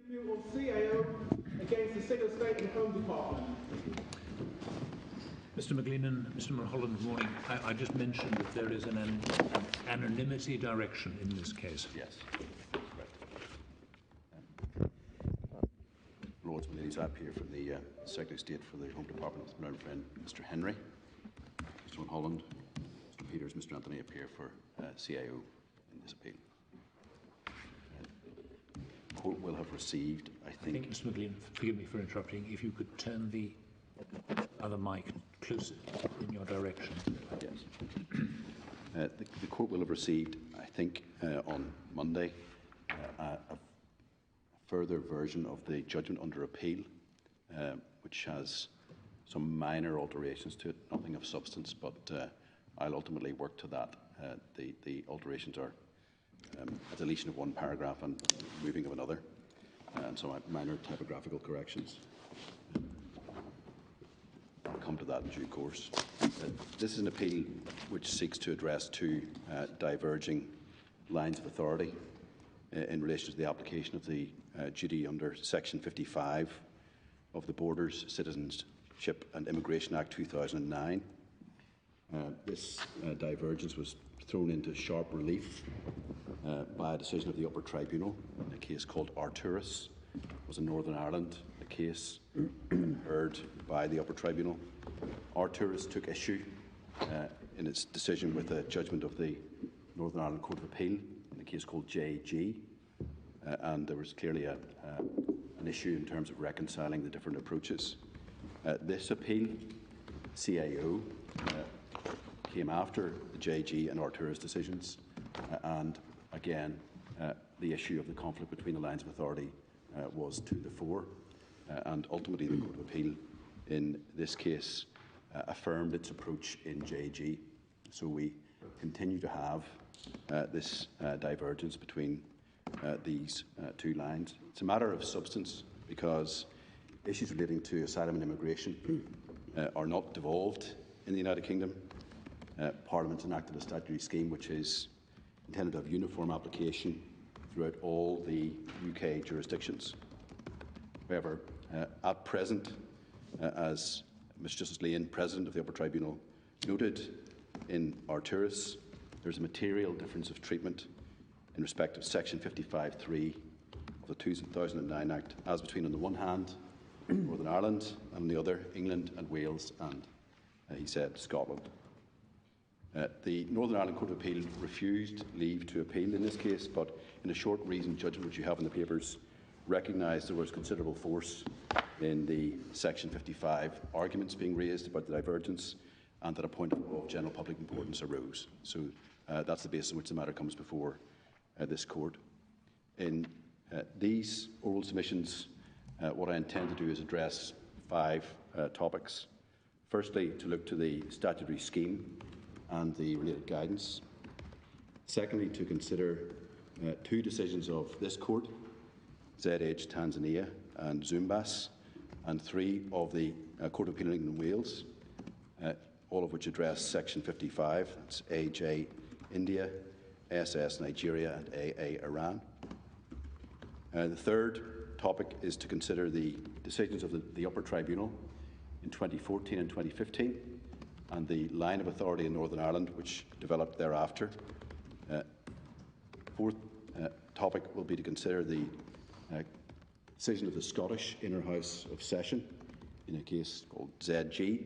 Of CAO against the Secretary of State and Home Department. Mr. McGleenan, Mr. Mulholland, good morning. I just mentioned that there is an anonymity direction in this case. Yes. Lords and ladies, I appear for the Secretary of State for the Home Department, my learned friend Mr. Henry. Mr. Mulholland, Mr. Peters, Mr. Anthony appear for CAO in this appeal. The court will have received, I think Mr. McGleenan, forgive me for interrupting, if you could turn the other mic closer in your direction. Yes. The court will have received, I think, on Monday, a further version of the judgment under appeal, which has some minor alterations to it, nothing of substance, but I'll ultimately work to that. The alterations are a deletion of one paragraph and moving of another, and some minor typographical corrections. I'll come to that in due course. This is an appeal which seeks to address two diverging lines of authority in relation to the application of the duty under Section 55 of the Borders, Citizenship and Immigration Act 2009. This divergence was thrown into sharp relief by a decision of the upper tribunal in a case called Arturis. It was in Northern Ireland, a case heard by the upper tribunal. Arturis took issue in its decision with a judgment of the Northern Ireland Court of Appeal in a case called JG, and there was clearly an issue in terms of reconciling the different approaches. This appeal, CAO, came after the JG and Arturis decisions, and again, the issue of the conflict between the lines of authority was to the fore, and ultimately the Court of Appeal in this case affirmed its approach in JG. So we continue to have this divergence between these two lines. It's a matter of substance because issues relating to asylum and immigration are not devolved in the United Kingdom. Parliament enacted a statutory scheme which is intended to have uniform application throughout all the UK jurisdictions. However, at present, as Mr. Justice Lane, President of the Upper Tribunal, noted in Arturis, there is a material difference of treatment in respect of Section 55(3) of the 2009 Act, as between, on the one hand, Northern Ireland, and on the other, England and Wales and, he said, Scotland. The Northern Ireland Court of Appeal refused leave to appeal in this case, but in a short reasoned judgment which you have in the papers, recognised there was considerable force in the Section 55 arguments being raised about the divergence, and that a point of general public importance arose. So that's the basis on which the matter comes before this court. In these oral submissions, what I intend to do is address 5 topics. Firstly, to look to the statutory scheme and the related guidance. Secondly, to consider 2 decisions of this court, ZH Tanzania and Zumbas, and 3 of the Court of Appeal in England and Wales, all of which address Section 55, that's AJ India, SS Nigeria and AA Iran. The third topic is to consider the decisions of the Upper Tribunal in 2014 and 2015, and the line of authority in Northern Ireland which developed thereafter. Fourth topic will be to consider the decision of the Scottish Inner House of Session in a case called ZG,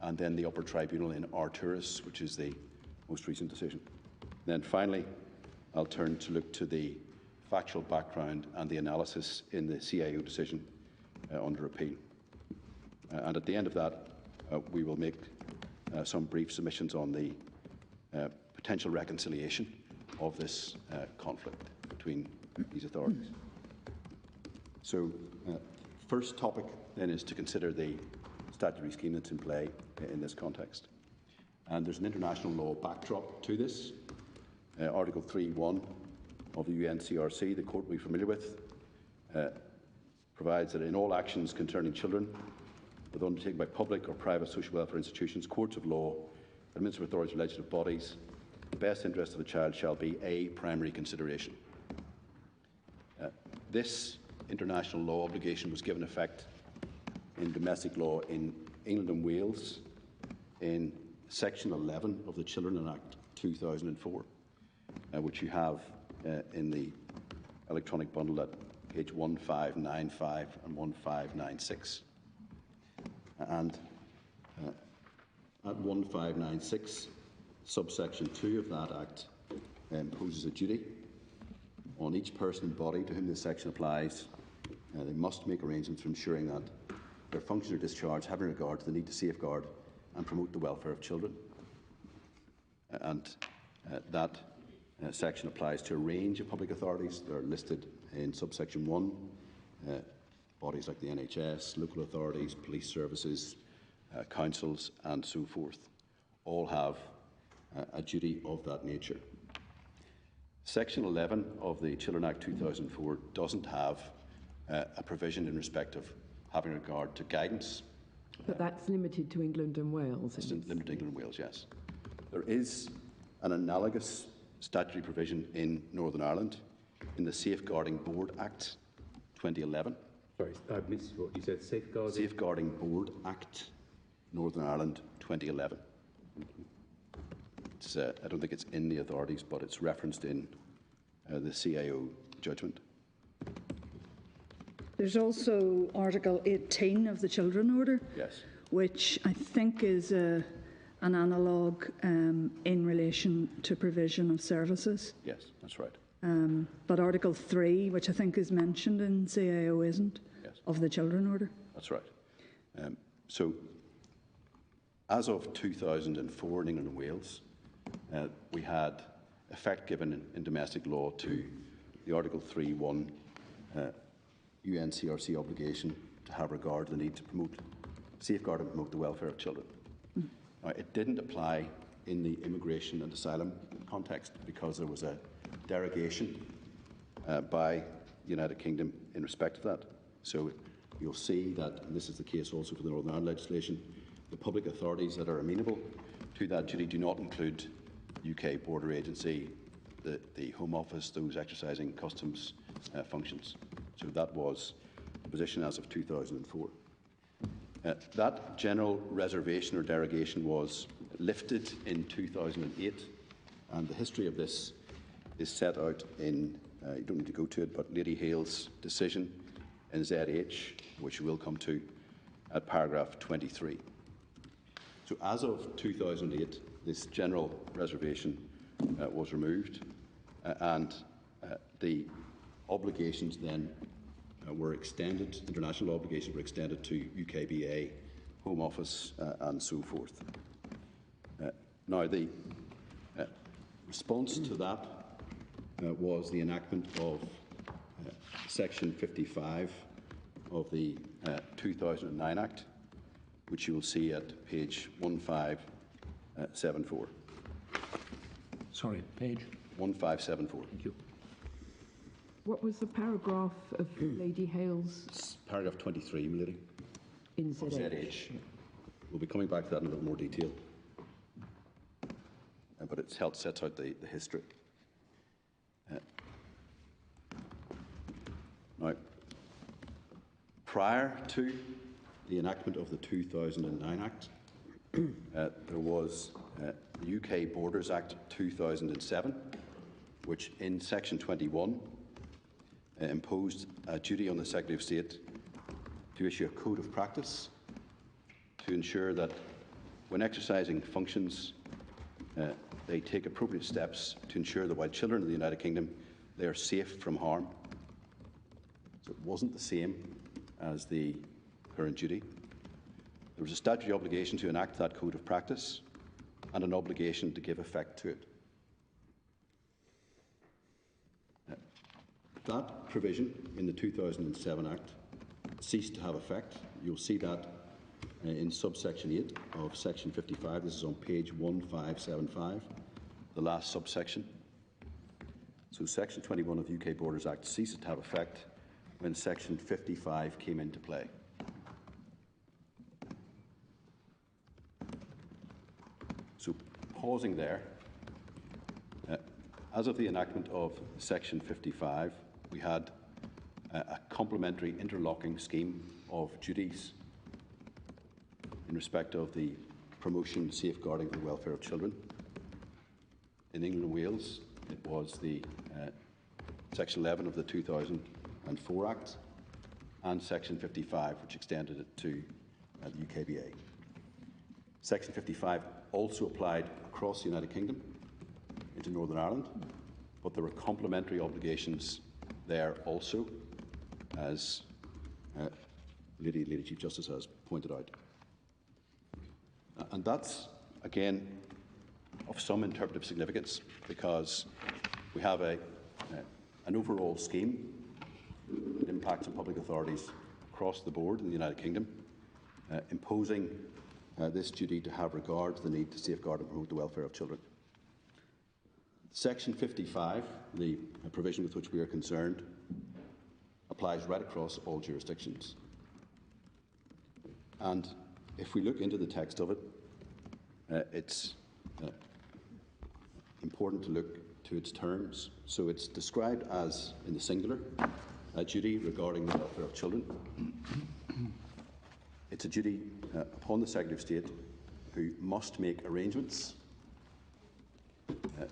and then the Upper Tribunal in Arturis, which is the most recent decision. Then finally, I'll turn to look to the factual background and the analysis in the CAO decision under appeal. And at the end of that, we will make some brief submissions on the potential reconciliation of this conflict between these authorities. So, first topic then is to consider the statutory scheme that's in play in this context. And there's an international law backdrop to this. Article 3.1 of the UNCRC, the court we're familiar with, provides that in all actions concerning children, whether undertaken by public or private social welfare institutions, courts of law, administrative authorities, or legislative bodies, the best interest of the child shall be a primary consideration. This international law obligation was given effect in domestic law in England and Wales in Section 11 of the Children Act 2004, which you have in the electronic bundle at page 1595 and 1596. And at 1596, subsection 2 of that Act imposes a duty on each person and body to whom this section applies. They must make arrangements for ensuring that their functions are discharged having regard to the need to safeguard and promote the welfare of children. And that section applies to a range of public authorities. They're listed in subsection 1, bodies like the NHS, local authorities, police services, councils and so forth, all have a duty of that nature. Section 11 of the Children Act 2004 doesn't have a provision in respect of having regard to guidance. But that's limited to England and Wales. It's limited to England and Wales, yes. There is an analogous statutory provision in Northern Ireland in the Safeguarding Board Act 2011. Sorry, I missed what you said. Safeguarding? Safeguarding Board Act Northern Ireland 2011. I don't think it's in the authorities, but it's referenced in the CAO judgment. There's also Article 18 of the Children Order, Yes. which I think is an analogue in relation to provision of services. Yes, that's right. But Article 3, which I think is mentioned in CAO, isn't, Yes. of the Children Order. That's right. So, as of 2004 in England and Wales, we had effect given in domestic law to the Article 3.1 UNCRC obligation to have regard to the need to promote, safeguard and promote the welfare of children. Now, it didn't apply in the immigration and asylum context because there was a derogation by the United Kingdom in respect of that. So you'll see that, and this is the case also for the Northern Ireland legislation, the public authorities that are amenable to that duty do not include UK Border Agency, the Home Office, those exercising customs functions. So that was the position as of 2004. That general reservation or derogation was lifted in 2008, and the history of this is set out in, you don't need to go to it, but Lady Hale's decision in ZH, which we'll come to at paragraph 23. So as of 2008, this general reservation was removed, and the obligations then were extended, international obligations were extended to UKBA, Home Office and so forth. Now the response to that was the enactment of Section 55 of the 2009 Act, which you will see at page 1574. Sorry, page? 1574. Thank you. What was the paragraph of Lady Hale's Paragraph 23, my lady. in Of ZH. We'll be coming back to that in a little more detail. But it sets out the history. Now, prior to the enactment of the 2009 Act, there was the UK Borders Act 2007, which in Section 21 imposed a duty on the Secretary of State to issue a code of practice to ensure that when exercising functions, they take appropriate steps to ensure that while children in the United Kingdom, they are safe from harm. So it wasn't the same as the current duty. There was a statutory obligation to enact that code of practice and an obligation to give effect to it. That provision in the 2007 Act ceased to have effect. You'll see that in subsection 8 of section 55. This is on page 1575, the last subsection. So section 21 of the UK Borders Act ceased to have effect when section 55 came into play. So pausing there, as of the enactment of section 55, we had a complementary interlocking scheme of duties in respect of the promotion, safeguarding the welfare of children. In England and Wales, it was the Section 11 of the 2004 Act and Section 55, which extended it to the UKBA. Section 55 also applied across the United Kingdom into Northern Ireland, but there were complementary obligations there also, as Lady Chief Justice has pointed out. And that's, again, of some interpretive significance, because we have an overall scheme that impacts on public authorities across the board in the United Kingdom, imposing this duty to have regard to the need to safeguard and promote the welfare of children. Section 55, the provision with which we are concerned, applies right across all jurisdictions. And if we look into the text of it, it's important to look to its terms. So it's described as, in the singular, a duty regarding the welfare of children. It's a duty upon the Secretary of State, who must make arrangements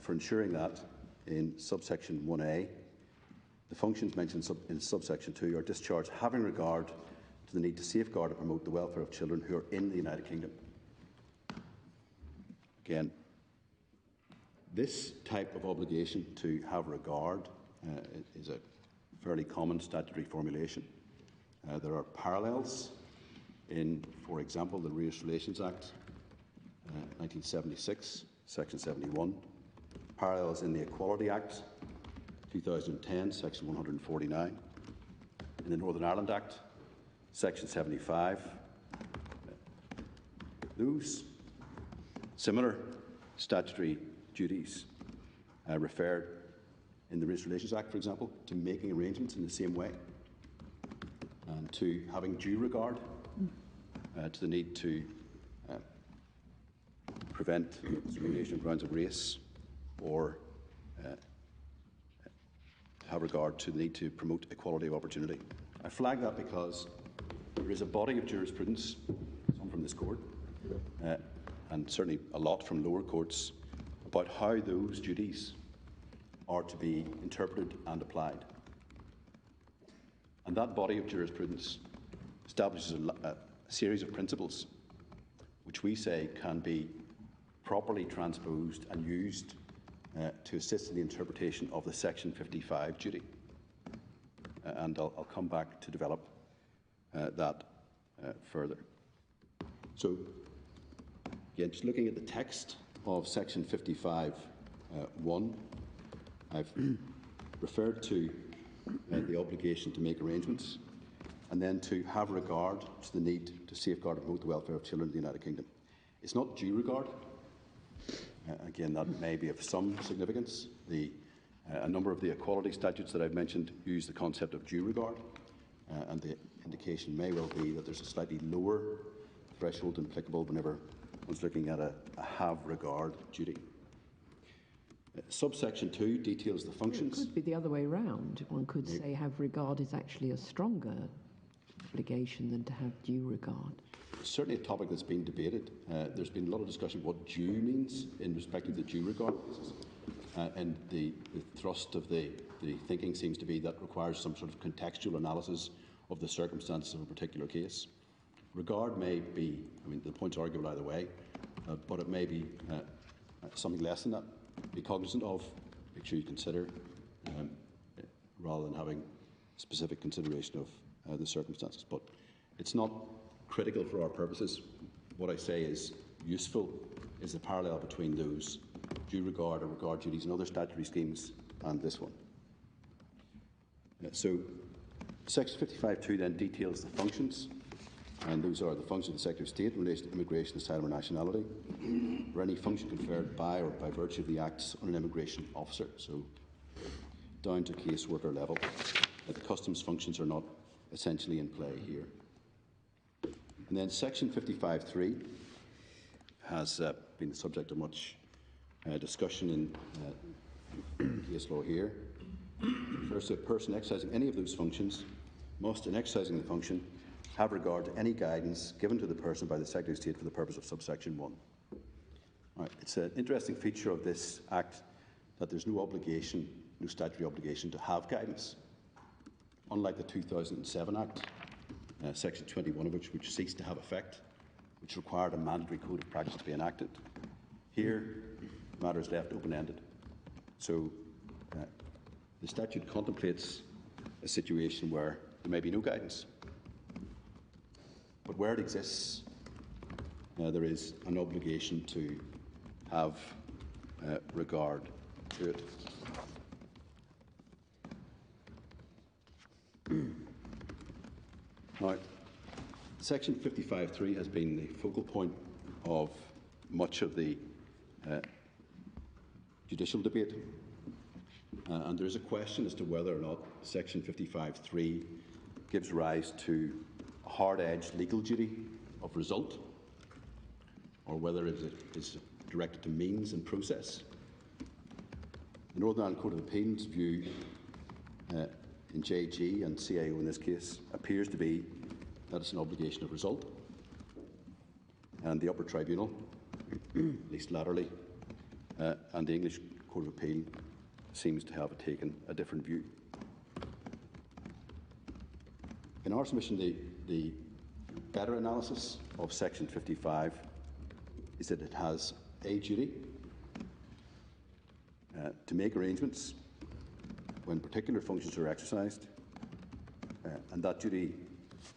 for ensuring that in subsection 1A, the functions mentioned in subsection 2 are discharged having regard to the need to safeguard and promote the welfare of children who are in the United Kingdom. Again, this type of obligation to have regard is a fairly common statutory formulation. There are parallels in, for example, the Race Relations Act, 1976, Section 71, parallels in the Equality Act, 2010, Section 149, in the Northern Ireland Act, Section 75. Those similar statutory duties referred in the Race Relations Act, for example, to making arrangements in the same way and to having due regard to the need to prevent discrimination on grounds of race, or have regard to the need to promote equality of opportunity. I flag that because there is a body of jurisprudence, some from this court, and certainly a lot from lower courts, about how those duties are to be interpreted and applied. And that body of jurisprudence establishes a series of principles which we say can be properly transposed and used to assist in the interpretation of the Section 55 duty. And I'll come back to develop that further. So, again, just looking at the text of Section 55(1), I've referred to the obligation to make arrangements and then to have regard to the need to safeguard and promote the welfare of children in the United Kingdom. It's not due regard. Again, that may be of some significance. A number of the equality statutes that I've mentioned use the concept of due regard, and the indication may well be that there's a slightly lower threshold applicable whenever one's looking at a have regard duty. Subsection 2 details the functions. It could be the other way around. One could say have regard is actually a stronger obligation than to have due regard. It's certainly a topic that's been debated. There's been a lot of discussion of what due means in respect of the due regard. And the thrust of the thinking seems to be that requires some sort of contextual analysis of the circumstances of a particular case. Regard may be, I mean, the point's arguable either way, but it may be something less than that. Be cognizant of, make sure you consider, rather than having specific consideration of the circumstances. But it's not critical for our purposes. What I say is useful is the parallel between those due regard or regard duties and other statutory schemes and this one. So Section 55(2) then details the functions, and those are the functions of the Secretary of State in relation to immigration, asylum or nationality, or any function conferred by or by virtue of the acts on an immigration officer, so down to caseworker level. The customs functions are not essentially in play here. And then Section 55(3) has been the subject of much discussion in case law here. refers to a person exercising any of those functions must, in exercising the function, have regard to any guidance given to the person by the Secretary of State for the purpose of subsection 1. Right. It's an interesting feature of this Act that there's no obligation, no statutory obligation to have guidance. Unlike the 2007 Act, Section 21 of which ceased to have effect, which required a mandatory code of practice to be enacted. Here, the matter is left open-ended. So the statute contemplates a situation where there may be no guidance. But where it exists, there is an obligation to have regard to it. Now, Section 55.3 has been the focal point of much of the judicial debate, and there is a question as to whether or not Section 55.3 gives rise to a hard-edged legal duty of result, or whether it is directed to means and process. The Northern Ireland Court of Appeal's view in JG and CAO in this case appears to be that it's an obligation of result, and the upper tribunal, at least latterly, and the English Court of Appeal seems to have taken a different view. In our submission, the better analysis of Section 55 is that it has a duty to make arrangements when particular functions are exercised, and that duty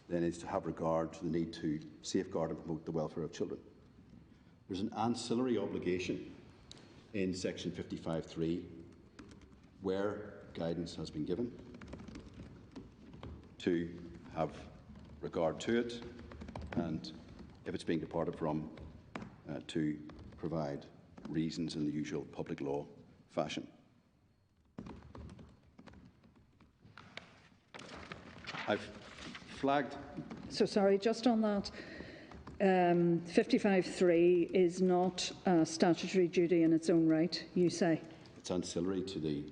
then is to have regard to the need to safeguard and promote the welfare of children. There's an ancillary obligation in Section 55.3 where guidance has been given to have regard to it, and if it's being departed from, to provide reasons in the usual public law fashion. I've flagged. So sorry, just on that, 55.3 is not a statutory duty in its own right, you say? It's ancillary to the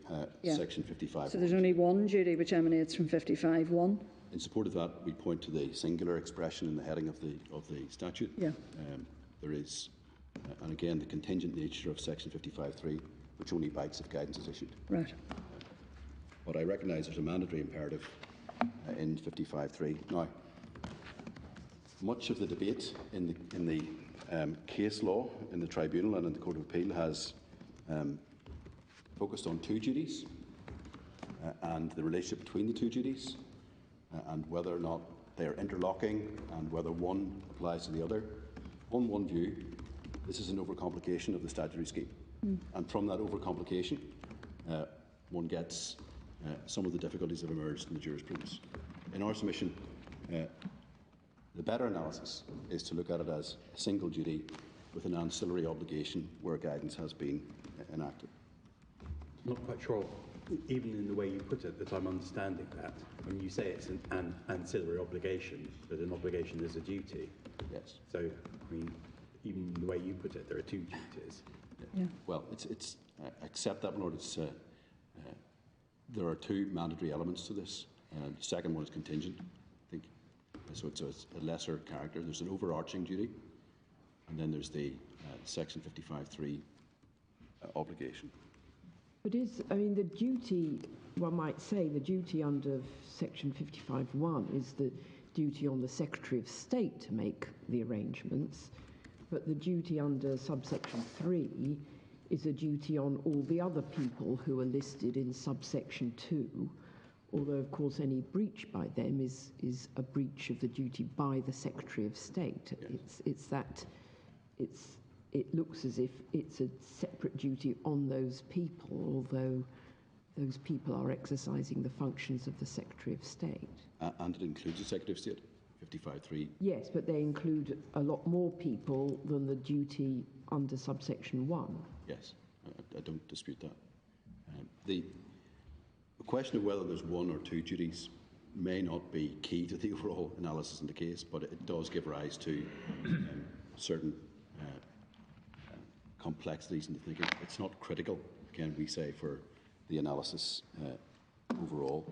Section 55. So there's only one duty which emanates from 55.1? In support of that, we point to the singular expression in the heading of the statute. Yeah. There is, and again, the contingent nature of Section 55.3, which only bites if guidance is issued. Right. But I recognise there's a mandatory imperative in 55.3. Now, much of the debate in the case law in the tribunal and in the Court of Appeal has focused on two duties and the relationship between the two duties, and whether or not they are interlocking and whether one applies to the other. On one view, this is an overcomplication of the statutory scheme, and from that overcomplication, one gets some of the difficulties that have emerged in the jurisprudence. In our submission, the better analysis is to look at it as a single duty with an ancillary obligation where guidance has been enacted. I'm not quite sure, even in the way you put it, that I'm understanding that. When you say it's an ancillary obligation, but an obligation is a duty. Yes. So, I mean, even the way you put it, there are two duties. Yeah. Well, it's accept that, my Lord. It's there are two mandatory elements to this. The second one is contingent, I think. So it's a lesser character. There's an overarching duty, and then there's the Section 55.3 obligation. But the duty, one might say, the duty under Section 55.1 is the duty on the Secretary of State to make the arrangements, but the duty under subsection 3 is a duty on all the other people who are listed in subsection 2, although, of course, any breach by them is a breach of the duty by the Secretary of State. Yes. It looks as if it's a separate duty on those people, although those people are exercising the functions of the Secretary of State. And it includes the Secretary of State, 55.3. Yes, but they include a lot more people than the duty under subsection 1. Yes, I don't dispute that. The question of whether there's one or two duties may not be key to the overall analysis in the case, but it does give rise to certain complexities in the thinking. It's not critical, again, we say, for the analysis overall.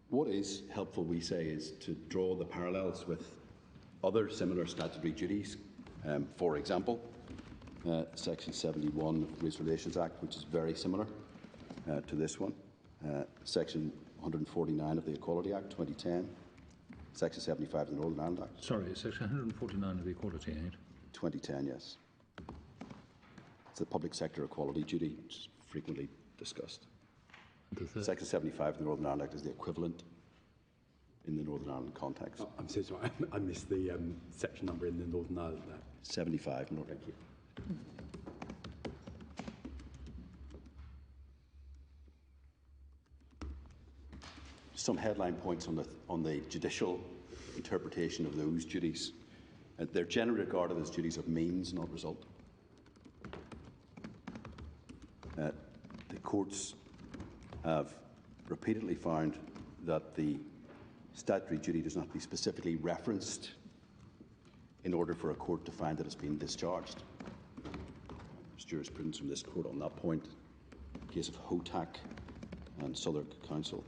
What is helpful, we say, is to draw the parallels with other similar statutory duties. For example, Section 71 of the Race Relations Act, which is very similar to this one. Section 149 of the Equality Act 2010. Section 75 of the Northern Ireland Act. Sorry, Section 149 of the Equality Act. 2010, yes. It's the public sector equality duty, which is frequently discussed. Section 75 of the Northern Ireland Act is the equivalent in the Northern Ireland context. I'm so sorry, I missed the section number in the Northern Ireland Act. 75, Northern. Thank you. Some headline points on the judicial interpretation of those duties. They're generally regarded as duties of means, not result. The courts have repeatedly found that the statutory duty does not have to be specifically referenced in order for a court to find that it's been discharged. There's jurisprudence from this court on that point. The case of Hotak and Southwark Council.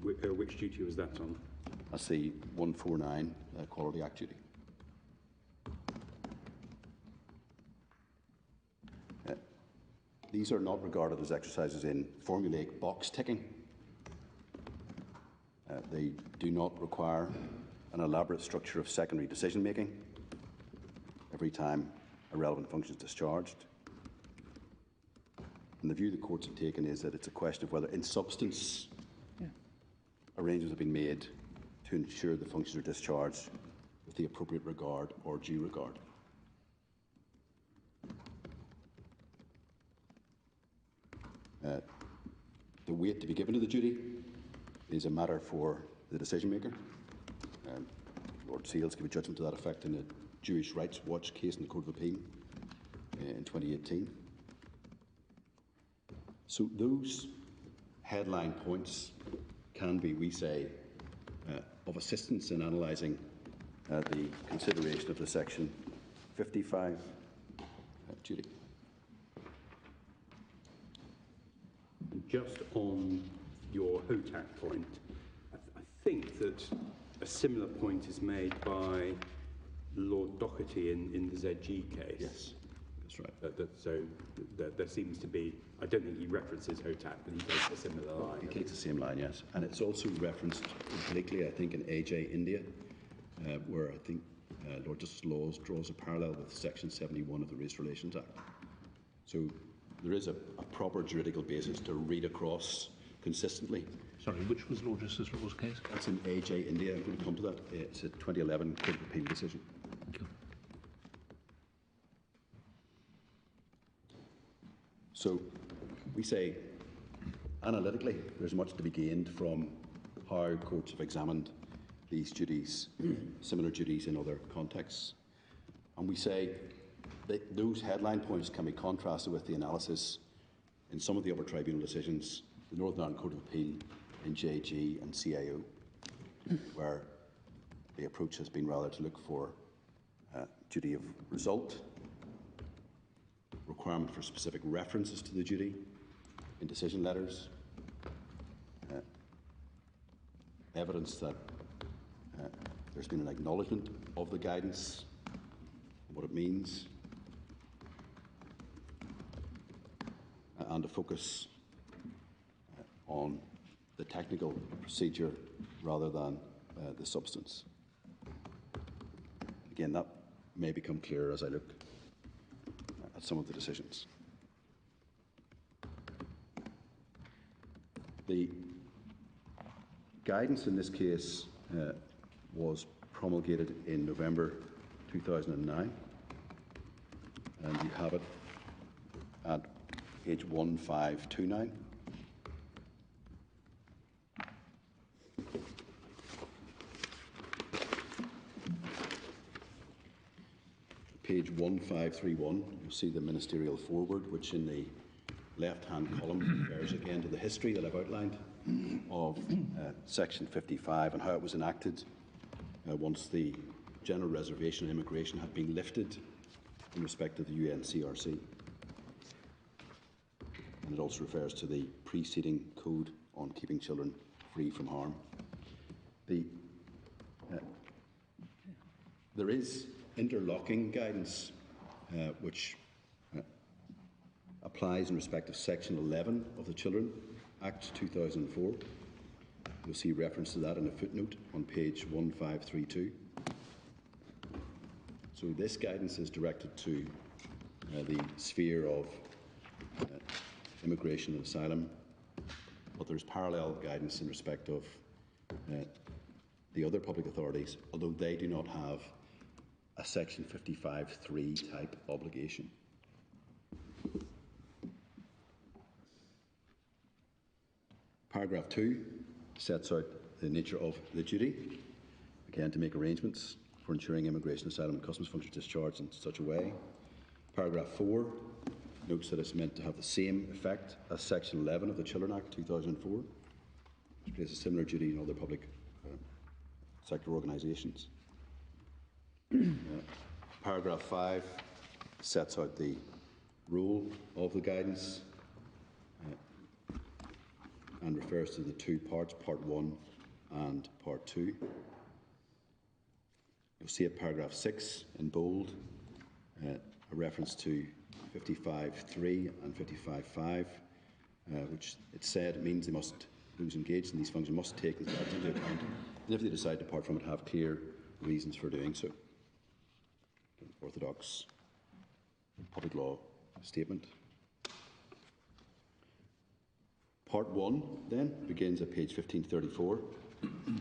Which duty was that on? That's the 149 Equality Act duty. These are not regarded as exercises in formulaic box ticking. They do not require an elaborate structure of secondary decision making every time a relevant function is discharged. And the view the courts have taken is that it's a question of whether, in substance, arrangements have been made to ensure the functions are discharged with the appropriate regard or due regard. The weight to be given to the duty is a matter for the decision maker. Lord Seales gave a judgment to that effect in a Jewish Rights Watch case in the Court of Appeal in 2018. So those headline points can be, we say, of assistance in analysing the consideration of the Section 55 duty. Just on your HOTAC point, I think that a similar point is made by Lord Doherty in the ZG case. Yes, that's right. So there seems to be, I don't think he references HOTAC, but he takes a similar line. He takes the same line, yes. And it's also referenced obliquely, I think, in AJ India, where I think Lord Justice Laws draws a parallel with Section 71 of the Race Relations Act. So there is a proper juridical basis to read across consistently. Sorry, which was Lord Justice Law's case? That's in AJ India. I'm going to come to that. It's a 2011 Court of Appeal decision. Thank you. So we say, analytically, there's much to be gained from how courts have examined these duties, similar duties in other contexts. And we say that those headline points can be contrasted with the analysis in some of the upper tribunal decisions, the Northern Ireland Court of Appeal in JG and CAO, where the approach has been rather to look for duty of result, requirement for specific references to the duty in decision letters, evidence that there's been an acknowledgement of the guidance, what it means, and a focus on the technical procedure rather than the substance. Again, that may become clearer as I look at some of the decisions. The guidance in this case was promulgated in November 2009, and you have it at page 1529. Page 1531, you'll see the ministerial foreword, which in the left-hand column refers again to the history that I've outlined of Section 55 and how it was enacted once the general reservation on immigration had been lifted in respect of the UNCRC. and it also refers to the preceding code on keeping children free from harm. There is interlocking guidance which applies in respect of Section 11 of the Children Act 2004. You'll see reference to that in a footnote on page 1532. So this guidance is directed to the sphere of immigration and asylum, but there's parallel guidance in respect of the other public authorities, although they do not have a Section 55(3) type obligation. Paragraph 2 sets out the nature of the duty, again to make arrangements for ensuring immigration, asylum and customs functions discharged in such a way. Paragraph 4 notes that it's meant to have the same effect as Section 11 of the Children Act 2004, which places a similar duty in other public sector organisations. Paragraph 5 sets out the role of the guidance and refers to the two parts, Part 1 and Part 2. You'll see at paragraph 6 in bold a reference to 55(3) and 55(5), which it said means those engaged in these functions must take this into account, and if they decide to depart from it, have clear reasons for doing so. Orthodox public law statement. Part 1 then begins at page 1534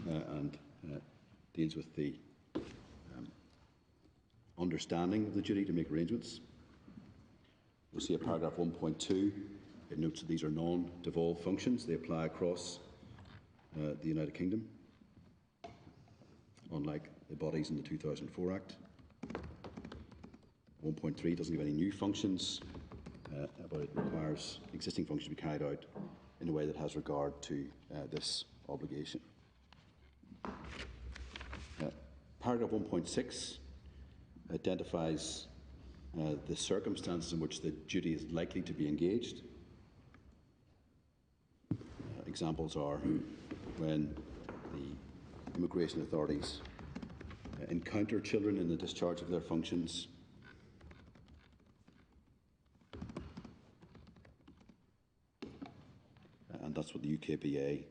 and deals with the understanding of the duty to make arrangements. You'll see at paragraph 1.2 it notes that these are non-devolved functions. They apply across the United Kingdom, unlike the bodies in the 2004 Act. 1.3 doesn't give any new functions, but it requires existing functions to be carried out in a way that has regard to this obligation. Paragraph 1.6 identifies the circumstances in which the duty is likely to be engaged. Examples are when the immigration authorities encounter children in the discharge of their functions, and that's what the UKBA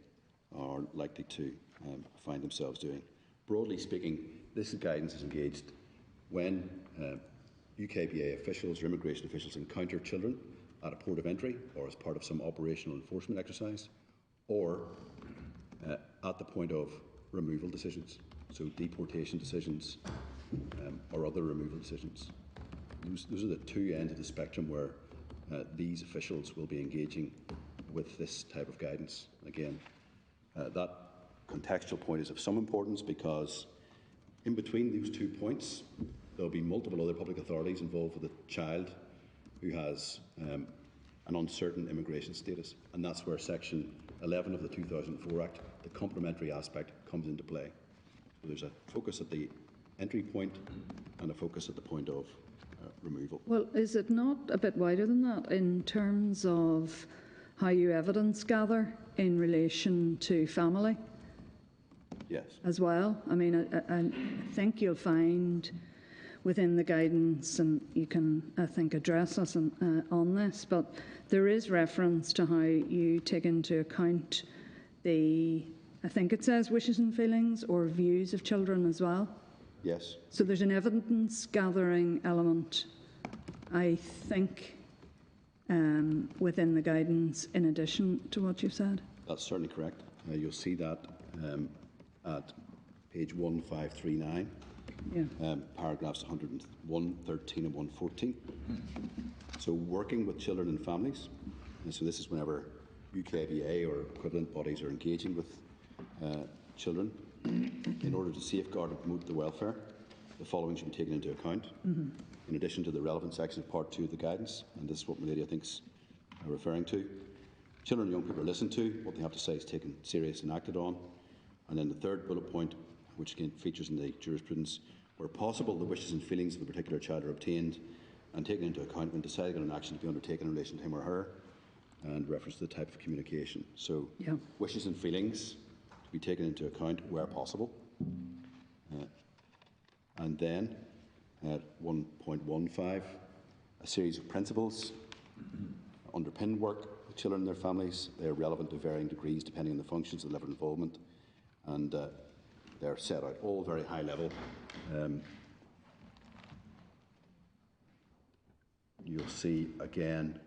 are likely to find themselves doing. Broadly speaking, this guidance is engaged when UKBA officials or immigration officials encounter children at a port of entry or as part of some operational enforcement exercise, or at the point of removal decisions, so deportation decisions or other removal decisions. Those are the two ends of the spectrum where these officials will be engaging with this type of guidance. Again, that contextual point is of some importance because in between those 2 points, there will be multiple other public authorities involved with a child who has an uncertain immigration status, and that's where Section 11 of the 2004 Act, the complementary aspect, comes into play. So there's a focus at the entry point and a focus at the point of removal. Well, is it not a bit wider than that in terms of how you evidence gather in relation to family? Yes. As well? I mean, I think you'll find within the guidance, and you can, I think, address us on this, but there is reference to how you take into account the, I think it says, wishes and feelings or views of children as well. Yes. So there's an evidence gathering element, I think, within the guidance in addition to what you've said. That's certainly correct. You'll see that at page 1539, paragraphs 101, 13 and 114. So working with children and families, and so this is whenever UKBA or equivalent bodies are engaging with children in order to safeguard and promote their welfare, the following should be taken into account. In addition to the relevant section of Part 2 of the guidance, and this is what my lady I think is referring to. Children and young people are listened to, what they have to say is taken serious and acted on. And then the third bullet point, which again features in the jurisprudence, where possible the wishes and feelings of a particular child are obtained and taken into account when deciding on an action to be undertaken in relation to him or her. and reference to the type of communication. So Yeah. wishes and feelings to be taken into account where possible. And then at 1.15, a series of principles underpin work with children and their families. They are relevant to varying degrees depending on the functions of the level of involvement, and they're set out all very high level. You'll see again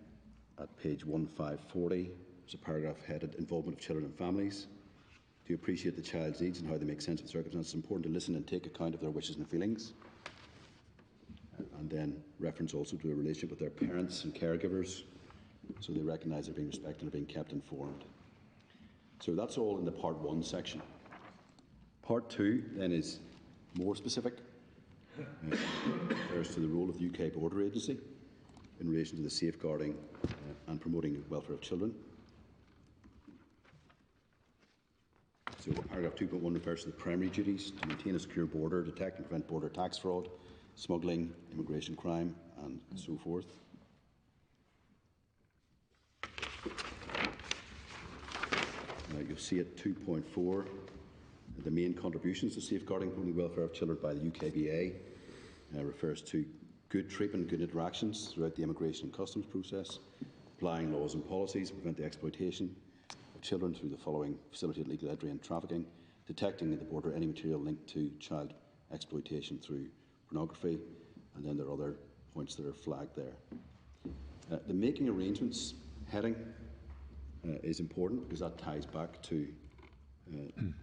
at page 1540, there's a paragraph headed Involvement of Children and Families. To appreciate the child's needs and how they make sense of circumstances, it's important to listen and take account of their wishes and feelings. And then reference also to a relationship with their parents and caregivers, so they recognise they're being respected and are being kept informed. So that's all in the Part 1 section. Part 2 then is more specific. It refers to the role of the UK Border Agency in relation to the safeguarding and promoting the welfare of children. So paragraph 2.1 refers to the primary duties to maintain a secure border, detect and prevent border tax fraud, smuggling, immigration crime, and so forth. You'll see at 2.4 the main contributions to safeguarding and promoting the welfare of children by the UKBA refers to good treatment, good interactions throughout the immigration and customs process, applying laws and policies to prevent the exploitation of children through the following: facilitate legal entry and trafficking, detecting at the border any material linked to child exploitation through pornography, and then there are other points that are flagged there. The making arrangements heading is important because that ties back to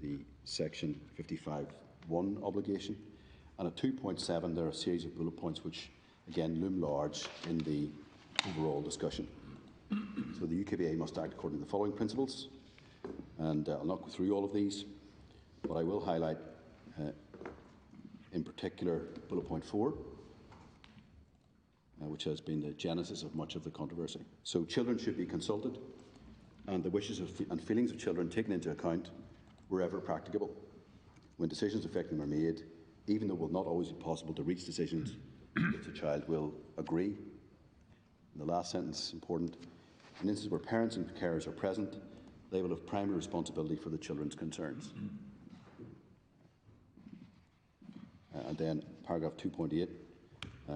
the section 55(1) obligation. And at 2.7 there are a series of bullet points which again loom large in the overall discussion. So the UKBA must act according to the following principles, and I'll not go through all of these, but I will highlight in particular bullet point 4, which has been the genesis of much of the controversy. So children should be consulted and the wishes and feelings of children taken into account wherever practicable when decisions affecting them are made, even though it will not always be possible to reach decisions which the child will agree. And the last sentence, important: in instances where parents and carers are present, they will have primary responsibility for the children's concerns. And then paragraph 2.8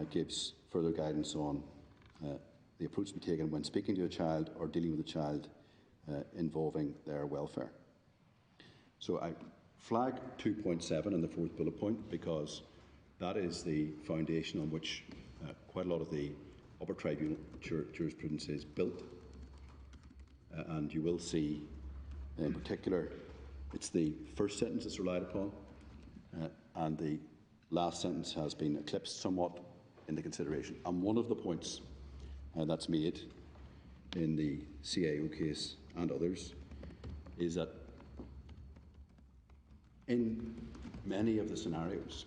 gives further guidance on the approach to be taken when speaking to a child or dealing with a child involving their welfare. So I flag 2.7 in the fourth bullet point because that is the foundation on which quite a lot of the upper tribunal jurisprudence is built. And you will see, in particular, it's the first sentence that's relied upon, and the last sentence has been eclipsed somewhat in the consideration. And one of the points that's made in the CAO case and others is that in many of the scenarios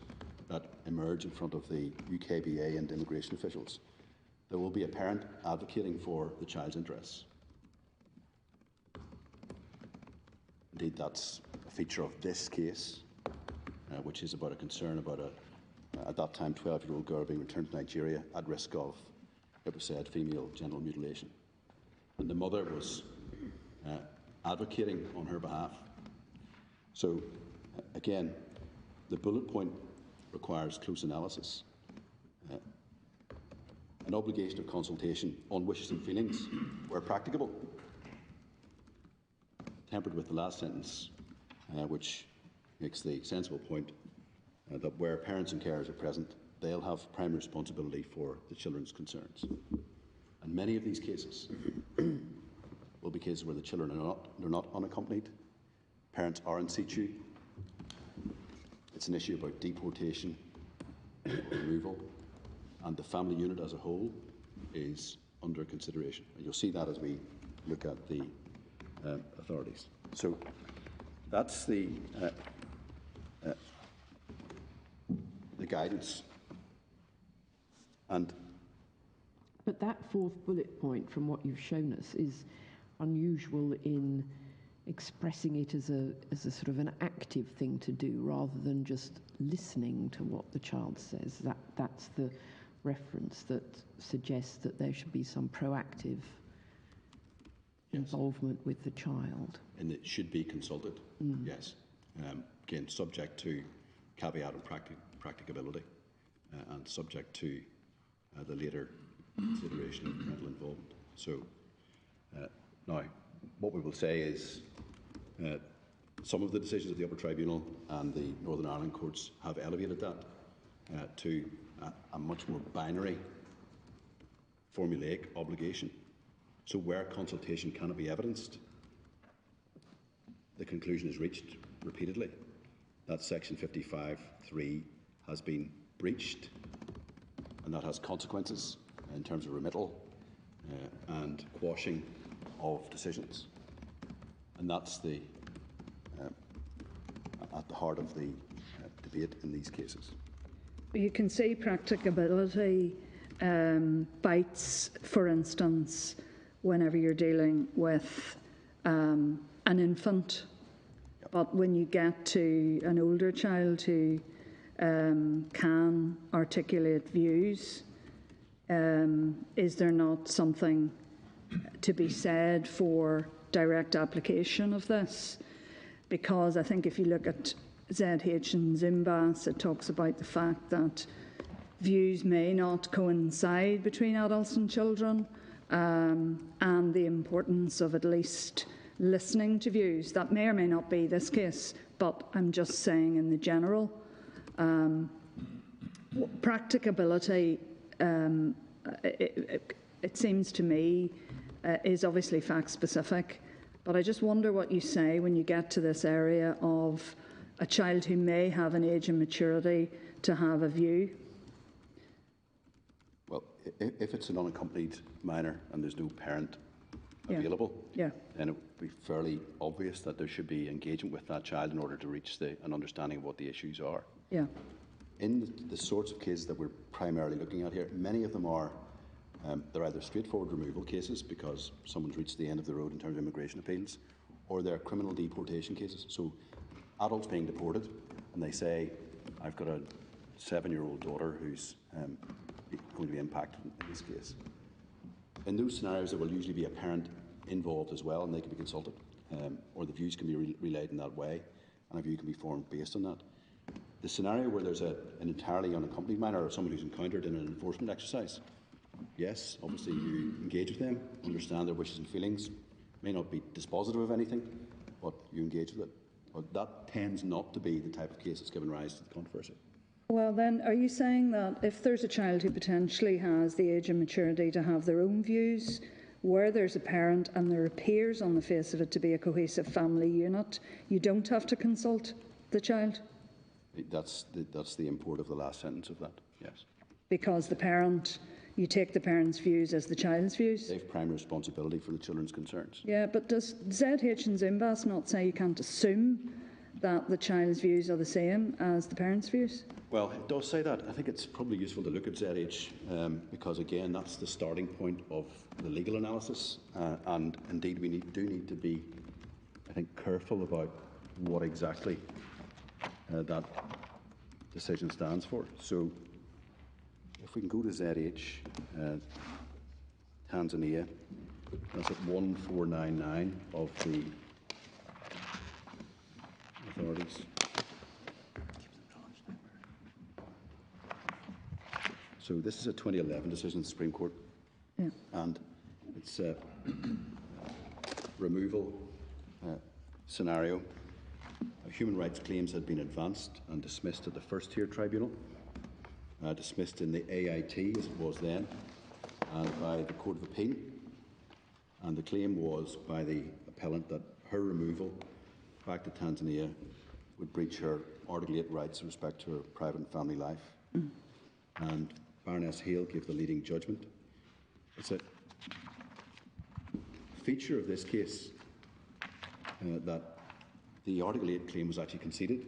that emerge in front of the UKBA and immigration officials, there will be a parent advocating for the child's interests. Indeed, that's a feature of this case, which is about a concern about at that time, 12-year-old girl being returned to Nigeria at risk of, it was said, female genital mutilation. And the mother was advocating on her behalf. So, again, the bullet point requires close analysis. An obligation of consultation on wishes and feelings where practicable, tempered with the last sentence, which makes the sensible point that where parents and carers are present, they'll have primary responsibility for the children's concerns. And many of these cases will be cases where the children are not unaccompanied, parents are in situ. It's an issue about deportation or removal, and the family unit as a whole is under consideration. And you'll see that as we look at the authorities. So that's the guidance. But that fourth bullet point, from what you've shown us, is unusual in expressing it as a sort of an active thing to do rather than just listening to what the child says. That's the reference that suggests that there should be some proactive involvement with the child. And it should be consulted, yes. Again, subject to caveat and practicability and subject to the later consideration of parental involvement. So now, what we will say is some of the decisions of the Upper Tribunal and the Northern Ireland courts have elevated that to a much more binary, formulaic obligation. So where consultation cannot be evidenced, the conclusion is reached repeatedly that Section 55(3) has been breached, and that has consequences in terms of remittal and quashing of decisions. And that's at the heart of the debate in these cases. You can see practicability bites, for instance, whenever you're dealing with an infant. Yep. But when you get to an older child who can articulate views, is there not something to be said for direct application of this? Because I think if you look at ZH and Zimbas, it talks about the fact that views may not coincide between adults and children, and the importance of at least listening to views. That may or may not be this case, but I'm just saying in the general. Practicability, it seems to me, is obviously fact-specific, but I just wonder what you say when you get to this area of a child who may have an age and maturity to have a view. Well, if it's an unaccompanied minor and there's no parent available, then it would be fairly obvious that there should be engagement with that child in order to reach an understanding of what the issues are. Yeah. In the sorts of cases that we're primarily looking at here, many of them are they're either straightforward removal cases because someone's reached the end of the road in terms of immigration appeals, or they're criminal deportation cases. So adults being deported, and they say, I've got a 7-year-old daughter who's going to be impacted in this case. In those scenarios, there will usually be a parent involved as well, and they can be consulted, or the views can be relayed in that way, and a view can be formed based on that. The scenario where there's an entirely unaccompanied minor or someone who's encountered in an enforcement exercise, yes, obviously you engage with them, understand their wishes and feelings, may not be dispositive of anything, but you engage with it. But that tends not to be the type of case that's given rise to the controversy. Well then, are you saying that if there's a child who potentially has the age and maturity to have their own views, where there's a parent and there appears on the face of it to be a cohesive family unit, you don't have to consult the child? That's the import of the last sentence of that, yes. Because the parent, you take the parent's views as the child's views? They have primary responsibility for the children's concerns. Yeah, but does ZH and Zimbas not say you can't assume that the child's views are the same as the parent's views? Well, it does say that. I think it's probably useful to look at ZH because, again, that's the starting point of the legal analysis. And indeed, we do need to be, I think, careful about what exactly that decision stands for. So if we can go to ZH, Tanzania, that's at 1499 of the authorities. So this is a 2011 decision of the Supreme Court, and it's a removal scenario. Human rights claims had been advanced and dismissed at the first tier tribunal, dismissed in the AIT as it was then, and by the Court of Appeal. And the claim was by the appellant that her removal back to Tanzania would breach her Article 8 rights with respect to her private and family life. And Baroness Hale gave the leading judgment. It's a feature of this case that the Article 8 claim was actually conceded.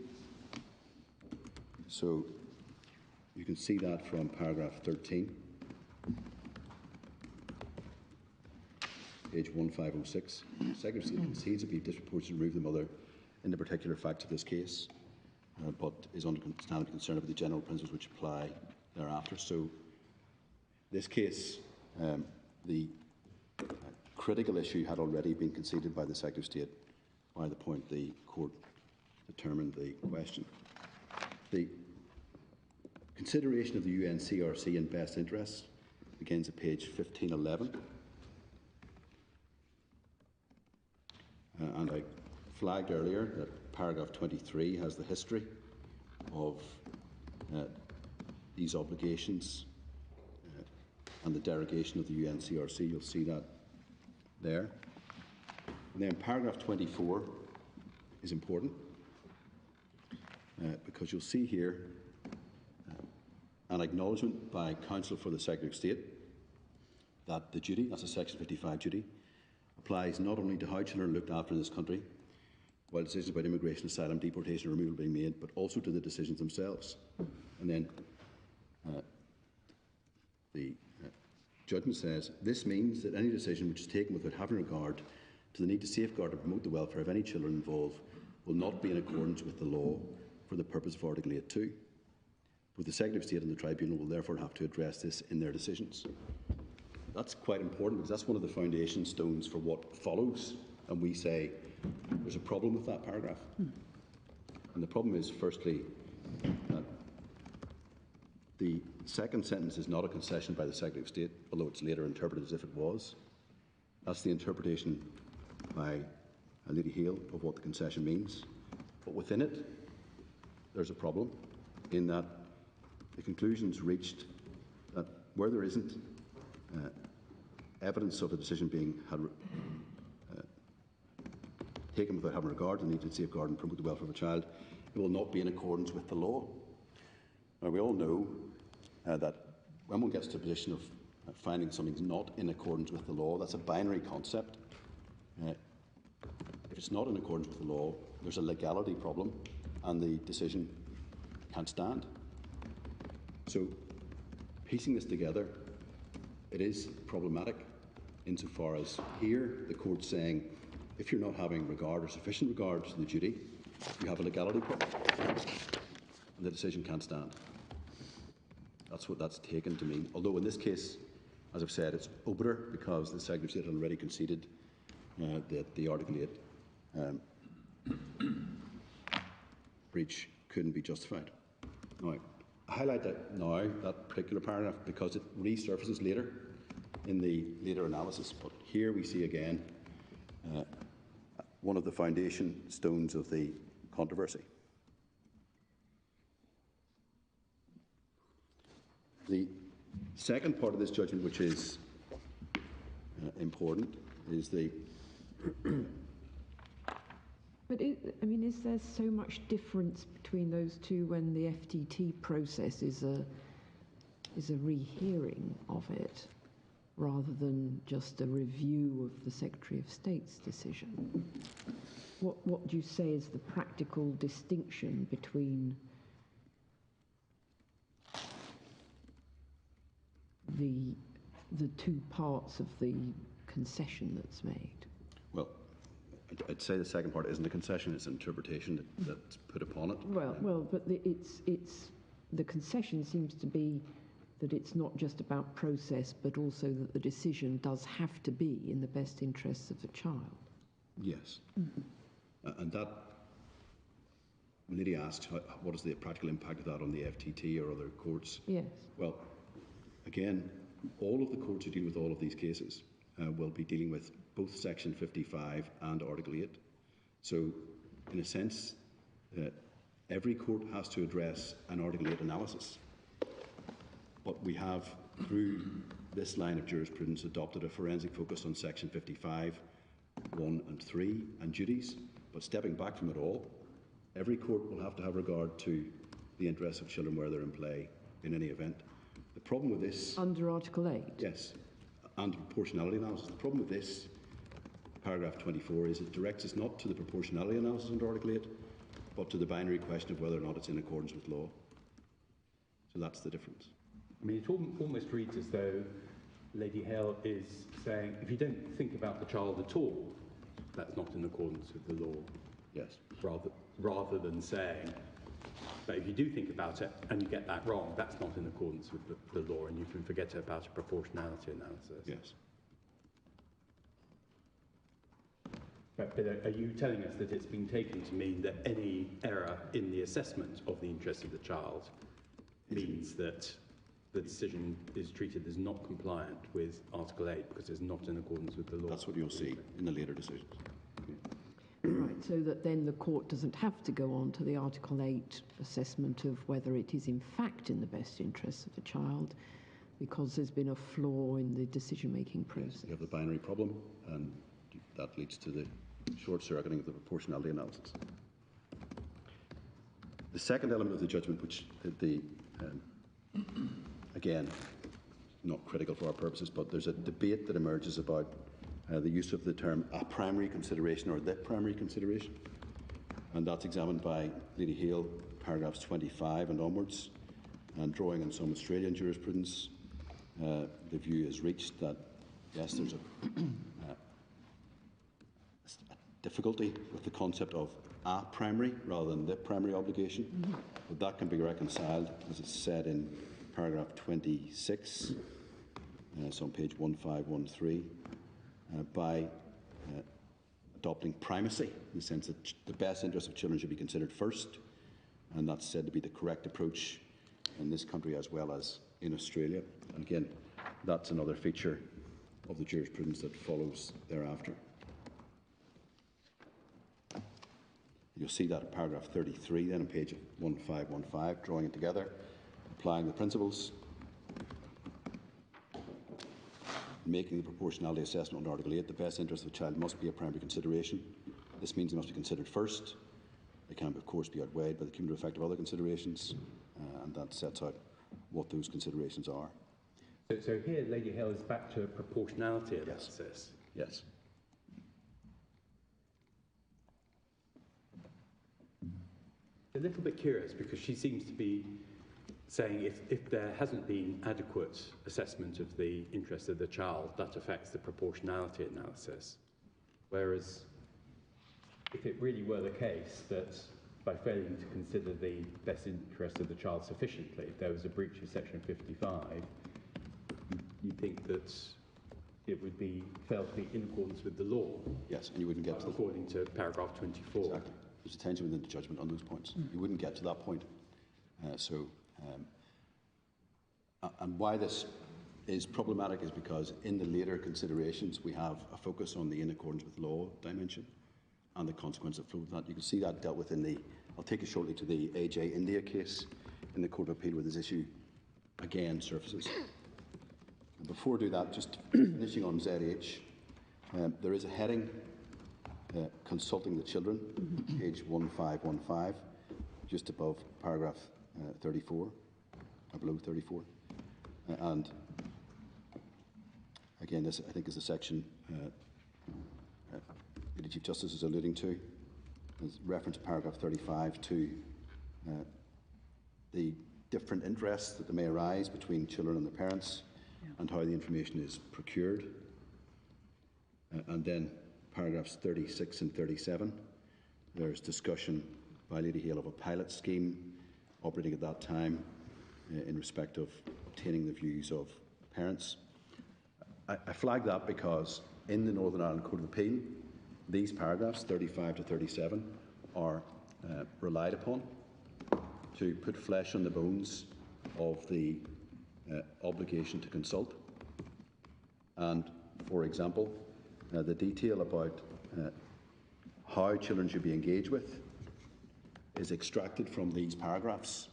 So you can see that from paragraph 13, page 1506. Secretary concedes that he disproportionately removed the mother in the particular facts of this case, but is understandably concerned about the general principles which apply thereafter. So this case, the critical issue had already been conceded by the Secretary of State by the point the court determined the question. The consideration of the UNCRC in best interests begins at page 1511. And I flagged earlier that paragraph 23 has the history of these obligations and the derogation of the UNCRC. You'll see that there. And then paragraph 24 is important because you'll see here an acknowledgement by Counsel for the Secretary of State that the duty, that's a Section 55 duty, applies not only to how children are looked after in this country while decisions about immigration, asylum, deportation or removal are being made, but also to the decisions themselves. And then the judgment says, this means that any decision which is taken without having regard to the need to safeguard and promote the welfare of any children involved will not be in accordance with the law for the purpose of Article 8.2. Both the Secretary of State and the Tribunal will therefore have to address this in their decisions. That's quite important because that's one of the foundation stones for what follows, and we say there's a problem with that paragraph. And the problem is, firstly, that the second sentence is not a concession by the Secretary of State, although it's later interpreted as if it was. That's the interpretation by Lady Hale of what the concession means. But within it, there's a problem in that the conclusions reached that where there isn't evidence of a decision being taken without having regard to the need to safeguard and promote the welfare of a child, it will not be in accordance with the law. Now, we all know that when one gets to a position of finding something's not in accordance with the law, that's a binary concept. If it's not in accordance with the law, there's a legality problem and the decision can't stand. So, piecing this together, it is problematic insofar as here the court's saying if you're not having regard or sufficient regard to the duty, you have a legality problem and the decision can't stand. That's what that's taken to mean. Although in this case, as I've said, it's obiter because the Secretary of State had already conceded that the Article 8 breach couldn't be justified. Now, I highlight that now, that particular paragraph, because it resurfaces later in the later analysis. But here we see again one of the foundation stones of the controversy. The second part of this judgment, which is important, is the... But is there so much difference between those two when the FTT process is a rehearing of it, rather than just a review of the Secretary of State's decision? What do you say is the practical distinction between the two parts of the concession that's made? Well, I'd say the second part isn't a concession; it's an interpretation that's put upon it. Well, but the concession seems to be that it's not just about process, but also that the decision does have to be in the best interests of the child. Yes, and that lady asked, what is the practical impact of that on the FTT or other courts? Yes. Well, again, all of the courts who deal with all of these cases will be dealing with both Section 55 and Article 8. So, in a sense, every court has to address an Article 8 analysis. But we have, through this line of jurisprudence, adopted a forensic focus on Section 55, 1 and 3, and duties. But stepping back from it all, every court will have to have regard to the interests of children where they're in play in any event. The problem with this... Under Article 8? Yes, and proportionality analysis. The problem with this, paragraph 24, is it directs us not to the proportionality analysis under Article 8, but to the binary question of whether or not it's in accordance with law. So that's the difference. I mean, it almost reads as though Lady Hale is saying, if you don't think about the child at all, that's not in accordance with the law. Yes. Rather than saying, but if you do think about it and you get that wrong, that's not in accordance with the law, and you can forget about a proportionality analysis. Yes. But are you telling us that it's been taken to mean that any error in the assessment of the interest of the child means that the decision is treated as not compliant with Article 8 because it's not in accordance with the law? That's what you'll see in the later decisions. Right, so that then the court doesn't have to go on to the Article 8 assessment of whether it is in fact in the best interests of the child, because there's been a flaw in the decision-making process. You have the binary problem, and that leads to the short-circuiting of the proportionality analysis. The second element of the judgment, which again, not critical for our purposes, but there's a debate that emerges about the use of the term a primary consideration or the primary consideration, and that's examined by Lady Hale, paragraphs 25 and onwards, and drawing on some Australian jurisprudence, the view is reached that yes, there's a difficulty with the concept of a primary rather than the primary obligation, but that can be reconciled, as it's said in paragraph 26, it's on page 1513, by adopting primacy, in the sense that the best interests of children should be considered first, and that's said to be the correct approach in this country as well as in Australia. And again, that's another feature of the jurisprudence that follows thereafter. You'll see that in paragraph 33 then on page 1515, drawing it together, applying the principles, making the proportionality assessment under Article 8, the best interest of the child must be a primary consideration. This means it must be considered first. It can, of course, be outweighed by the cumulative effect of other considerations, and that sets out what those considerations are. So here, Lady Hale is back to a proportionality analysis. Yes. A little bit curious because she seems to be saying if there hasn't been adequate assessment of the interest of the child, that affects the proportionality analysis. Whereas if it really were the case that by failing to consider the best interest of the child sufficiently, there was a breach of Section 55, you think that it would be felt to be in accordance with the law. Yes, and you wouldn't get to the according to paragraph 24. Exactly. There's a tension within the judgment on those points. You wouldn't get to that point. And why this is problematic is because in the later considerations we have a focus on the in accordance with law dimension and the consequence of flow of that. You can see that dealt with in the, I'll take you shortly to the AJ India case in the Court of Appeal where this issue again surfaces. And before I do that, just finishing on ZH, there is a heading, consulting the children, page 1515, just above paragraph 34, or below 34. And again, this I think is the section the Chief Justice is alluding to. There's reference to paragraph 35 to the different interests that may arise between children and their parents, and how the information is procured. And then paragraphs 36 and 37, there's discussion by Lady Hale of a pilot scheme operating at that time in respect of obtaining the views of parents. I flag that because in the Northern Ireland Court of Appeal, these paragraphs, 35 to 37, are relied upon to put flesh on the bones of the obligation to consult. And, for example, the detail about how children should be engaged with is extracted from these paragraphs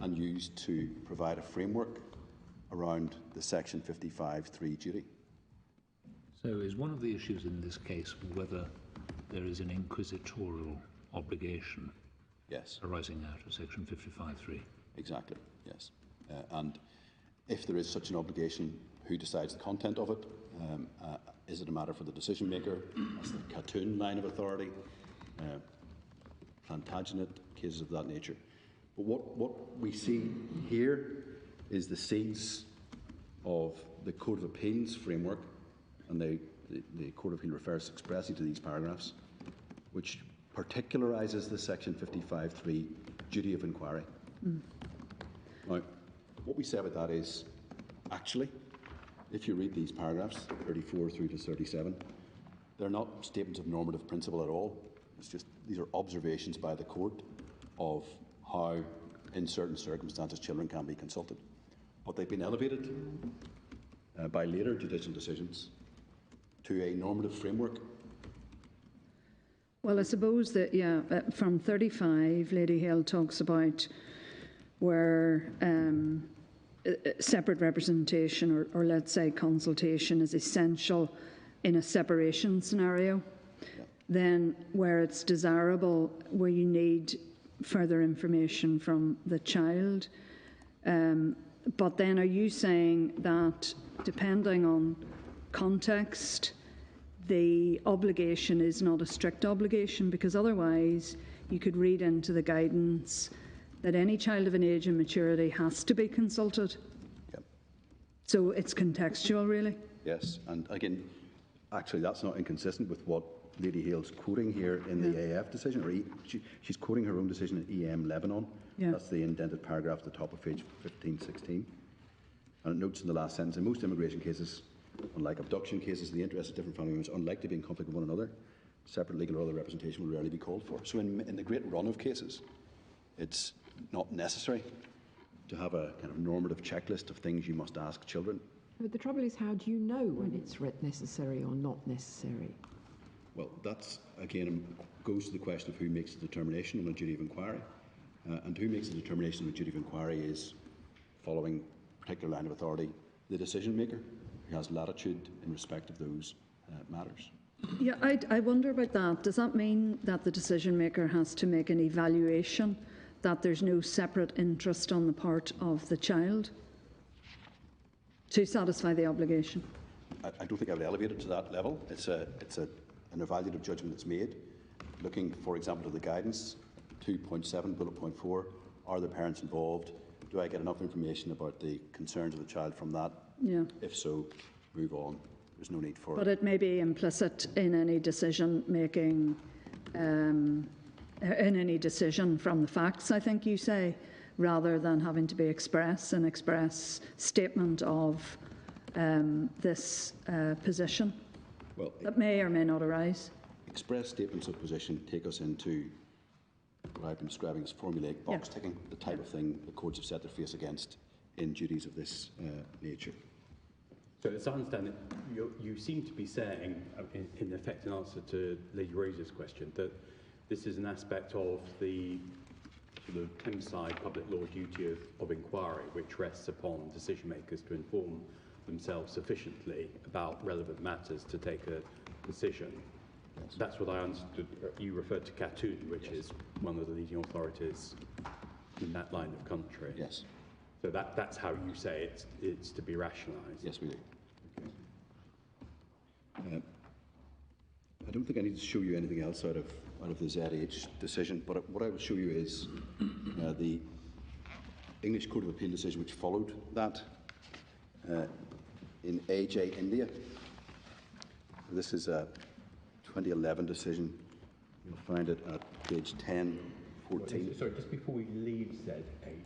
and used to provide a framework around the Section 55(3) duty. So is one of the issues in this case whether there is an inquisitorial obligation arising out of Section 55(3)? Exactly, yes. And if there is such an obligation, who decides the content of it? Is it a matter for the decision maker? That's the Catoon line of authority, Plantagenet, cases of that nature. But what we see here is the seeds of the Court of Appeal's framework, and the Court of Appeal refers expressly to these paragraphs, which particularises the Section 55(3) duty of inquiry. Now, what we say about that is, actually, if you read these paragraphs, 34 through to 37, They're not statements of normative principle at all. It's just these are observations by the court of how, in certain circumstances, children can be consulted. But they've been elevated by later judicial decisions to a normative framework. Well, I suppose that, yeah, from 35, Lady Hale talks about where separate representation or let's say consultation is essential in a separation scenario. Yeah. Then where it's desirable, where you need further information from the child. But then are you saying that depending on context, the obligation is not a strict obligation? Because otherwise you could read into the guidance that any child of an age and maturity has to be consulted. Yep. So it's contextual, really? Yes, and again, actually that's not inconsistent with what Lady Hale's quoting here in the AF decision, or she's quoting her own decision in EM Lebanon. Yeah. That's the indented paragraph at the top of page 1516. And it notes in the last sentence, in most immigration cases, unlike abduction cases, the interests of different family members unlikely to be in conflict with one another, separate legal or other representation will rarely be called for. So in the great run of cases, it's not necessary to have a kind of normative checklist of things you must ask children. But the trouble is, how do you know when it's necessary or not necessary? Well, that's, again, goes to the question of who makes the determination on a duty of inquiry. And who makes the determination on a duty of inquiry is, following a particular line of authority, the decision maker, who has latitude in respect of those matters. Yeah, I wonder about that. Does that mean that the decision maker has to make an evaluation that there's no separate interest on the part of the child to satisfy the obligation? I don't think I would elevate it to that level. It's an evaluative judgment that's made, looking, for example, to the guidance, 2.7, bullet point 4, are the parents involved? Do I get enough information about the concerns of the child from that? Yeah. If so, move on. There's no need for it. But it may be implicit in any decision making, in any decision from the facts, I think you say, rather than having to be an express statement of this position. Well, that may or may not arise. Express statements of position take us into what I've been describing as formulaic box ticking, the type of thing the courts have set their face against in duties of this nature. So as I understand it, you seem to be saying, in effect, in answer to Lady Rose's question, that this is an aspect of the sort of Thameside public law duty of inquiry, which rests upon decision makers to inform themselves sufficiently about relevant matters to take a decision. Yes. That's what I understood. You referred to CAO, which is one of the leading authorities in that line of country. Yes. So that's how you say it's to be rationalised. Yes, we do. Okay. I don't think I need to show you anything else out of the ZH decision, but what I will show you is the English Court of Appeal decision which followed that in AJ India. This is a 2011 decision. You'll find it at page 1014. Sorry, just before we leave ZH,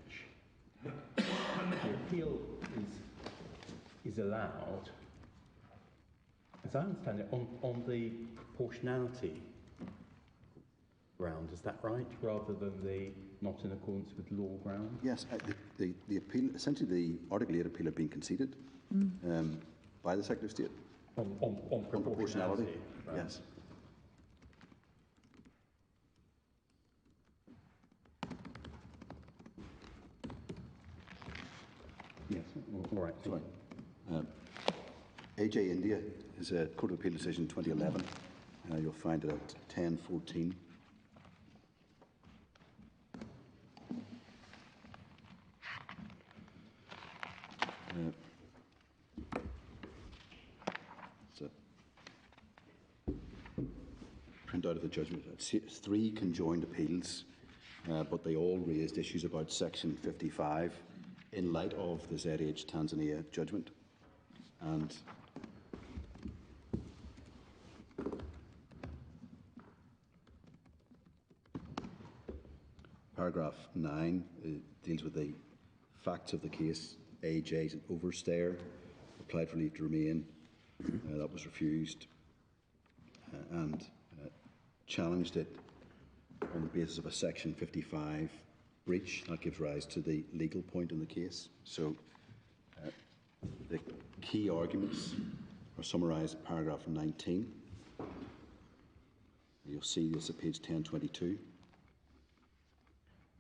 the appeal is allowed, as I understand it, on the proportionality ground. Is that right, rather than the not in accordance with law ground? Yes, the appeal, essentially the Article 8 appeal had been conceded by the Secretary of State. On proportionality? Right. Yes. Yes, all right. Sorry. AJ India is a Court of Appeal decision 2011. You'll find it at 1014. Print out of the judgment. It's 3 conjoined appeals, but they all raised issues about Section 55 in light of the ZH Tanzania judgment. And paragraph 9 deals with the facts of the case. AJ is an overstayer, applied for leave to remain. That was refused. and challenged it on the basis of a Section 55 breach. That gives rise to the legal point in the case. So the key arguments are summarised in paragraph 19. You'll see this at page 1022.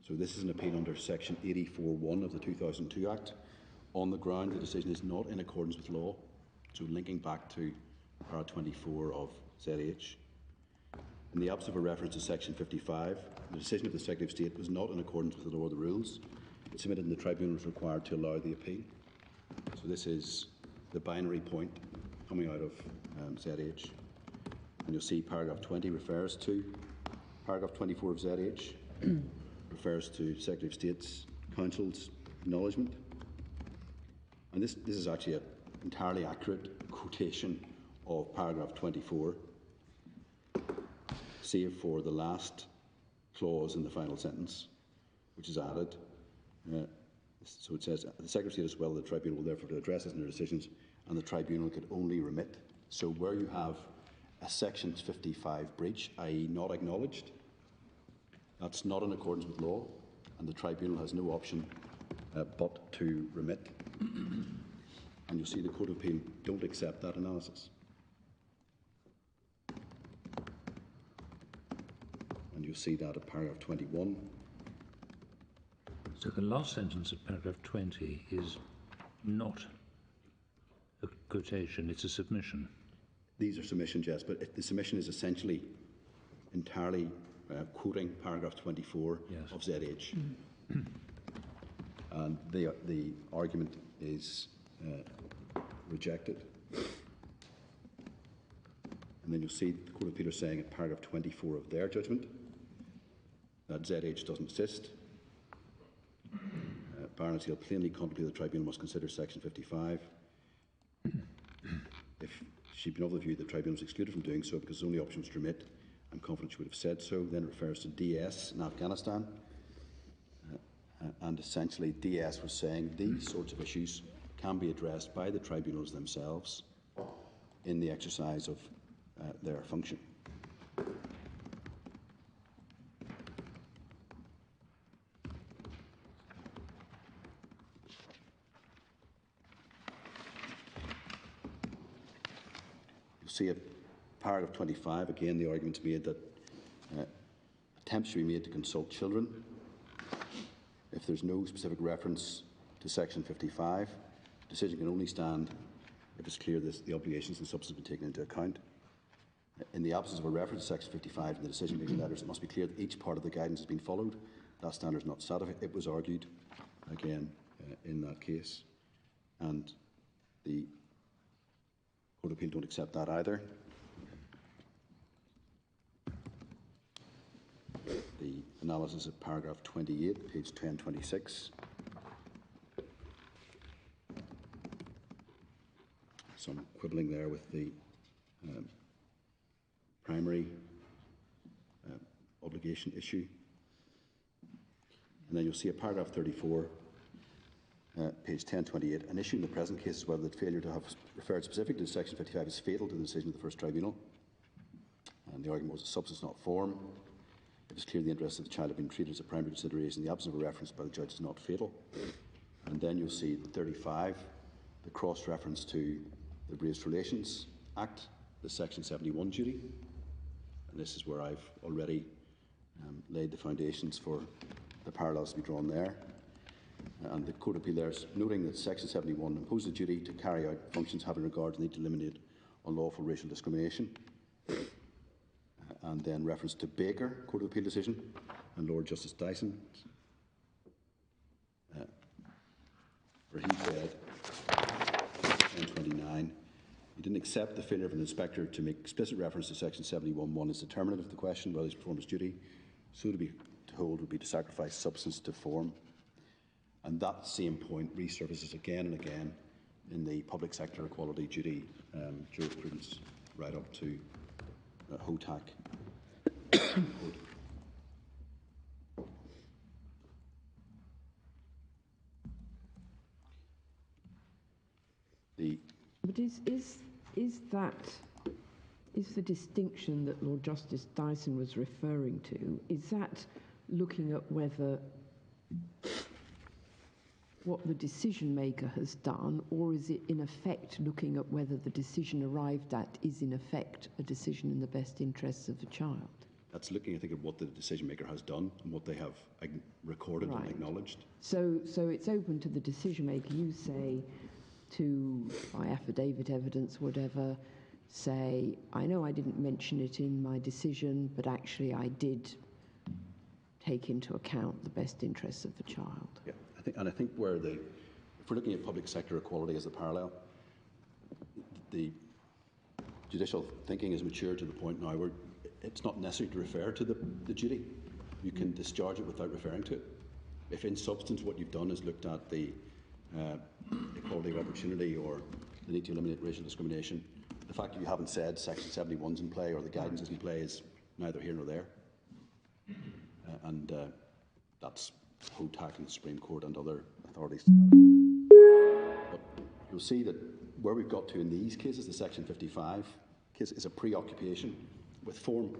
So this is an appeal under Section 84(1) of the 2002 Act on the ground the decision is not in accordance with law. So linking back to para 24 of ZH. In the absence of a reference to Section 55, the decision of the Secretary of State was not in accordance with the law or the rules. It submitted and the tribunal was required to allow the appeal. So this is the binary point coming out of ZH. And you'll see paragraph 20 refers to paragraph 24 of ZH, refers to Secretary of State's Council's acknowledgement. And this is actually an entirely accurate quotation of paragraph 24, save for the last clause in the final sentence, which is added. So it says, the Secretary of State as well, the tribunal will therefore address this in their decisions, and the tribunal could only remit. So where you have a Section 55 breach, i.e. not acknowledged, that's not in accordance with law, and the tribunal has no option but to remit. And you'll see the Court of Appeal don't accept that analysis. And you'll see that at paragraph 21. So the last sentence of paragraph 20 is not a quotation, it's a submission. These are submissions, yes, but the submission is essentially entirely quoting paragraph 24 of ZH. And the argument is rejected. And then you'll see the Court of Appeal saying in paragraph 24 of their judgment that ZH doesn't exist. Baroness Hill plainly contemplated the tribunal must consider Section 55. If she'd been of the view the tribunal was excluded from doing so because the only option was to remit, I'm confident she would have said so. Then it refers to DS in Afghanistan. And essentially DS was saying these sorts of issues can be addressed by the tribunals themselves in the exercise of their function. You'll see at paragraph 25, again, the argument's made that attempts should be made to consult children. If there's no specific reference to Section 55, the decision can only stand if it's clear that the obligations and substance have been taken into account. In the absence of a reference to Section 55 in the decision-making letters, it must be clear that each part of the guidance has been followed. That standard is not satisfied. It was argued, again, in that case. And the Court of Appeal don't accept that either. The analysis of paragraph 28, page 1026. Some quibbling there with the primary obligation issue. And then you'll see at paragraph 34, page 1028, an issue in the present case is whether the failure to have referred specifically to Section 55 is fatal to the decision of the first tribunal. And the argument was a substance, not form. It is clear the interests of the child have been treated as a primary consideration. The absence of a reference by the judge is not fatal. And then you'll see 35, the cross-reference to the Raised Relations Act, the Section 71 duty. And this is where I've already laid the foundations for the parallels to be drawn there. And the Court of Appeal there is noting that Section 71 imposes a duty to carry out functions having regard to the need to eliminate unlawful racial discrimination. And then reference to Baker, Court of Appeal decision, and Lord Justice Dyson, where he said, in 29, he didn't accept the failure of an inspector to make explicit reference to Section 71(1) as determinative of the question whether he's performed his duty. So to hold would be to sacrifice substance to form. And that same point resurfaces again and again in the public sector equality duty jurisprudence right up to HOTAC. But is that Is the distinction that Lord Justice Dyson was referring to, is that looking at whether what the decision maker has done, or is it in effect looking at whether the decision arrived at is in effect a decision in the best interests of the child? That's looking, I think, at what the decision maker has done and what they have recorded and acknowledged. So it's open to the decision maker. You say to, by affidavit evidence, whatever, say, I know I didn't mention it in my decision, but actually I did take into account the best interests of the child. Yeah, I think if we're looking at public sector equality as a parallel, the judicial thinking is mature to the point now where it's not necessary to refer to the duty. You can discharge it without referring to it. If in substance what you've done is looked at the equality of opportunity or the need to eliminate racial discrimination, the fact that you haven't said Section 71's in play or the guidance is in play is neither here nor there. That's HOTAC and the Supreme Court and other authorities. But you'll see that where we've got to in these cases, the Section 55 case is a preoccupation with form,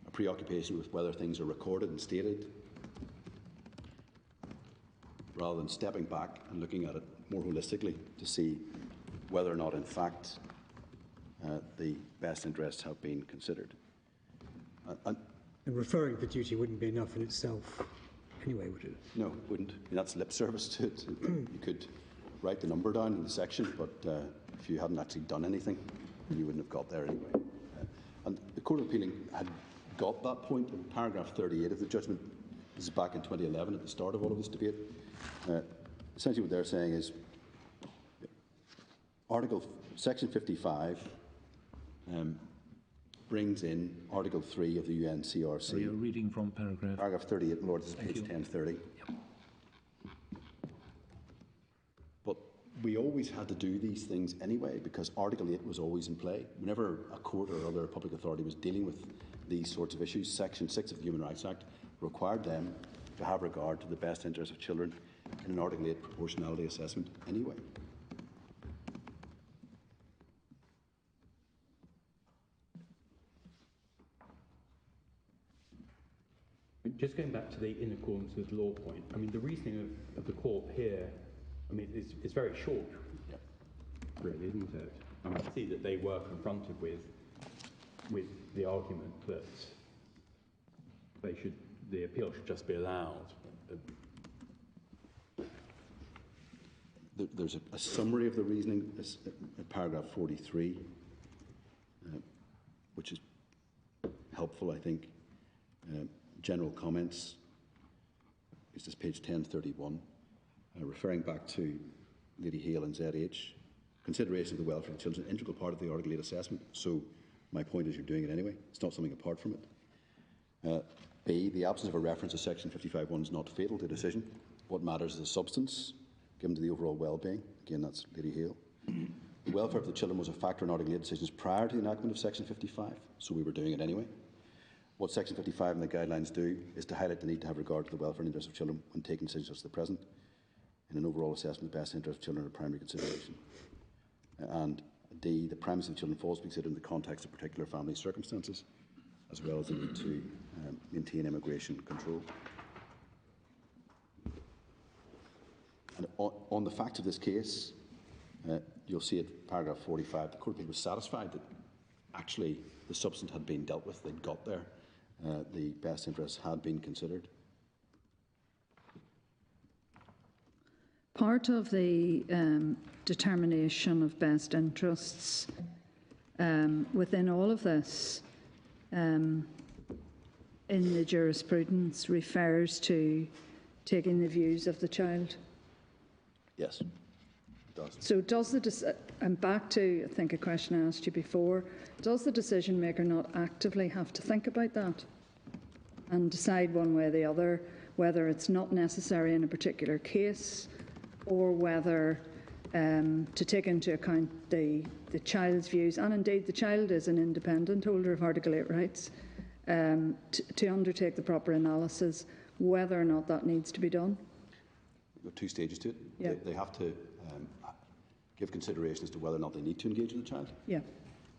a preoccupation with whether things are recorded and stated, rather than stepping back and looking at it more holistically to see whether or not, in fact, the best interests have been considered. And referring to the duty wouldn't be enough in itself anyway, would it? No, it wouldn't. I mean, that's lip service to it. You could write the number down in the section, but if you hadn't actually done anything, you wouldn't have got there anyway. And the Court of Appealing had got that point in paragraph 38 of the judgment. This is back in 2011 at the start of all of this debate. Essentially what they're saying is Section 55 brings in Article 3 of the UNCRC. So you're reading from paragraph? Paragraph 38, Lord, this is page 1030. Yep. But we always had to do these things anyway because Article 8 was always in play. Whenever a court or other public authority was dealing with these sorts of issues, Section 6 of the Human Rights Act required them to have regard to the best interests of children in an Article 8 proportionality assessment anyway. Just going back to the in accordance with law point, I mean, the reasoning of the court here, I mean, it's very short, really, isn't it? I mean, I see that they were confronted with the argument that the appeal should just be allowed. There's a summary of the reasoning in paragraph 43, which is helpful, I think. General comments. This is page 1031, referring back to Lady Hale and ZH. Consideration of the welfare of the children is an integral part of the Article 8 assessment. So my point is you're doing it anyway. It's not something apart from it. B, the absence of a reference to Section 55(1) is not fatal to decision. What matters is the substance given to the overall well-being. Again, that's Lady Hale. The welfare of the children was a factor in Article 8 decisions prior to the enactment of Section 55, so we were doing it anyway. What Section 55 and the guidelines do is to highlight the need to have regard to the welfare and interests of children when taking decisions such as the present. In an overall assessment, the best interests of children are a primary consideration. And D, the primacy of children falls to be considered in the context of particular family circumstances, as well as the need to maintain immigration control. And on the facts of this case, you'll see at paragraph 45, the Court of Appeal was satisfied that actually the substance had been dealt with, they'd got there, the best interests had been considered. Part of the determination of best interests within all of this in the jurisprudence refers to taking the views of the child. Yes, it does. So does and back to, I think, a question I asked you before, does the decision maker not actively have to think about that and decide one way or the other whether it's not necessary in a particular case or whether to take into account the child's views, and indeed the child is an independent holder of Article 8 rights, to undertake the proper analysis, whether or not that needs to be done? There are two stages to it. Yeah. They have to give consideration as to whether or not they need to engage with the child. Yeah.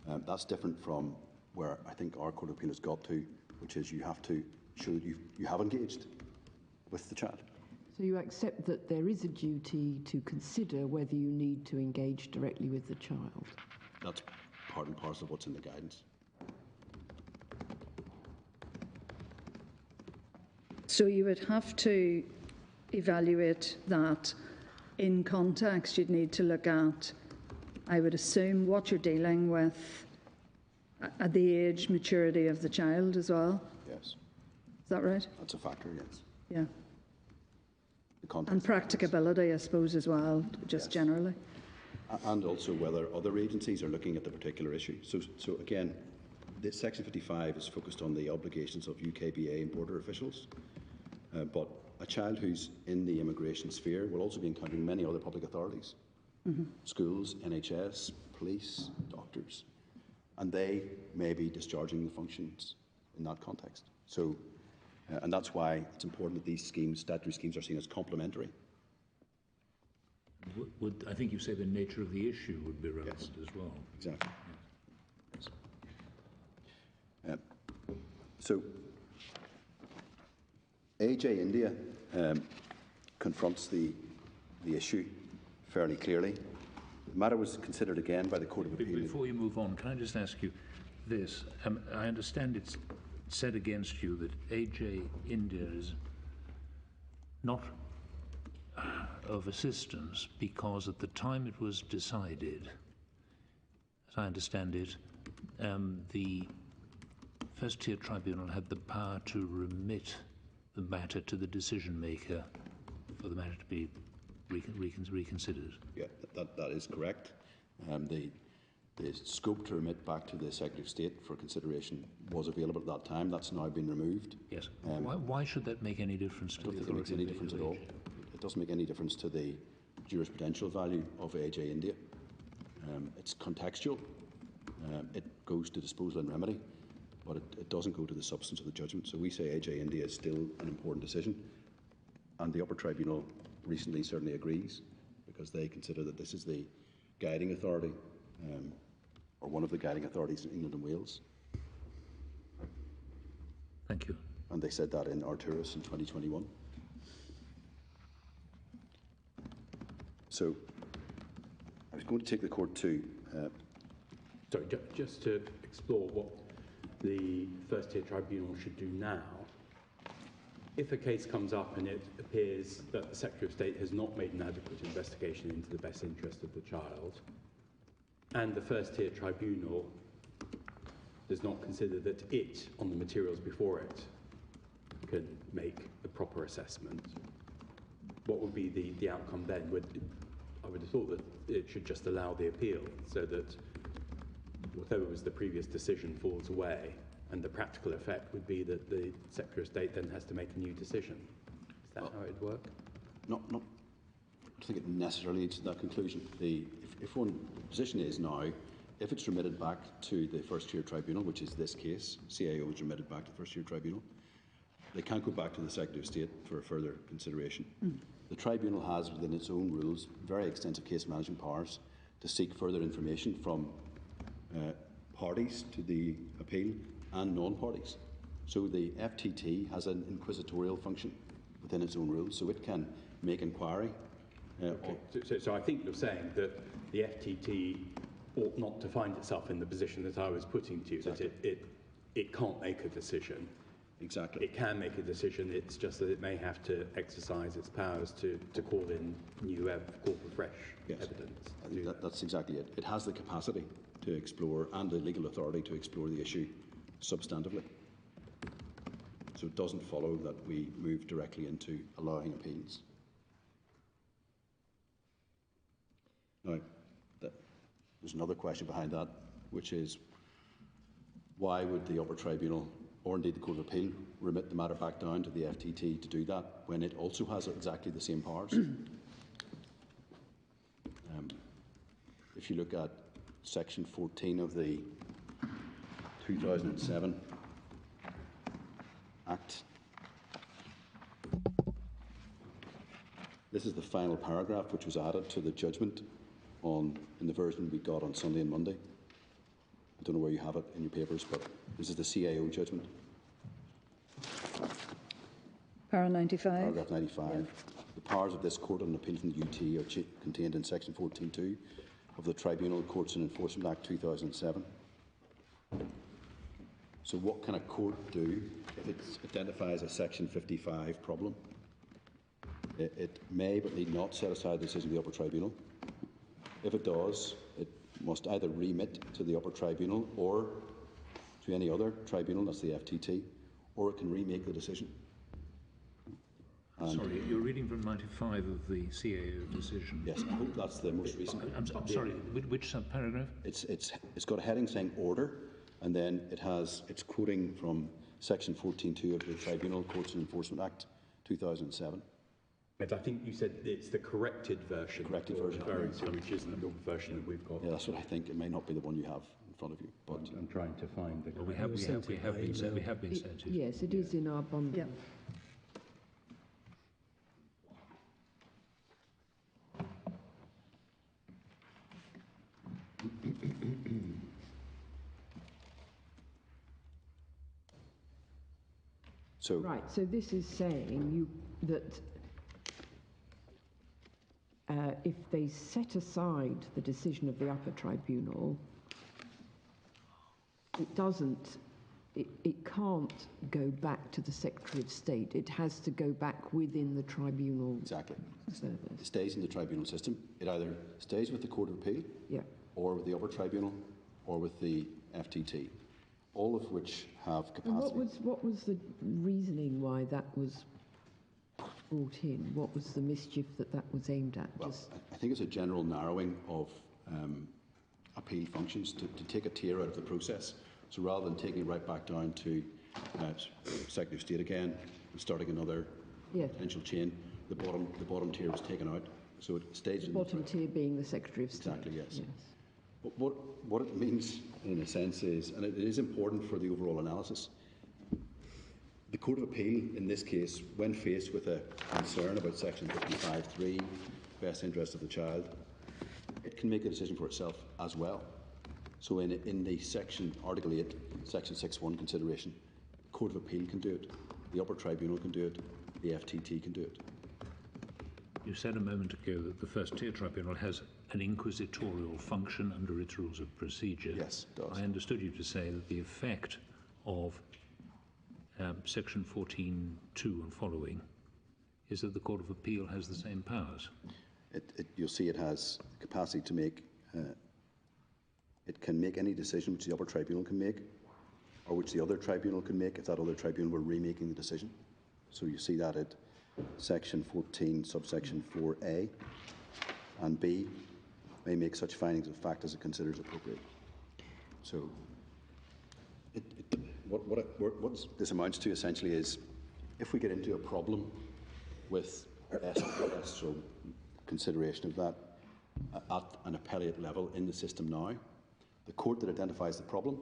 That's different from where I think our Court of Appeal has got to, which is you have to show that you have engaged with the child. So you accept that there is a duty to consider whether you need to engage directly with the child? That's part and parcel of what's in the guidance. So you would have to evaluate that in context. You'd need to look at, I would assume, what you're dealing with at the age, maturity of the child as well. Yes. Is that right? That's a factor, yes. Yeah. The context And practicability, I suppose, as well, just Yes. generally. And also whether other agencies are looking at the particular issue. So again, this Section 55 is focused on the obligations of UKBA and border officials, but a child who's in the immigration sphere will also be encountering many other public authorities, schools, NHS, police, doctors, and they may be discharging the functions in that context. So, and that's why it's important that these schemes, statutory schemes, are seen as complementary. I think you say the nature of the issue would be relevant as well. Exactly. Yes. So, AJ India confronts the issue fairly clearly. The matter was considered again by the Court of Appeal. Before you move on, can I just ask you this? I understand it's said against you that AJ India is not of assistance because at the time it was decided, as I understand it, the first-tier tribunal had the power to remit the matter to the decision maker for the matter to be reconsidered. Yeah, that is correct. The scope to remit back to the Secretary of State for consideration was available at that time. That's now been removed. Yes. Why should that make any difference to the authority? I don't think it makes any difference at all. It doesn't make any difference to the jurisprudential value of AJ India. It's contextual. It goes to disposal and remedy, but it doesn't go to the substance of the judgment. So we say AJ India is still an important decision, and the upper tribunal recently certainly agrees, because they consider that this is the guiding authority, or one of the guiding authorities in England and Wales. Thank you. And they said that in Arturus in 2021. So I was going to take the court to... Sorry, just to explore what the first-tier tribunal should do now. If a case comes up and it appears that the Secretary of State has not made an adequate investigation into the best interest of the child, and the first-tier tribunal does not consider that it, on the materials before it, can make a proper assessment, what would be the outcome then? I would have thought that it should just allow the appeal, so that whatever was the previous decision falls away, and the practical effect would be that the Secretary of State then has to make a new decision. Is that how it would work? I don't think it necessarily leads to that conclusion. If one position is now, if it's remitted back to the first-tier tribunal, which is this case, CAO is remitted back to the first-tier tribunal, they can't go back to the Secretary of State for further consideration. The tribunal has, within its own rules, very extensive case management powers to seek further information from parties to the appeal and non-parties. So the FTT has an inquisitorial function within its own rules, so it can make inquiry. Okay. So I think you're saying that the FTT ought not to find itself in the position that I was putting to you, exactly. That it can't make a decision. Exactly. It can make a decision, it's just that it may have to exercise its powers to call in new call for fresh evidence. I think that's exactly it. It has the capacity to explore and the legal authority to explore the issue substantively. So it doesn't follow that we move directly into allowing appeals. Now, there's another question behind that, which is why would the upper tribunal, or indeed the Court of Appeal, remit the matter back down to the FTT to do that when it also has exactly the same powers? If you look at Section 14 of the 2007 Act, this is the final paragraph which was added to the judgment in the version we got on Sunday and Monday. I don't know where you have it in your papers, but this is the CAO judgment. Para 95. Paragraph 95. The powers of this court on appeal from the UT are contained in section 14.2 of the Tribunal Courts and Enforcement Act 2007. So what can a court do if it identifies a section 55 problem? It may but need not set aside the decision of the upper tribunal. If it does, it must either remit to the upper tribunal or to any other tribunal, that's the FTT, or it can remake the decision. Sorry, you're reading from 95 of the CAO decision. Yes, I hope that's the most recent. I'm sorry, which subparagraph? It's got a heading saying order, and then it's quoting from section 14.2 of the Tribunal Courts and Enforcement Act 2007. But I think you said it's the corrected version. Corrected version. Which isn't the version that we've got. Yeah, that's what I think. It may not be the one you have in front of you, but I'm trying to find the. Well, we have been sent it. Yes, it is in our bundle. Yeah. so Right, so this is saying that if they set aside the decision of the upper tribunal, it can't go back to the Secretary of State. It has to go back within the tribunal exactly. service. It stays in the tribunal system. It either stays with the Court of Appeal, Yeah. or with the upper tribunal, or with the FTT, all of which have capacity. And what was the reasoning why that was brought in? What was the mischief that was aimed at? Well, I think it's a general narrowing of appeal functions to take a tier out of the process. So rather than taking it right back down to Secretary of State again and starting another potential chain, the bottom tier was taken out. So it stays in the bottom tier being the Secretary of State. Exactly, yes. But what it means, in a sense, is, and it is important for the overall analysis, the Court of Appeal, in this case, when faced with a concern about Section 55(3), best interest of the child, it can make a decision for itself as well. So in the section, Article 8, Section 6.1 consideration, the Court of Appeal can do it, the upper tribunal can do it, the FTT can do it. You said a moment ago that the first tier tribunal has an inquisitorial function under its rules of procedure. Yes, it does. I understood you to say that the effect of Section 14.2 and following is that the Court of Appeal has the same powers. You'll see it has capacity to make, it can make any decision which the upper tribunal can make, or which the other tribunal can make if that other tribunal were remaking the decision. So you see that at Section 14, subsection 4A and B, may make such findings of fact as it considers appropriate. So what this amounts to essentially is, if we get into a problem with SPS, so consideration of that at an appellate level in the system now, the court that identifies the problem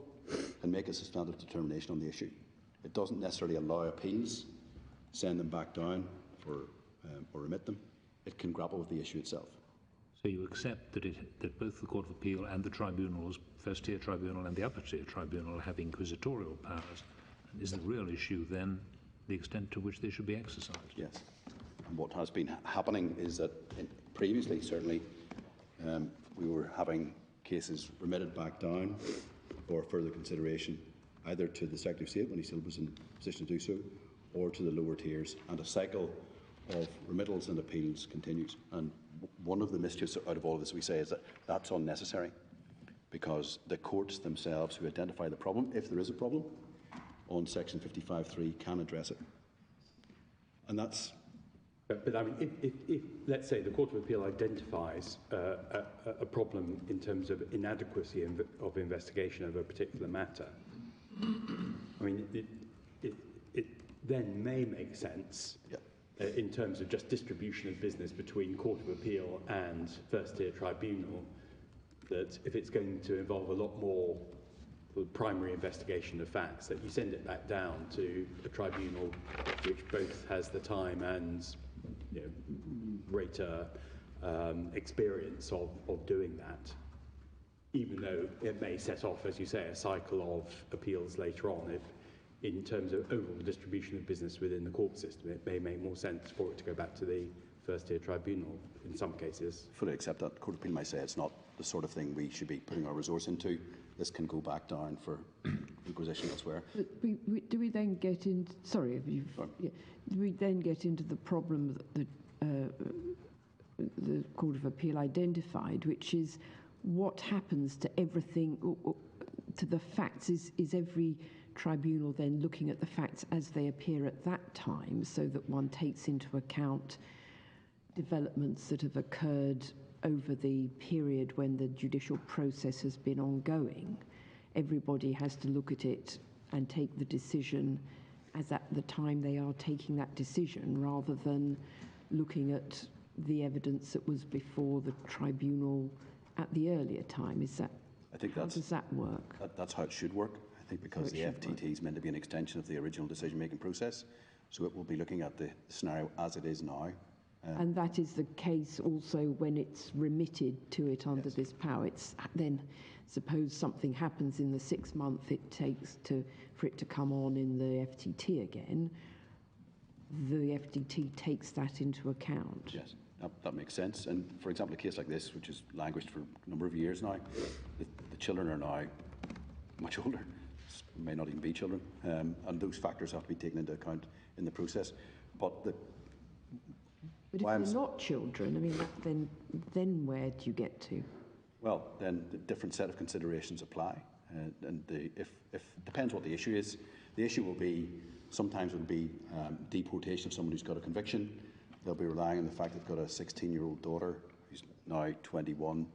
can make a substantive determination on the issue. It doesn't necessarily allow appeals, send them back down or remit them. It can grapple with the issue itself. So you accept that both the Court of Appeal and the tribunals, first tier tribunal and the upper tier tribunal, have inquisitorial powers. And is the real issue then the extent to which they should be exercised? Yes. And what has been happening is that previously, certainly, we were having cases remitted back down for further consideration, either to the Secretary of State when he still was in a position to do so, or to the lower tiers, and a cycle of remittals and appeals continues. And one of the mischiefs out of all of this, we say, is that that's unnecessary, because the courts themselves who identify the problem, if there is a problem, on Section 55(3 can address it. And that's... But I mean, if let's say the Court of Appeal identifies a problem in terms of inadequacy of investigation of a particular matter, I mean, it then may make sense in terms of just distribution of business between Court of Appeal and first tier tribunal, that if it's going to involve a lot more primary investigation of facts, that you send it back down to a tribunal which both has the time and greater experience of doing that. even though it may set off, as you say, a cycle of appeals later on, if in terms of overall distribution of business within the court system, it may make more sense for it to go back to the first-tier tribunal in some cases. Fully accept that. Court of Appeal might say it's not the sort of thing we should be putting our resource into. This can go back down for inquisition elsewhere. But do we then get into, sorry, if you've, yeah, do we then get into the problem that the Court of Appeal identified, which is what happens to everything, to the facts? Is every tribunal then looking at the facts as they appear at that time, so that one takes into account developments that have occurred over the period when the judicial process has been ongoing? Everybody has to look at it and take the decision as at the time they are taking that decision, rather than looking at the evidence that was before the tribunal at the earlier time. Is that, I think how does that work? That's how it should work. I think because the FTT is meant to be an extension of the original decision-making process, so it will be looking at the scenario as it is now. And that is the case also when it's remitted to it under Yes. this power. It's then, suppose something happens in the 6 month it takes for it to come on in the FTT again, the FTT takes that into account. Yes, that makes sense. And for example, a case like this, which has languished for a number of years now, the children are now much older, may not even be children, and those factors have to be taken into account in the process. But if they're not children, I mean, then where do you get to? Well, then the different set of considerations apply, and if depends what the issue is. The issue will be, sometimes it'll be deportation of someone who's got a conviction. They'll be relying on the fact they've got a 16-year-old daughter who's now 21.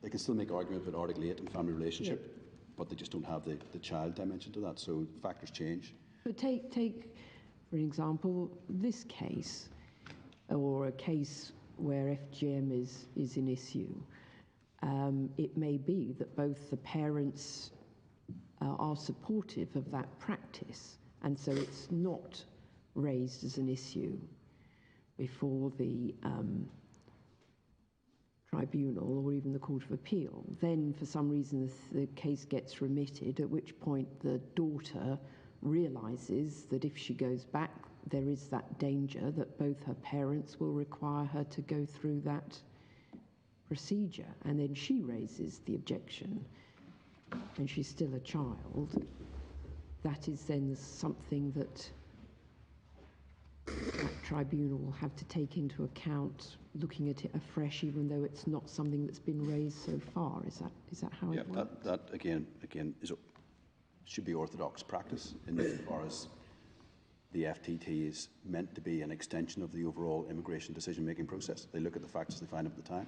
They can still make argument about Article 8 and family relationship, but they just don't have the child dimension to that, so factors change. But take for example, this case, or a case where FGM is an issue. It may be that both the parents are supportive of that practice, and so it's not raised as an issue before the tribunal or even the Court of Appeal. Then, for some reason, the case gets remitted, at which point the daughter realises that if she goes back, there is that danger that both her parents will require her to go through that procedure, and then she raises the objection, and she's still a child. That is then something that tribunal will have to take into account, looking at it afresh, even though it's not something that's been raised so far. Is that how it works? That again should be orthodox practice, in as far as the FTT is meant to be an extension of the overall immigration decision-making process. They look at the facts as they find them at the time.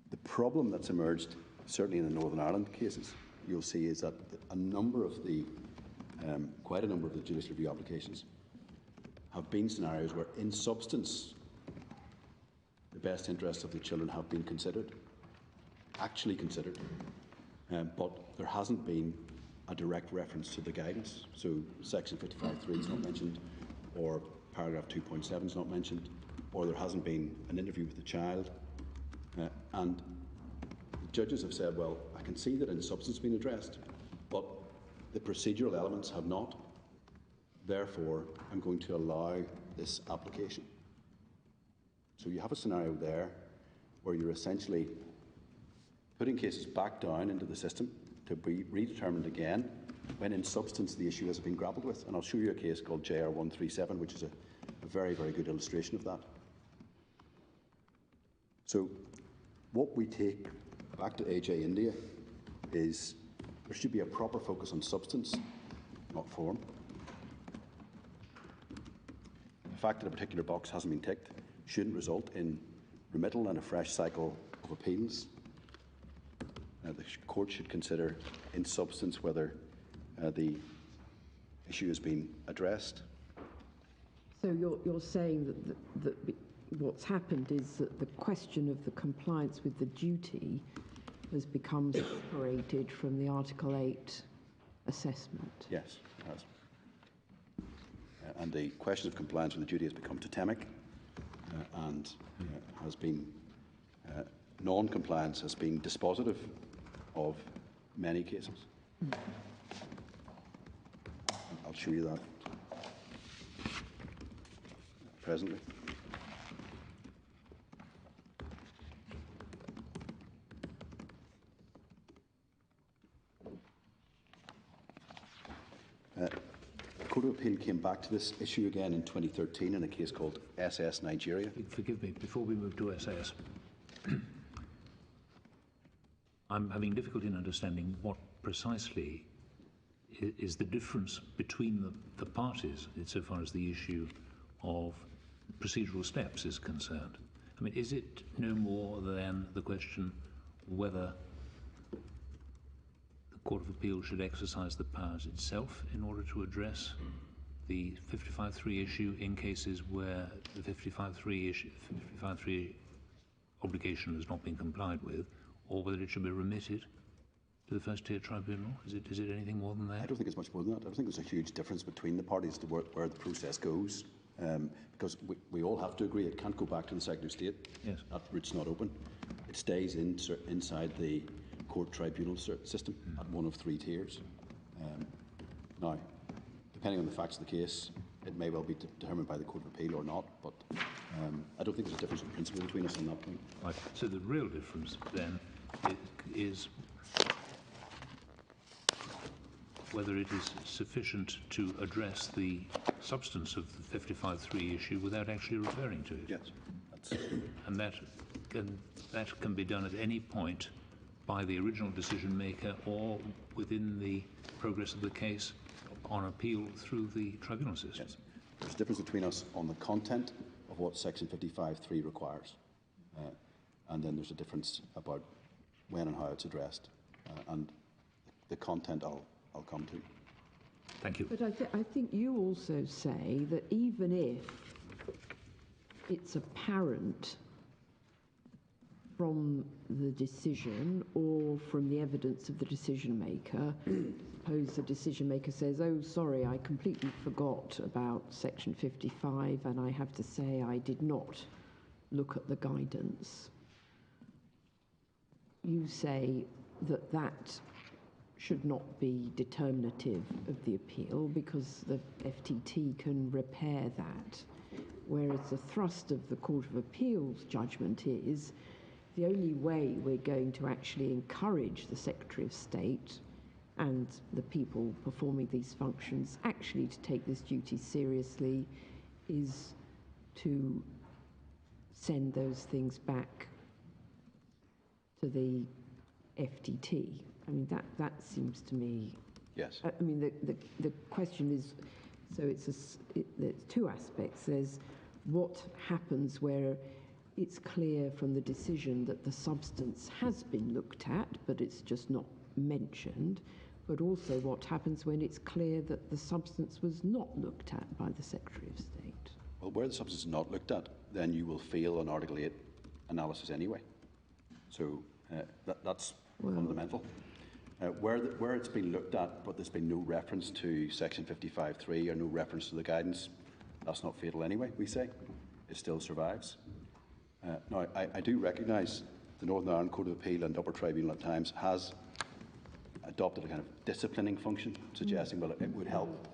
The problem that's emerged, certainly in the Northern Ireland cases, you'll see is that quite a number of the judicial review applications have been scenarios where, in substance, the best interests of the children have been considered, actually considered, but there hasn't been a direct reference to the guidance. So Section 55.3 is not mentioned, or paragraph 2.7 is not mentioned, or there hasn't been an interview with the child. And the judges have said, well, I can see that in substance has been addressed, but the procedural elements have not. Therefore, I'm going to allow this application. So you have a scenario there where you're essentially putting cases back down into the system to be redetermined again, when in substance the issue has been grappled with. And I'll show you a case called JR 137, which is a very, very good illustration of that. So what we take back to AJ India is there should be a proper focus on substance, not form. The fact that a particular box hasn't been ticked shouldn't result in remittal and a fresh cycle of appeals. The court should consider in substance whether the issue has been addressed. So you're saying that what's happened is that the question of the compliance with the duty has become separated from the Article 8 assessment? Yes, it has. And the question of compliance with the duty has become totemic, and has been non-compliance has been dispositive of many cases. I'll show you that presently. The Court of Appeal came back to this issue again in 2013 in a case called SS Nigeria. Forgive me, before we move to SS, I'm having difficulty in understanding what precisely is the difference between the parties insofar as the issue of procedural steps is concerned. I mean, is it no more than the question whether the Court of Appeal should exercise the powers itself in order to address the 55.3 issue in cases where the 55.3 obligation has not been complied with, or whether it should be remitted to the first tier tribunal? Is it anything more than that? I don't think it's much more than that. I don't think there's a huge difference between the parties to where the process goes, because we all have to agree it can't go back to the Secretary of State. Yes. That route's not open. It stays inside the court tribunal system at one of 3 tiers. Now, depending on the facts of the case, it may well be determined by the Court of Appeal or not, but I don't think there's a difference in principle between us on that point. Right. So the real difference then is whether it is sufficient to address the substance of the 55.3 issue without actually referring to it. Yes. And that can be done at any point by the original decision maker or within the progress of the case on appeal through the tribunal system. Yes. There's a difference between us on the content of what Section 55.3 requires, and then there's a difference about when and how it's addressed, and the content I'll come to. Thank you. But I think you also say that even if it's apparent from the decision or from the evidence of the decision maker, suppose the decision maker says, oh, sorry, I completely forgot about Section 55 and I have to say I did not look at the guidance. You say that that should not be determinative of the appeal because the FTT can repair that, whereas the thrust of the Court of Appeal's judgment is the only way we're going to actually encourage the Secretary of State and the people performing these functions actually to take this duty seriously is to send those things back to the FTT. I mean, that seems to me... Yes. I mean, the question is, so there's 2 aspects. There's what happens where it's clear from the decision that the substance has been looked at, but it's just not mentioned, but also what happens when it's clear that the substance was not looked at by the Secretary of State. Well, where the substance is not looked at, then you will fail an Article 8 analysis anyway. So that's fundamental. Where it's been looked at, but there's been no reference to Section 55.3 or no reference to the guidance, that's not fatal anyway, we say. It still survives. Now, I do recognise the Northern Ireland Court of Appeal and Upper Tribunal at times has adopted a kind of disciplining function, suggesting, well, it would help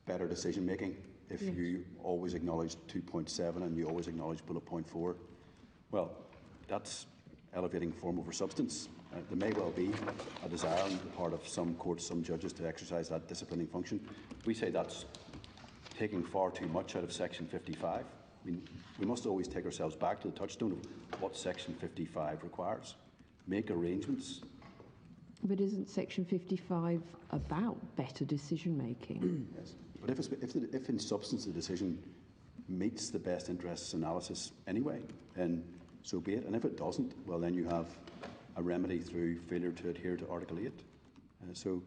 better decision making if you always acknowledge 2.7 and you always acknowledge bullet point 4. Well, that's elevating form over substance. There may well be a desire on the part of some courts, some judges, to exercise that disciplining function. We say that's taking far too much out of Section 55. I mean, we must always take ourselves back to the touchstone of what Section 55 requires. Make arrangements. But isn't Section 55 about better decision making? Yes. But if in substance the decision meets the best interests analysis anyway, then so be it. And if it doesn't, well, then you have a remedy through failure to adhere to Article 8. So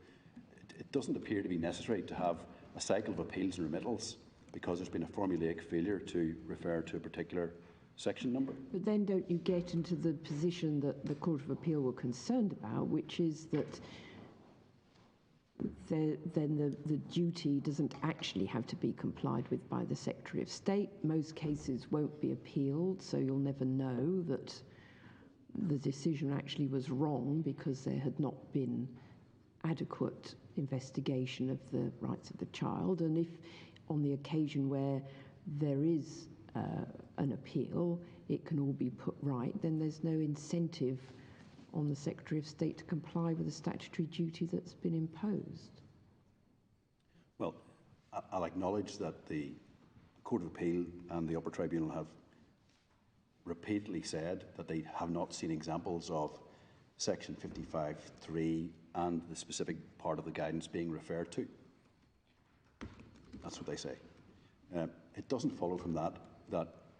it doesn't appear to be necessary to have a cycle of appeals and remittals because there's been a formulaic failure to refer to a particular section number. But then don't you get into the position that the Court of Appeal were concerned about, which is that then the duty doesn't actually have to be complied with by the Secretary of State. Most cases won't be appealed, so you'll never know that the decision actually was wrong because there had not been adequate investigation of the rights of the child, and if on the occasion where there is an appeal, it can all be put right, then there's no incentive on the Secretary of State to comply with the statutory duty that's been imposed. Well, I'll acknowledge that the Court of Appeal and the Upper Tribunal have repeatedly said that they have not seen examples of Section 55(3) and the specific part of the guidance being referred to. That's what they say. It doesn't follow from that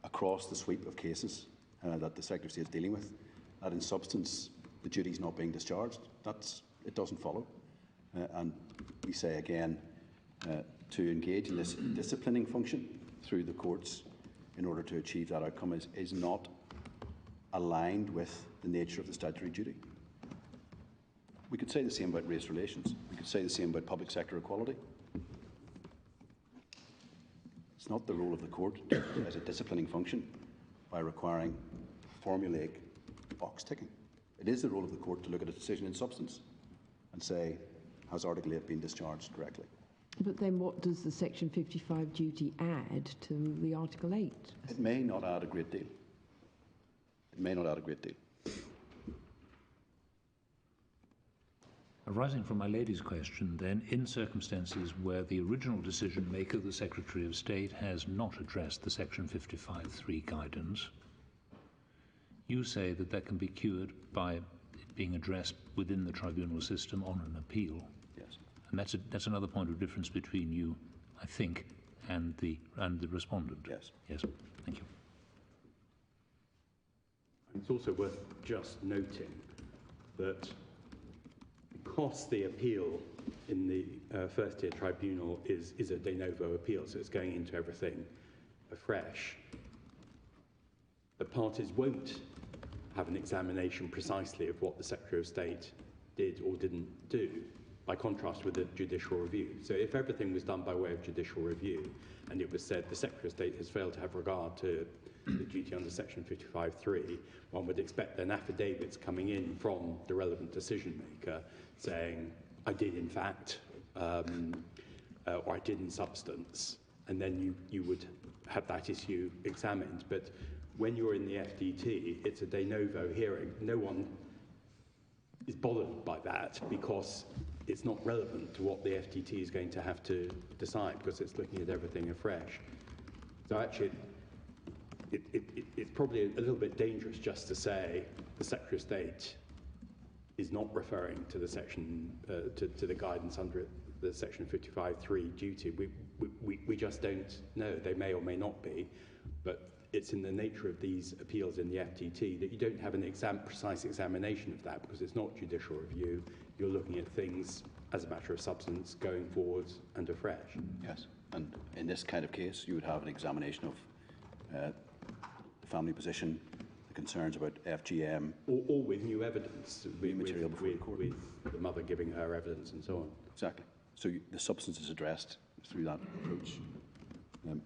across the sweep of cases that the Secretary of State is dealing with, that in substance the duty is not being discharged. It doesn't follow. And we say again, to engage in this disciplining function through the courts in order to achieve that outcome is not aligned with the nature of the statutory duty. We could say the same about race relations. We could say the same about public sector equality. It's not the role of the court as a disciplining function by requiring formulaic box ticking. It is the role of the court to look at a decision in substance and say, has Article 8 been discharged correctly? But then what does the Section 55 duty add to the Article 8? It may not add a great deal. It may not add a great deal. Arising from my lady's question, then, in circumstances where the original decision maker, the Secretary of State, has not addressed the Section 55(3) guidance, you say that that can be cured by it being addressed within the tribunal system on an appeal. Yes. And that's another point of difference between you, I think, and the respondent. Yes. Yes. Thank you. It's also worth just noting that because the appeal in the first-tier tribunal is a de novo appeal, so it's going into everything afresh, the parties won't have an examination precisely of what the Secretary of State did or didn't do, by contrast with a judicial review. So if everything was done by way of judicial review and it was said the Secretary of State has failed to have regard to the duty under Section 55(3), one would expect then affidavits coming in from the relevant decision maker saying, I did in fact, or I did in substance, and then you would have that issue examined. But when you're in the FDT, it's a de novo hearing. No one is bothered by that because it's not relevant to what the FDT is going to have to decide, because it's looking at everything afresh. So actually, it's probably a little bit dangerous just to say the Secretary of State is not referring to the section, to the guidance under the Section 55(3) duty. We just don't know. They may or may not be, but it's in the nature of these appeals in the FTT that you don't have an precise examination of that, because it's not judicial review. You're looking at things as a matter of substance going forwards and afresh. Yes, and in this kind of case, you would have an examination of the family position, the concerns about FGM. Or with new evidence, material before the court. with the mother giving her evidence and so on. Exactly. So the substance is addressed through that approach. Been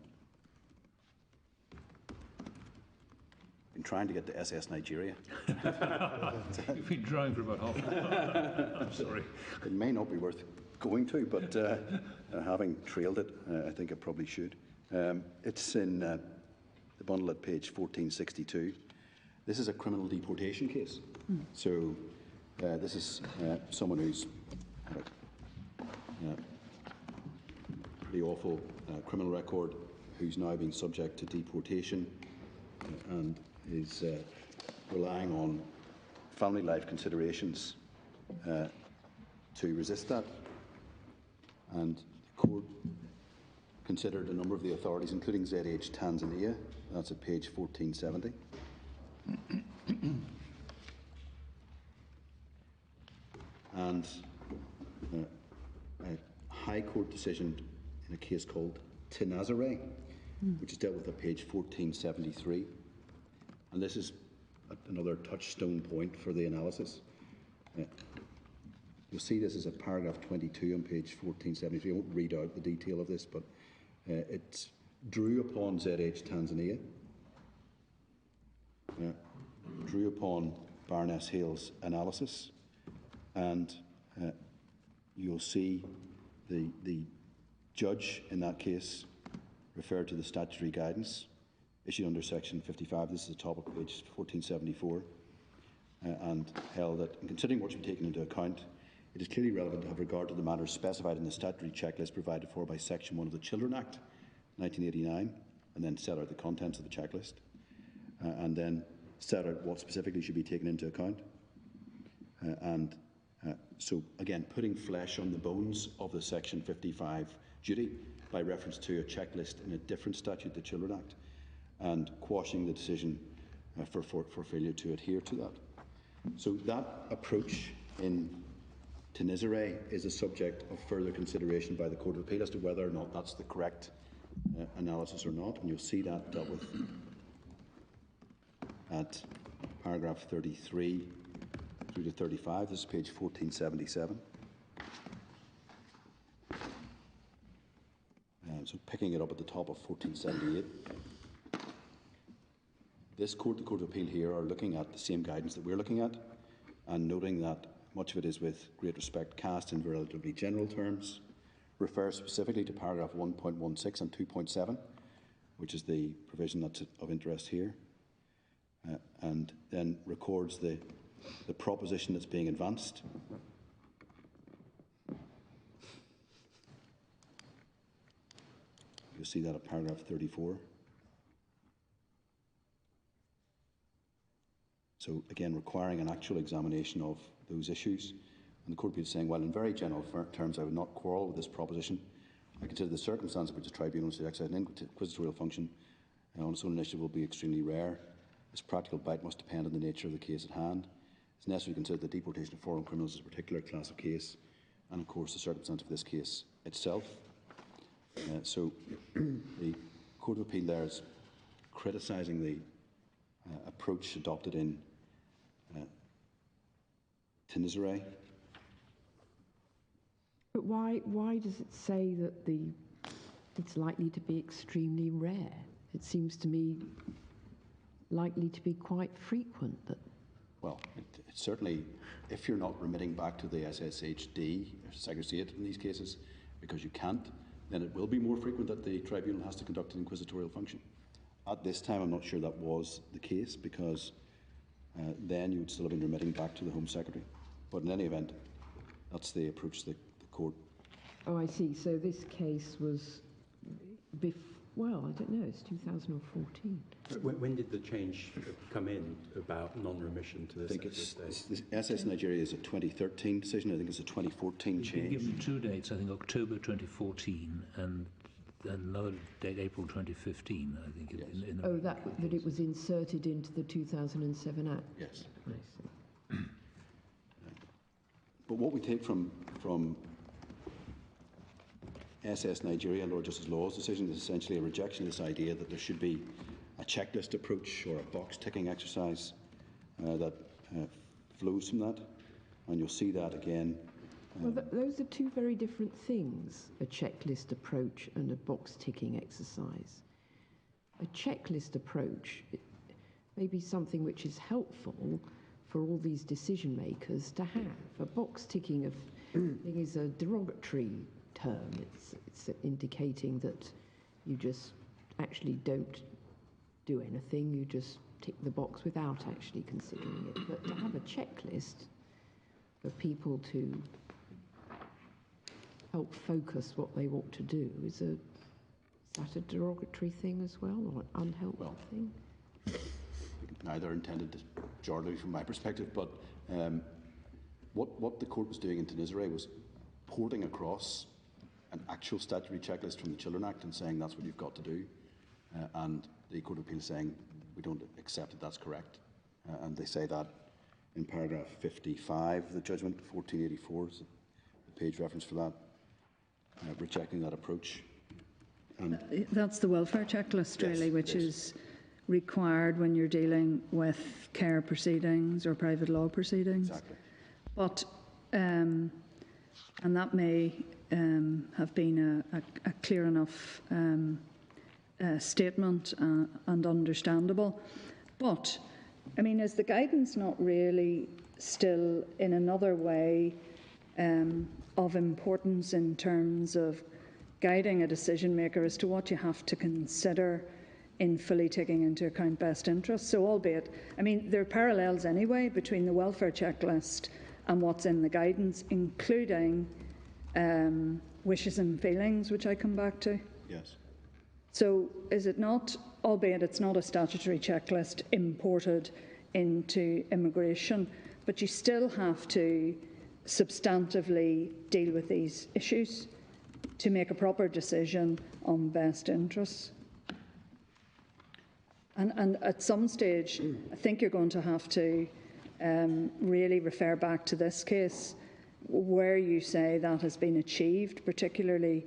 trying to get to SS Nigeria. You've been trying for about half an hour. I'm sorry. It may not be worth going to, but having trailed it, I think I probably should. It's in the bundle at page 1462. This is a criminal deportation case. So this is someone who's had a pretty awful criminal record, who's now being subject to deportation and is relying on family life considerations to resist that. And the court considered a number of the authorities, including ZH Tanzania. That's at page 1470. And a High Court decision in a case called Tinazare, which is dealt with at page 1473. And this is another touchstone point for the analysis. You'll see this is at paragraph 22 on page 1473. I won't read out the detail of this, but it drew upon ZH Tanzania, drew upon Baroness Hale's analysis, and you'll see the judge in that case referred to the statutory guidance issued under Section 55. This is the top of page 1474, and held that in considering what should be taken into account, it is clearly relevant to have regard to the matters specified in the statutory checklist provided for by Section 1 of the Children Act 1989, and then set out the contents of the checklist, and then set out what specifically should be taken into account. So again, putting flesh on the bones of the Section 55 duty by reference to a checklist in a different statute, the Children Act, and quashing the decision for failure to adhere to that. So that approach in Tenisere is a subject of further consideration by the Court of Appeal as to whether or not that's the correct analysis or not, and you'll see that dealt with at paragraph 33 through to 35. This is page 1477. So picking it up at the top of 1478. This court, the Court of Appeal here, are looking at the same guidance that we're looking at, and noting that much of it is with great respect cast in relatively general terms, refers specifically to paragraph 1.16 and 2.7, which is the provision that's of interest here, and then records the proposition that's being advanced. You'll see that at paragraph 34. So again, requiring an actual examination of those issues. And the Court is saying, well, in very general terms, I would not quarrel with this proposition. I consider the circumstance in which the tribunal should exercise an inquisitorial function on its own initiative will be extremely rare. Its practical bite must depend on the nature of the case at hand. It's necessary to consider the deportation of foreign criminals as a particular class of case, and of course the circumstance of this case itself. So the Court of Appeal there is criticising the approach adopted in Tenisere. But why does it say that it's likely to be extremely rare? It seems to me likely to be quite frequent. Well, it's certainly, if you're not remitting back to the SSHD, or Secretary of State in these cases, because you can't, then it will be more frequent that the tribunal has to conduct an inquisitorial function. At this time, I'm not sure that was the case, because then you would still have been remitting back to the Home Secretary. But in any event, that's the approach the Court. Oh, I see. So this case was, well, I don't know, it's 2014. When did the change come in about non-remission to the I think it's the SS Nigeria is a 2013 decision. I think it's a 2014 change. You've given two dates, I think October 2014 and another date, April 2015, I think. Yes. In the that it was inserted into the 2007 Act? Yes. I see. But what we take from SS Nigeria and Lord Justice Law's decision is essentially a rejection of this idea that there should be a checklist approach or a box-ticking exercise that flows from that. And you'll see that again. Well, those are two very different things, a checklist approach and a box-ticking exercise. A checklist approach may be something which is helpful for all these decision makers to have. A box-ticking thing is a derogatory term. It's indicating that you just actually don't do anything, you just tick the box without actually considering it. But to have a checklist for people to help focus what they ought to do is that a derogatory thing as well, or an unhelpful thing? Neither intended pejoratively from my perspective, but what the Court was doing in Tenisere was porting across an actual statutory checklist from the Children Act and saying that's what you've got to do, and the Court of Appeal saying we don't accept that that's correct, and they say that in paragraph 55 of the judgment, 1484 is the page reference for that, rejecting that approach. And that's the welfare checklist, really, yes, which yes. is required when you're dealing with care proceedings or private law proceedings. Exactly. But, and that may have been a clear enough statement and understandable. But I mean, is the guidance not really still in another way of importance in terms of guiding a decision maker as to what you have to consider in fully taking into account best interests? So albeit, I mean, there are parallels anyway between the welfare checklist and what's in the guidance, including wishes and feelings, which I come back to. Yes. So is it not, albeit it's not a statutory checklist imported into immigration, but you still have to substantively deal with these issues to make a proper decision on best interests? And at some stage, I think you're going to have to really refer back to this case where you say that has been achieved, particularly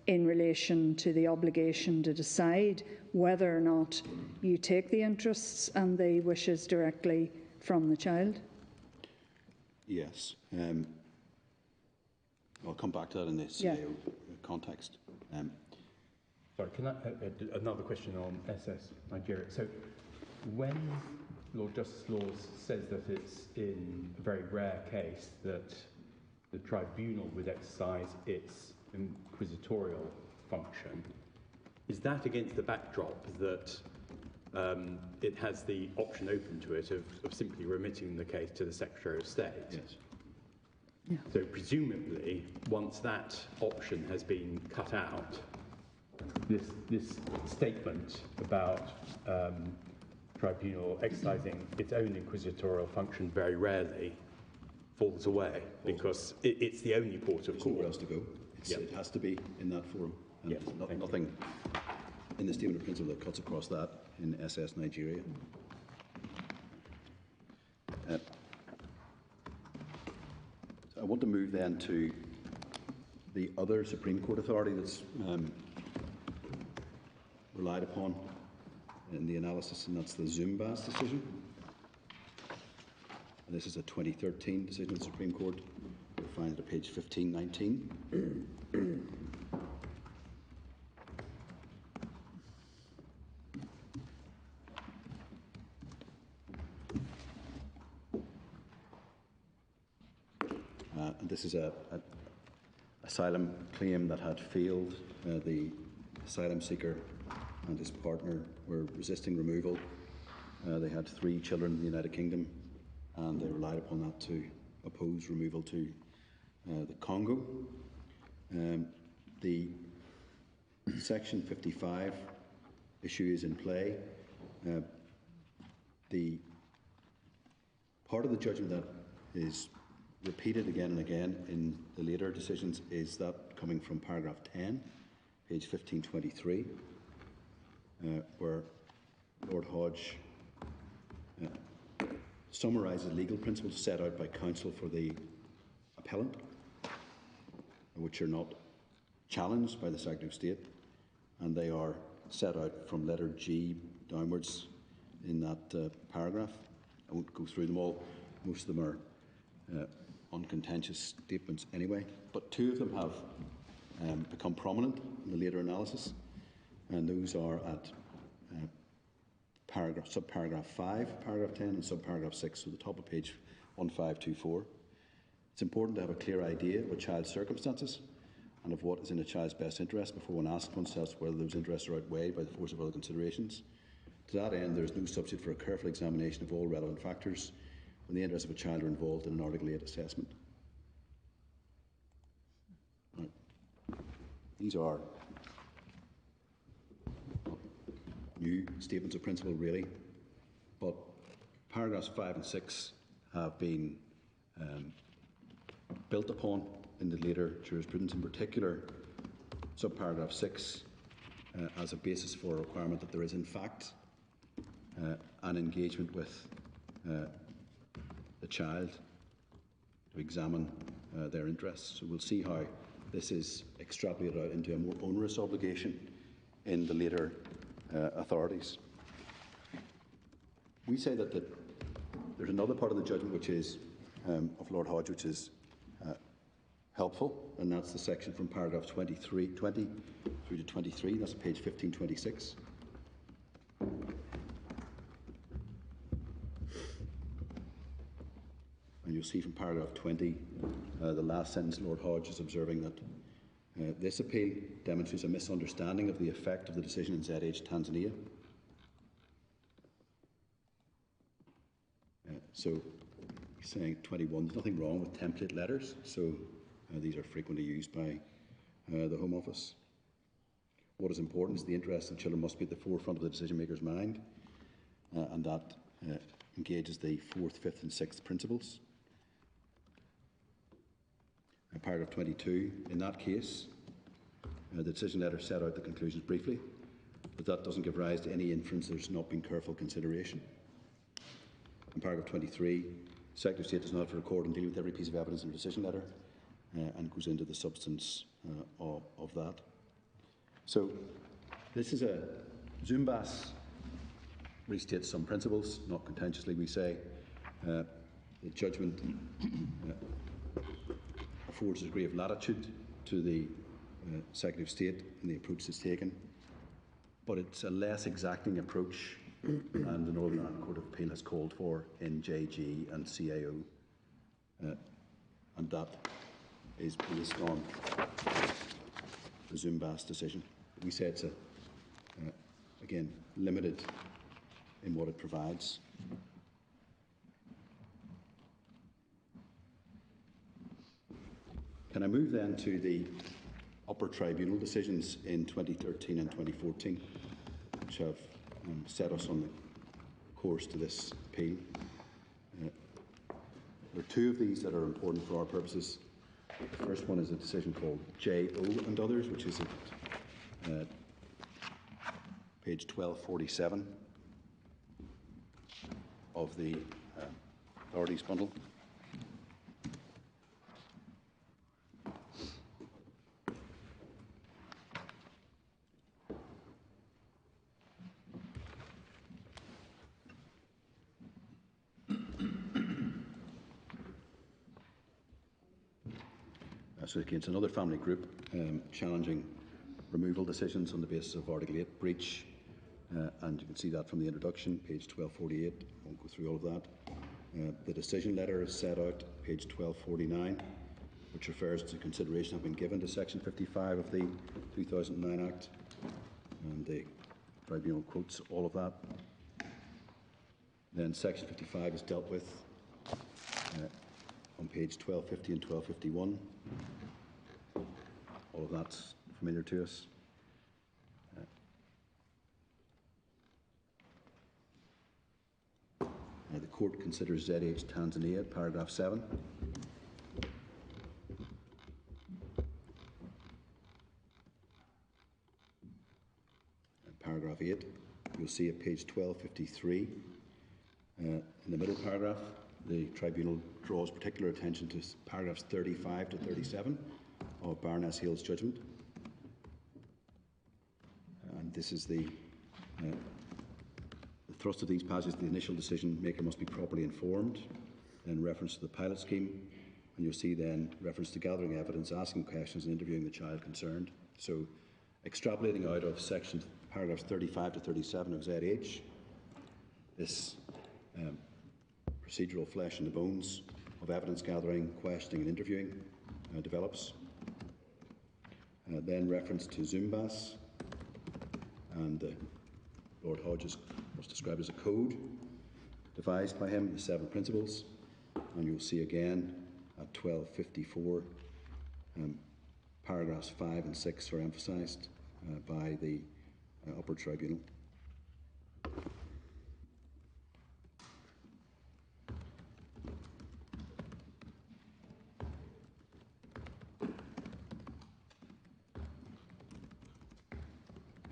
in relation to the obligation to decide whether or not you take the interests and the wishes directly from the child. Yes. I'll come back to that in the CAO context. Sorry, can I, another question on SS Nigeria. So when Lord Justice Laws says that it's in a very rare case that the tribunal would exercise its inquisitorial function, is that against the backdrop that it has the option open to it of simply remitting the case to the Secretary of State? Yes. Yeah. So presumably, once that option has been cut out, this statement about tribunal exercising its own inquisitorial function very rarely falls away, because it's the only port of There's call. nowhere else to go. It has to be in that forum. And there's nothing in the statement of principle that cuts across that in SS Nigeria. I want to move then to the other Supreme Court authority that's relied upon in the analysis, and that's the Zumbas decision. And this is a 2013 decision of the Supreme Court. You'll find it at page 1519. And this is an asylum claim that had failed. The asylum seeker and his partner were resisting removal. They had 3 children in the United Kingdom, and they relied upon that to oppose removal to the Congo. The Section 55 issue is in play. The part of the judgment that is repeated again and again in the later decisions is that coming from paragraph 10, page 1523, where Lord Hodge summarises legal principles set out by counsel for the appellant, which are not challenged by the Secretary of State, and they are set out from letter G downwards in that paragraph. I won't go through them all. Most of them are uncontentious statements anyway, but 2 of them have become prominent in the later analysis, and those are at subparagraph 5, paragraph 10, and subparagraph 6, so the top of page 1524. It's important to have a clear idea of a child's circumstances and of what is in a child's best interest before one asks oneself whether those interests are outweighed by the force of other considerations. To that end, there is no substitute for a careful examination of all relevant factors when the interests of a child are involved in an Article 8 assessment. Right. These are new statements of principle, really, but paragraphs 5 and 6 have been built upon in the later jurisprudence, in particular subparagraph 6 as a basis for a requirement that there is in fact an engagement with the child to examine their interests. So we'll see how this is extrapolated out into a more onerous obligation in the later authorities. We say that there's another part of the judgment which is of Lord Hodge, which is helpful, and that's the section from paragraph 20 through to 23. That's page 1526. you'll see from paragraph 20, the last sentence, Lord Hodge is observing that this appeal demonstrates a misunderstanding of the effect of the decision in ZH Tanzania. So he's saying 21, there's nothing wrong with template letters, so these are frequently used by the Home Office. What is important is the interests of children must be at the forefront of the decision maker's mind, and that engages the 4th, 5th and 6th principles. Paragraph 22, in that case, the decision letter set out the conclusions briefly, but that doesn't give rise to any inference there's not been careful consideration. In paragraph 23, Secretary of State does not have to record and deal with every piece of evidence in the decision letter, and goes into the substance of that. So this is a Zumbas restates some principles, not contentiously we say. The judgment affords a degree of latitude to the Secretary of State in the approach that's taken, but it's a less exacting approach than the Northern Ireland Court of Appeal has called for in JG and CAO, and that is based on the Zumbas decision. We say it's again limited in what it provides. Can I move then to the upper tribunal decisions in 2013 and 2014, which have set us on the course to this appeal? There are two of these that are important for our purposes. The first one is a decision called JO and others, which is at page 1247 of the authorities bundle. So again, it's another family group challenging removal decisions on the basis of Article 8 breach, and you can see that from the introduction, page 1248. I won't go through all of that. The decision letter is set out, page 1249, which refers to consideration have been given to Section 55 of the 2009 Act, and the tribunal quotes all of that. Then Section 55 is dealt with on page 1250 and 1251. All of that's familiar to us. The court considers ZH Tanzania, paragraph 7. Paragraph 8, you'll see at page 1253, in the middle paragraph, the tribunal draws particular attention to paragraphs 35 to 37 of Baroness Hale's judgment. And this is the thrust of these passages. The initial decision maker must be properly informed, in reference to the pilot scheme, and you'll see then reference to gathering evidence, asking questions and interviewing the child concerned. So extrapolating out of section paragraphs 35 to 37 of ZH, this procedural flesh and the bones of evidence gathering, questioning and interviewing develops. Then reference to Zumbas, and Lord Hodges was described as a code devised by him, the 7 principles, and you'll see again at 1254 paragraphs 5 and 6 are emphasised by the upper tribunal.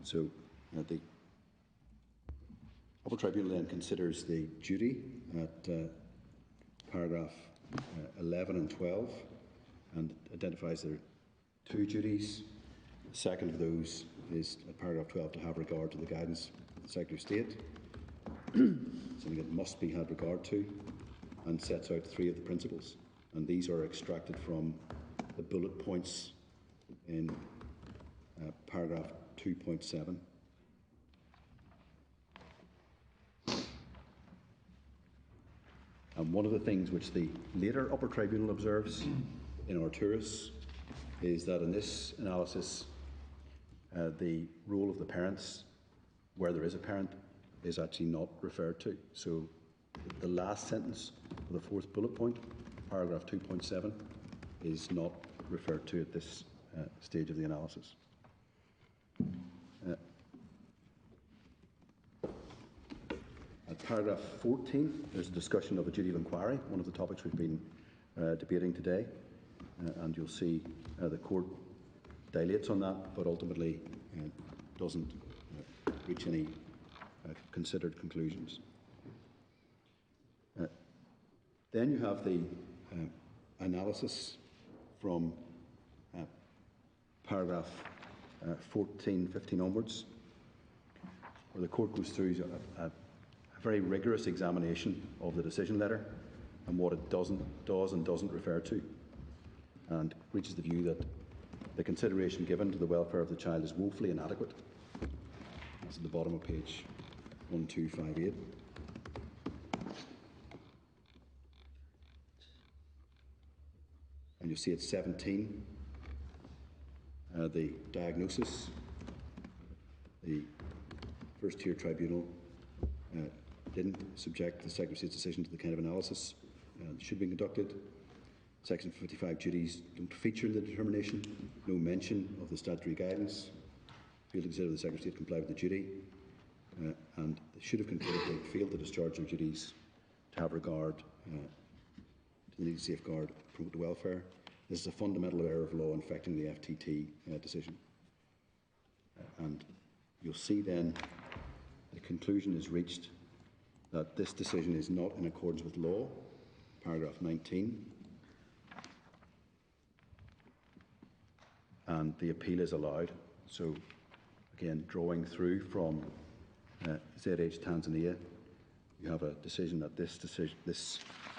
So the upper tribunal then considers the duty at paragraph 11 and 12 and identifies there are 2 duties. The second of those is at paragraph 12 to have regard to the guidance of the Secretary of State, something that must be had regard to, and sets out 3 of the principles. And these are extracted from the bullet points in paragraph 2.7. And one of the things which the later upper tribunal observes in Arturus is that in this analysis, the role of the parents, where there is a parent, is actually not referred to. So the last sentence of the fourth bullet point, paragraph 2.7, is not referred to at this stage of the analysis. At paragraph 14, there's a discussion of a duty of inquiry, one of the topics we've been debating today, and you'll see the court dilates on that, but ultimately doesn't reach any considered conclusions. Then you have the analysis from paragraph 14, 15 onwards, where the court goes through a very rigorous examination of the decision letter and what it does and doesn't refer to, and reaches the view that the consideration given to the welfare of the child is woefully inadequate. That's at the bottom of page 1258. And you'll see at 17, the diagnosis. The first tier tribunal didn't subject the Secretary of State's decision to the kind of analysis that should be conducted. Section 55 duties don't feature in the determination, no mention of the statutory guidance, failed to consider the Secretary of State comply with the duty, and they should have concluded they failed to discharge their duties to have regard to the need to safeguard and promote the welfare. This is a fundamental error of law affecting the FTT decision. And you'll see then the conclusion is reached that this decision is not in accordance with law, paragraph 19, and the appeal is allowed. So again, drawing through from ZH Tanzania, you have a decision that this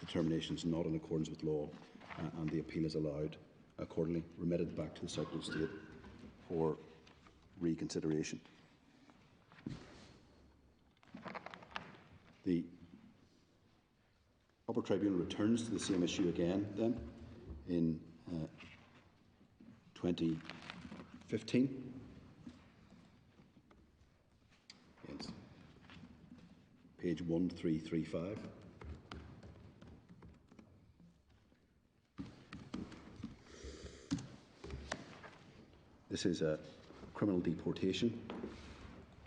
determination is not in accordance with law, and the appeal is allowed accordingly, remitted back to the Secretary of State for reconsideration. The upper tribunal returns to the same issue again then in 2015. Yes. Page 1335. This is a criminal deportation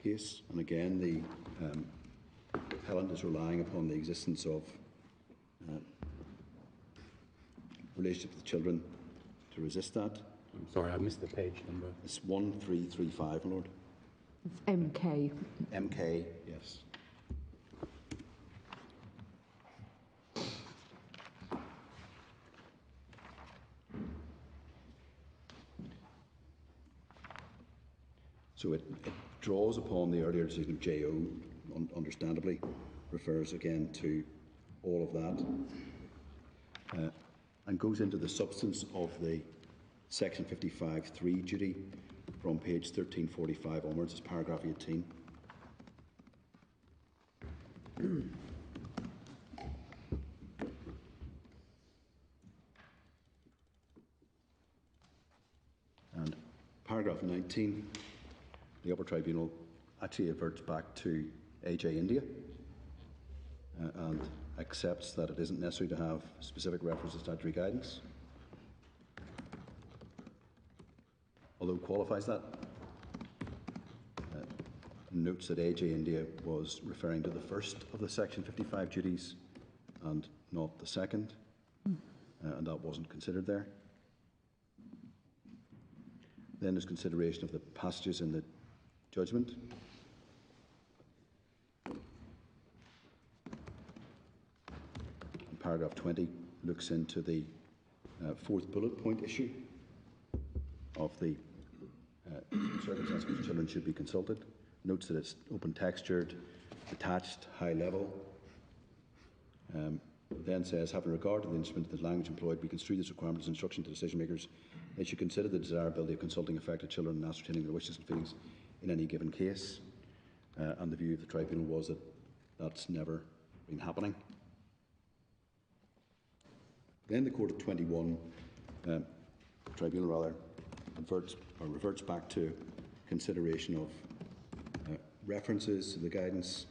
case, and again the appellant is relying upon the existence of relationship with children to resist that. I'm sorry, I missed the page number. It's 1335, my lord. It's MK. MK, yes. So it draws upon the earlier decision of JO, understandably, refers again to all of that, and goes into the substance of the Section 55(3) duty from page 1345 onwards, it's paragraph 18. And paragraph 19, the upper tribunal actually adverts back to AJ India and accepts that it isn't necessary to have specific reference to statutory guidance, although qualifies that. Notes that AJ India was referring to the first of the Section 55 duties and not the second, and that wasn't considered there. Then there's consideration of the passages in the judgment. And paragraph 20 looks into the fourth bullet point issue of the circumstances in which children should be consulted. Notes that it's open textured, detached, high level. Then says, having regard to the instrument, the language employed, we construe this requirement as instruction to decision makers. They should consider the desirability of consulting affected children and ascertaining their wishes and feelings in any given case. And the view of the tribunal was that that's never been happening. Then the Court of 21, Tribunal rather, reverts back to consideration of references to the guidance.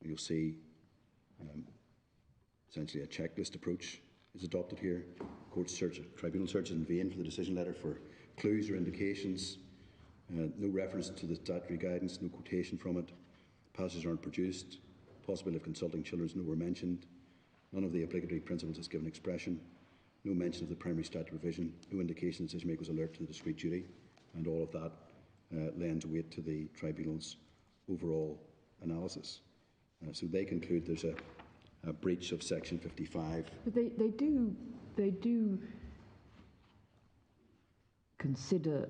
You'll see essentially a checklist approach is adopted here. Tribunal searches in vain for the decision letter for clues or indications. No reference to the statutory guidance, no quotation from it. Passages aren't produced. Possibility of consulting children is nowhere mentioned. None of the obligatory principles is given expression. No mention of the primary statutory provision. No indication the decision maker was alert to the discrete duty. And all of that lends weight to the tribunal's overall analysis. So they conclude there's a breach of Section 55. But they do consider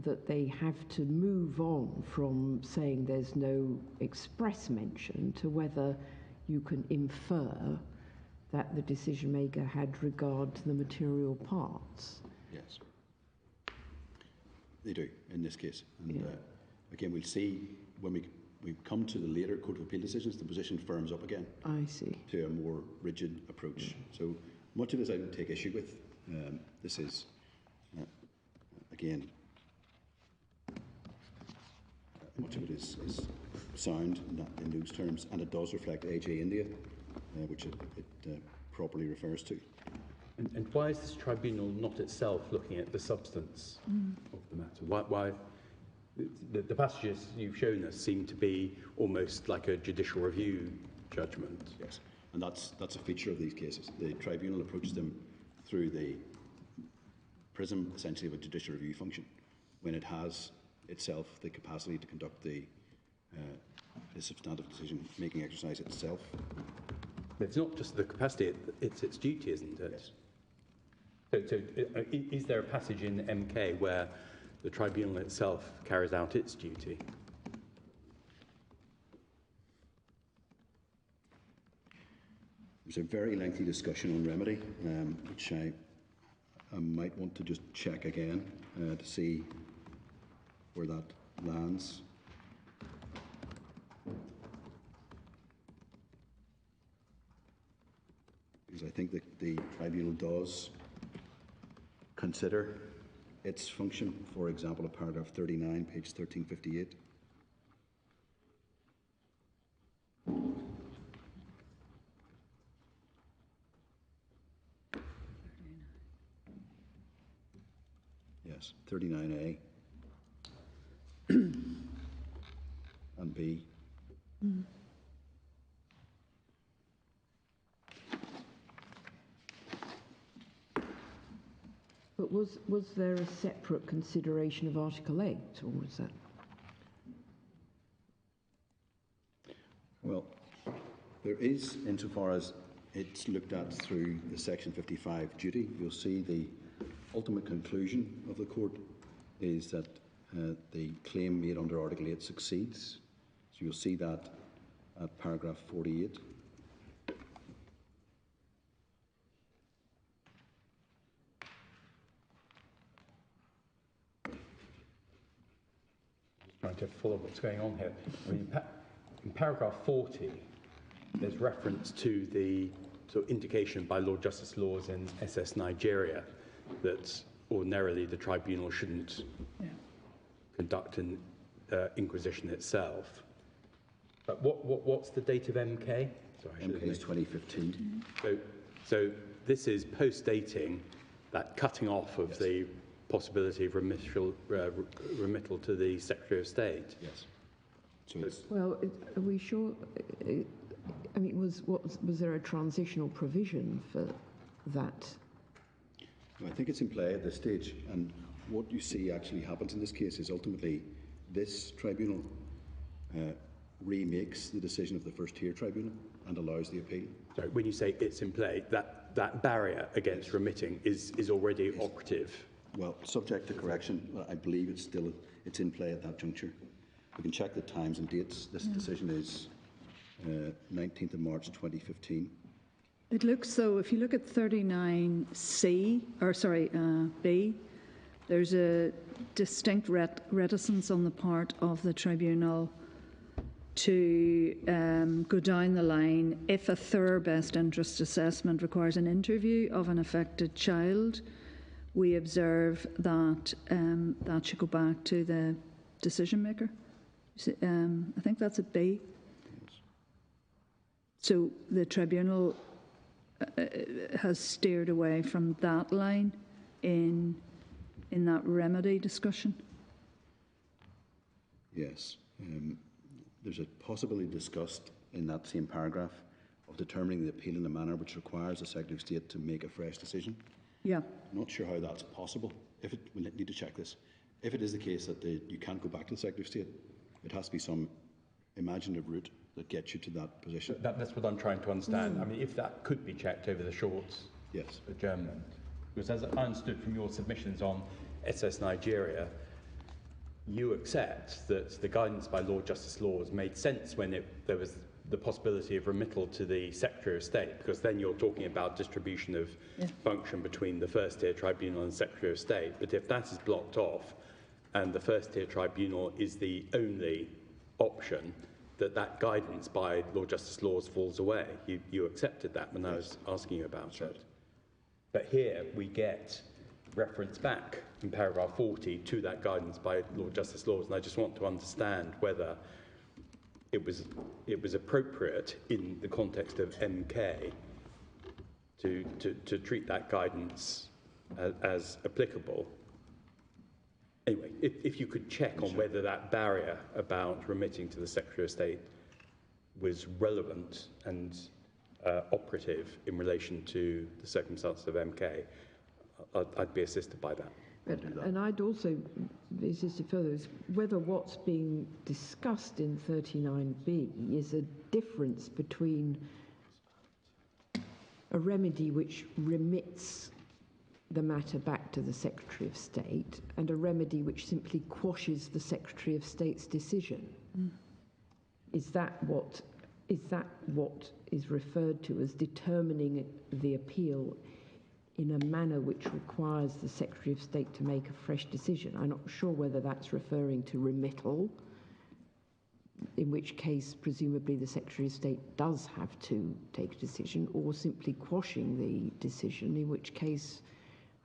that they have to move on from saying there's no express mention to whether you can infer that the decision maker had regard to the material parts. Yes, they do in this case. And again, we'll see when we come to the later Court of Appeal decisions, the position firms up again. I see. To a more rigid approach. So much of this I don't take issue with. This is, again, much of it is sound in those terms, and it does reflect AJ India, which it properly refers to. And why is this tribunal not itself looking at the substance of the matter? Why the passages you've shown us seem to be almost like a judicial review judgment? Yes, and that's a feature of these cases. The tribunal approaches them through the prism, essentially, of a judicial review function, when it has itself the capacity to conduct the substantive decision-making exercise itself. But it's not just the capacity, it's its duty, isn't it? Yes. So is there a passage in MK where the tribunal itself carries out its duty? There's a very lengthy discussion on remedy, which I might want to just check again to see where that lands. Because I think that the tribunal does consider its function, for example, of paragraph 39, page 1358. Yes, 39A and B. But was there a separate consideration of Article 8, or was that? Well, there is, insofar as it's looked at through the Section 55 duty. You'll see the ultimate conclusion of the court is that the claim made under Article 8 succeeds. So you'll see that at paragraph 48. Trying to follow what's going on here. I mean, in paragraph 40, there's reference to the sort of indication by Lord Justice laws in SS Nigeria that ordinarily the tribunal shouldn't conduct an inquisition itself. But what's the date of MK? Sorry, MK is 2015. So this is post-dating that cutting off of the possibility of remittal to the Secretary of State. Yes. So it's, Well, are we sure? I mean, was there a transitional provision for that? I think it's in play at this stage, and what you see actually happens in this case is ultimately this tribunal remakes the decision of the first tier tribunal and allows the appeal. So when you say it's in play, that barrier against remitting is already operative. Well, subject to correction, I believe it's in play at that juncture. We can check the times and dates. This decision is 19th of March 2015. It looks so, if you look at 39C, or sorry, B, there's a distinct reticence on the part of the tribunal to go down the line. If a thorough best interest assessment requires an interview of an affected child, we observe that that should go back to the decision maker. I think that's a B. So the tribunal has steered away from that line in that remedy discussion. Yes. There's a possibility discussed in that same paragraph of determining the appeal in a manner which requires the Secretary of State to make a fresh decision. Yeah. I'm not sure how that's possible. We'll need to check this. If it is the case that you can't go back to the Secretary of State, it has to be some imaginative route that gets you to that position. That's what I'm trying to understand. I mean, if that could be checked over the short adjournment. Because as I understood from your submissions on SS Nigeria, you accept that the guidance by Lord Justice Laws made sense when there was the possibility of remittal to the Secretary of State, because then you're talking about distribution of function between the first tier tribunal and Secretary of State. But if that is blocked off and the first tier tribunal is the only option, that guidance by Lord Justice Laws falls away. You accepted that when I was asking you about it. But here we get reference back in paragraph 40 to that guidance by Lord Justice Laws, and I just want to understand whether it was appropriate in the context of MK to treat that guidance as applicable. Anyway, if you could check on whether that barrier about remitting to the Secretary of State was relevant and operative in relation to the circumstances of MK, I'd be assisted by that. And I'd also be assisted further is whether what's being discussed in 39B is a difference between a remedy which remits the matter back to the Secretary of State and a remedy which simply quashes the Secretary of State's decision. Is that what is referred to as determining the appeal in a manner which requires the Secretary of State to make a fresh decision? I'm not sure whether that's referring to remittal, in which case presumably the Secretary of State does have to take a decision, or simply quashing the decision, in which case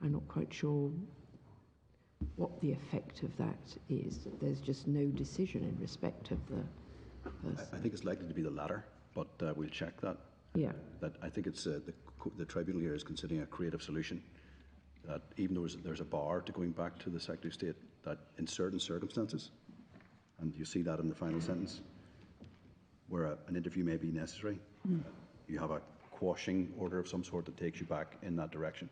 I'm not quite sure what the effect of that is. There's just no decision in respect of the person. I think it's likely to be the latter, but we'll check that. Yeah. That I think it's the tribunal here is considering a creative solution. That even though there's a bar to going back to the Secretary of State, that in certain circumstances, and you see that in the final sentence, where an interview may be necessary, you have a quashing order of some sort that takes you back in that direction.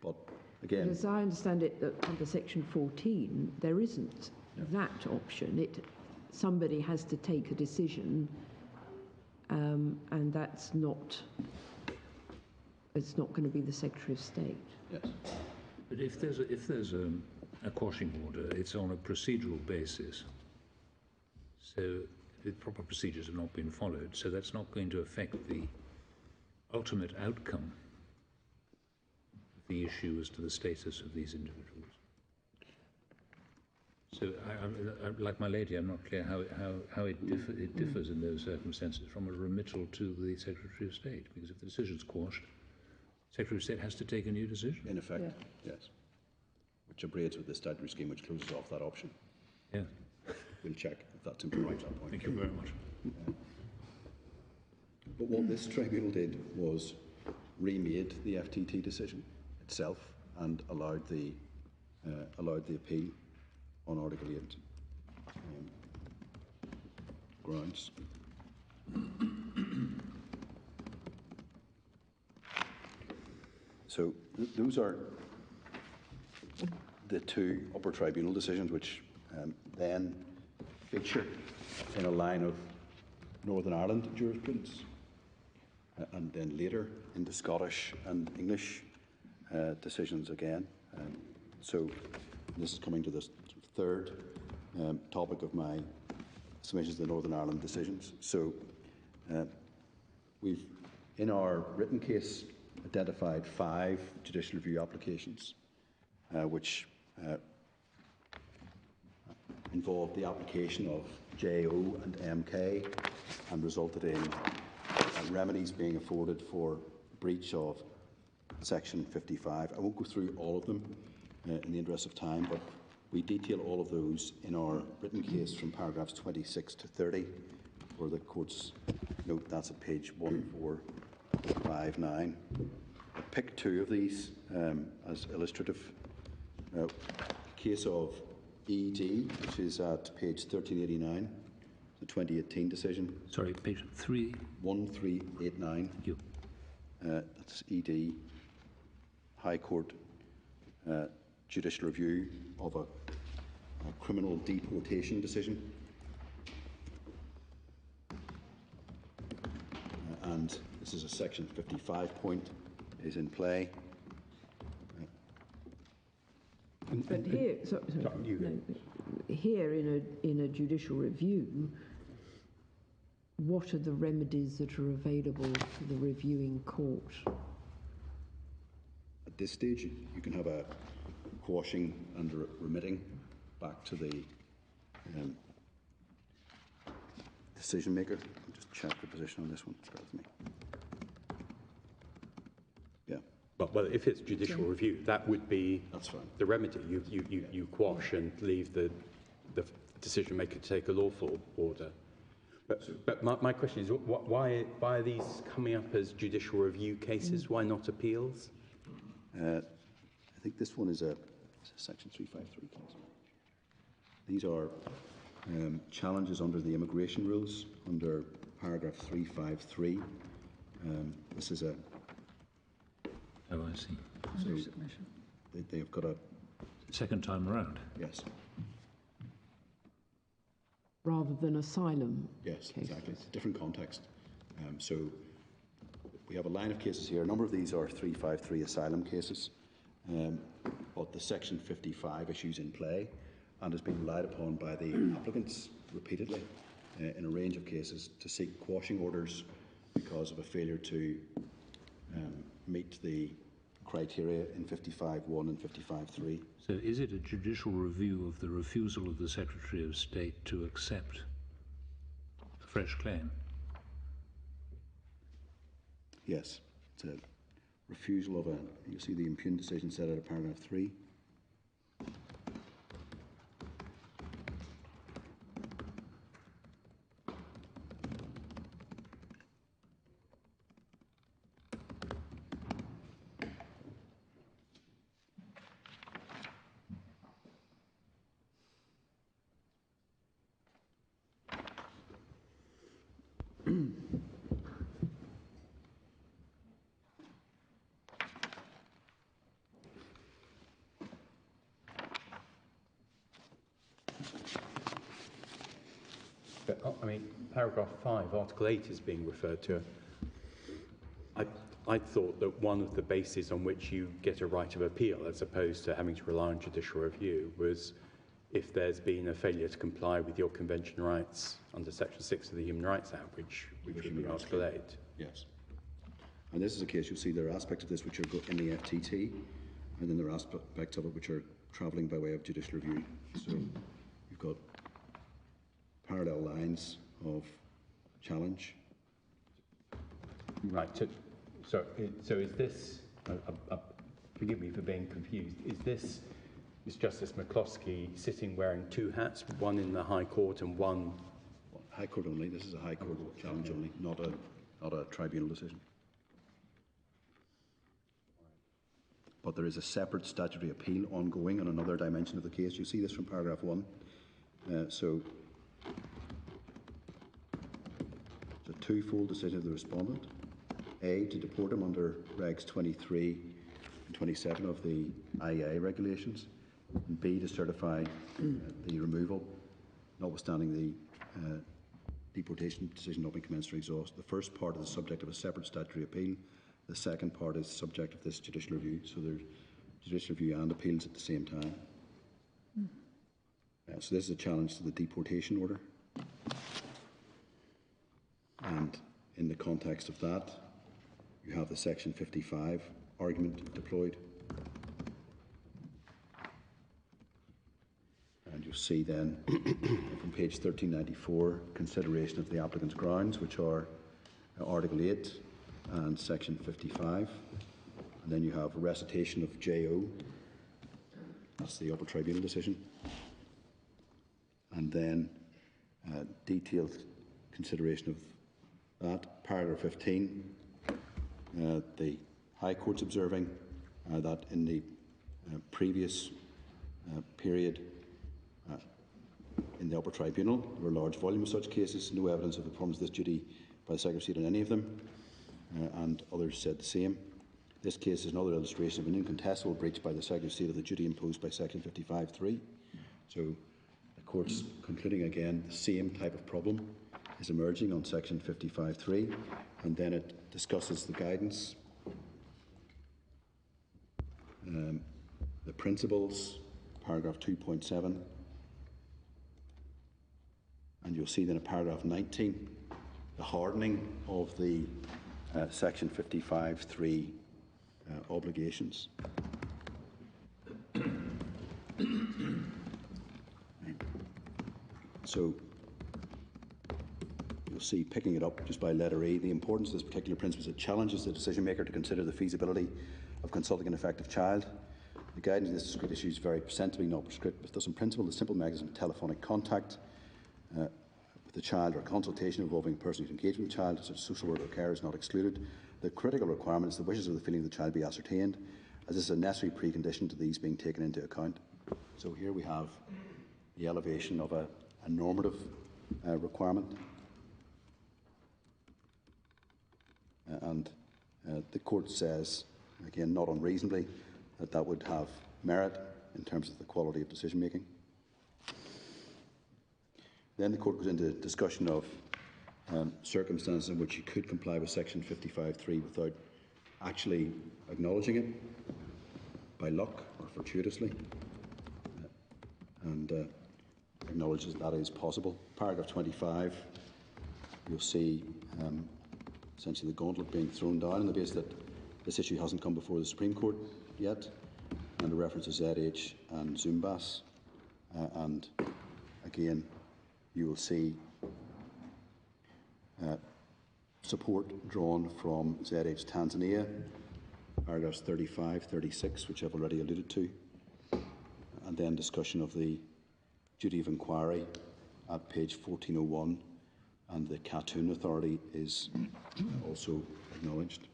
But again, as I understand it, that under Section 14, there isn't that option. Somebody has to take a decision, and that's not. It's not going to be the Secretary of State. yes, But if there's a quashing order, it's on a procedural basis. So the proper procedures have not been followed. So that's not going to affect the ultimate outcome of the issue as to the status of these individuals. So, like my lady, I'm not clear how it differs in those circumstances from a remittal to the Secretary of State, because if the decision's quashed, Secretary of State has to take a new decision. in effect, yes. Which abrades with the statutory scheme, which closes off that option. Yeah. We'll check if that's important at that point. Thank you very much. But what this tribunal did was remade the FTT decision itself and allowed the appeal on Article 8 grounds. So those are the two upper tribunal decisions which then feature in a line of Northern Ireland jurisprudence and then later into Scottish and English decisions again. So this is coming to this third topic of my submissions, the Northern Ireland decisions. So we've, in our written case, identified 5 judicial review applications which involved the application of JO and MK and resulted in remedies being afforded for breach of Section 55. I won't go through all of them in the interest of time, but we detail all of those in our written case from paragraphs 26 to 30, for the court's note. That's at page 1459. I picked two of these as illustrative. Case of ED, which is at page 1389, the 2018 decision. Sorry, page 1389. Thank you. That's ED, High Court judicial review of a criminal deportation decision. And this is a Section 55 point is in play. But here, here in a judicial review, what are the remedies that are available to the reviewing court? At this stage, you can have a quashing and remitting back to the decision maker. I'll just check the position on this one. Bear with me. Yeah. Well, if it's judicial review, that would be That's fine. the remedy. You quash and leave the decision maker to take a lawful order. But my question is, why are these coming up as judicial review cases? Why not appeals? I think this one is a Section 353 case. These are challenges under the immigration rules, under paragraph 353. This is a... Oh, I see. So they've got a... Second time around. Yes. Rather than asylum Yes, cases. exactly. Different context. So we have a line of cases here. A number of these are 353 asylum cases, but the Section 55 issues in play and has been relied upon by the applicants repeatedly in a range of cases to seek quashing orders because of a failure to meet the criteria in 55.1 and 55.3. So is it a judicial review of the refusal of the Secretary of State to accept a fresh claim? Yes, it's a refusal of a, you see the impugned decision set out of paragraph 3. But, I mean, paragraph 5, Article 8 is being referred to. I thought that one of the bases on which you get a right of appeal, as opposed to having to rely on judicial review, was if there's been a failure to comply with your convention rights under Section 6 of the Human Rights Act, which would be Article 8. Yes. And this is a case, you'll see there are aspects of this which are in the FTT, and then there are aspects of it which are travelling by way of judicial review. So you've got parallel lines of challenge. Right. So is this, forgive me for being confused, is Justice McCloskey sitting wearing two hats, one in the High Court and one... High Court only. This is a High Court challenge only, not a tribunal decision. But there is a separate statutory appeal ongoing on another dimension of the case. You see this from paragraph 1. So it's a twofold decision of the respondent. A, to deport him under Regs 23 and 27 of the IEA regulations, and B, to certify the removal, notwithstanding the deportation decision not being commenced or exhaust. The first part is the subject of a separate statutory appeal. The second part is subject of this judicial review. So there's judicial review and appeals at the same time. So this is a challenge to the deportation order. And in the context of that, you have the Section 55 argument deployed. And you'll see then from page 1394, consideration of the applicant's grounds, which are Article 8 and Section 55. And then you have a recitation of JO. That's the upper tribunal decision. And then detailed consideration of that. Paragraph 15, the High Court's observing that in the previous period in the upper tribunal there were a large volume of such cases, no evidence of the performance of this duty by the Secretary of State on any of them, and others said the same. This case is another illustration of an incontestable breach by the Secretary of State of the duty imposed by Section 55(3). So the Court's concluding again the same type of problem is emerging on Section 55(3), and then it discusses the guidance, the principles, paragraph 2.7, and you'll see then in paragraph 19 the hardening of the Section 55(3) obligations. So you'll see, picking it up just by letter E, the importance of this particular principle is it challenges the decision maker to consider the feasibility of consulting an affected child. The guidance in this discrete issue is very presentibly not prescriptive. Thus, in principle, the simple mechanism of telephonic contact with the child or consultation involving a person who's engaged with the child, such as social worker or care, is not excluded. The critical requirement is the wishes or the feelings of the child be ascertained, as this is a necessary precondition to these being taken into account. So here we have the elevation of a normative requirement. And the Court says, again, not unreasonably, that that would have merit in terms of the quality of decision making. Then the Court goes into discussion of circumstances in which you could comply with Section 55(3) without actually acknowledging it by luck or fortuitously, and acknowledges that is possible. Paragraph 25, you'll see essentially the gauntlet being thrown down on the basis that this issue hasn't come before the Supreme Court yet, and a reference to ZH and Zumbas, and again you will see support drawn from ZH Tanzania, paragraphs 35, 36, which I've already alluded to, and then discussion of the duty of inquiry at page 1401, and the Khatun Authority is also acknowledged.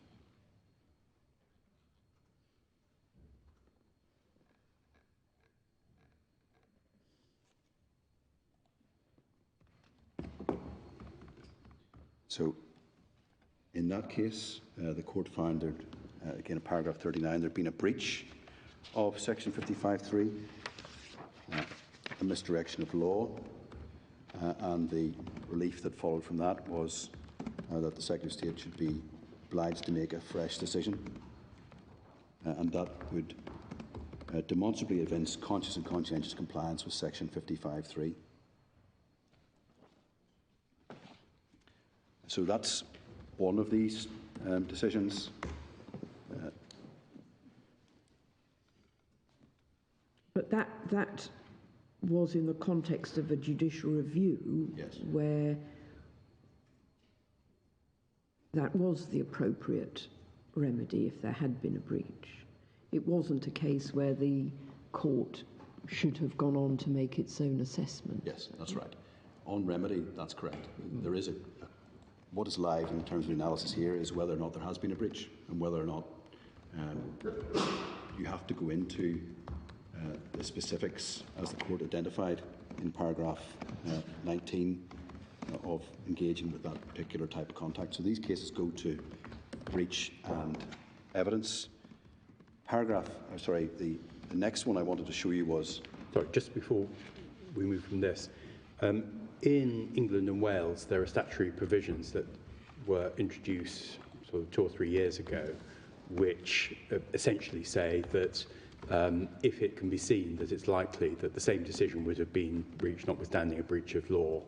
So, in that case, the Court found that, again in paragraph 39, there had been a breach of Section 55(3), a misdirection of law, and the relief that followed from that was that the Secretary of State should be obliged to make a fresh decision, and that would demonstrably evince conscious and conscientious compliance with Section 55(3). So that's one of these decisions. But that was in the context of a judicial review, Yes. where that was the appropriate remedy if there had been a breach. It wasn't a case where the court should have gone on to make its own assessment. Yes, that's right. On remedy, that's correct. There is what is live in terms of the analysis here is whether or not there has been a breach, and whether or not you have to go into the specifics as the Court identified in paragraph 19 of engaging with that particular type of contact. So these cases go to breach and evidence. The next one I wanted to show you was... Sorry, just before we move from this, in England and Wales, there are statutory provisions that were introduced sort of 2 or 3 years ago, which essentially say that if it can be seen that it's likely that the same decision would have been reached, notwithstanding a breach of law,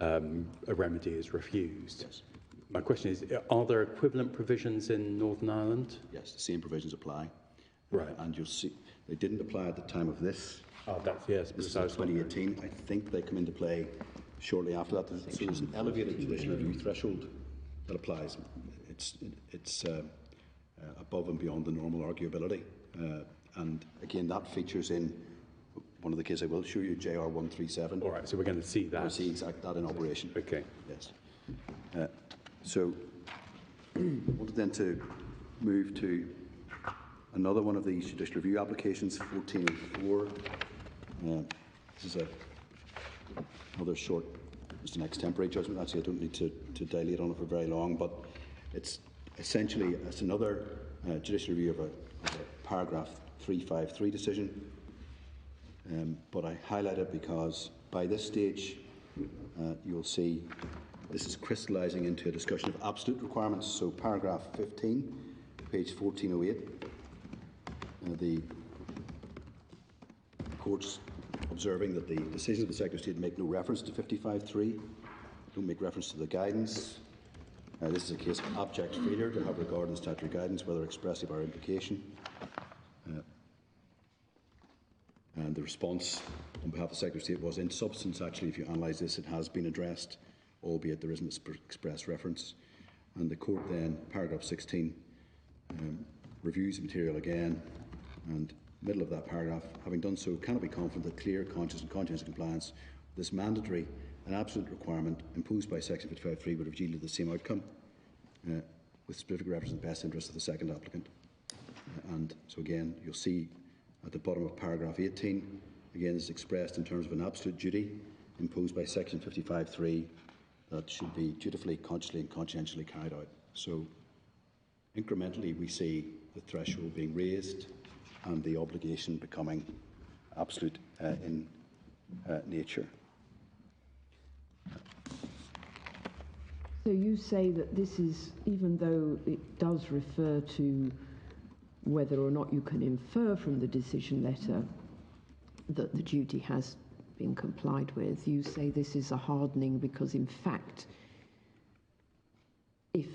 a remedy is refused. Yes. My question is, are there equivalent provisions in Northern Ireland? Yes, the same provisions apply. Right. And you'll see they didn't apply at the time of this That's, yes, This is in 2018. I think they come into play shortly after that. So there's an elevated judicial review threshold that applies. It's above and beyond the normal arguability. And again, that features in one of the cases I will show you, JR 137. All right, so we're going to see that. We'll see exactly that in operation. Okay. Yes. So I wanted then to move to another one of these judicial review applications, 1404. This is another short, just an extemporary judgment. Actually, I don't need to dilate on it for very long, but it's essentially another judicial review of a paragraph 353 decision. But I highlight it because by this stage, you'll see this is crystallising into a discussion of absolute requirements. So paragraph 15, page 1408, the court's observing that the decisions of the Secretary of State make no reference to 55.3, don't make reference to the guidance. This is a case of abject failure to have regard in statutory guidance, whether expressive or implication. And the response on behalf of the Secretary of State was, in substance, actually, if you analyse this, it has been addressed, albeit there isn't an express reference. And the court then, paragraph 16, reviews the material again, and middle of that paragraph, having done so, cannot be confident that clear, conscious and conscientious compliance with this mandatory and absolute requirement imposed by section 55.3 would have yielded the same outcome, with specific reference to the best interest of the second applicant. And so again, you'll see at the bottom of paragraph 18, again, this is expressed in terms of an absolute duty imposed by section 55.3 that should be dutifully, consciously and conscientiously carried out. So incrementally we see the threshold being raised and the obligation becoming absolute in nature. So you say that this is, even though it does refer to whether or not you can infer from the decision letter that the duty has been complied with, you say this is a hardening because, in fact, if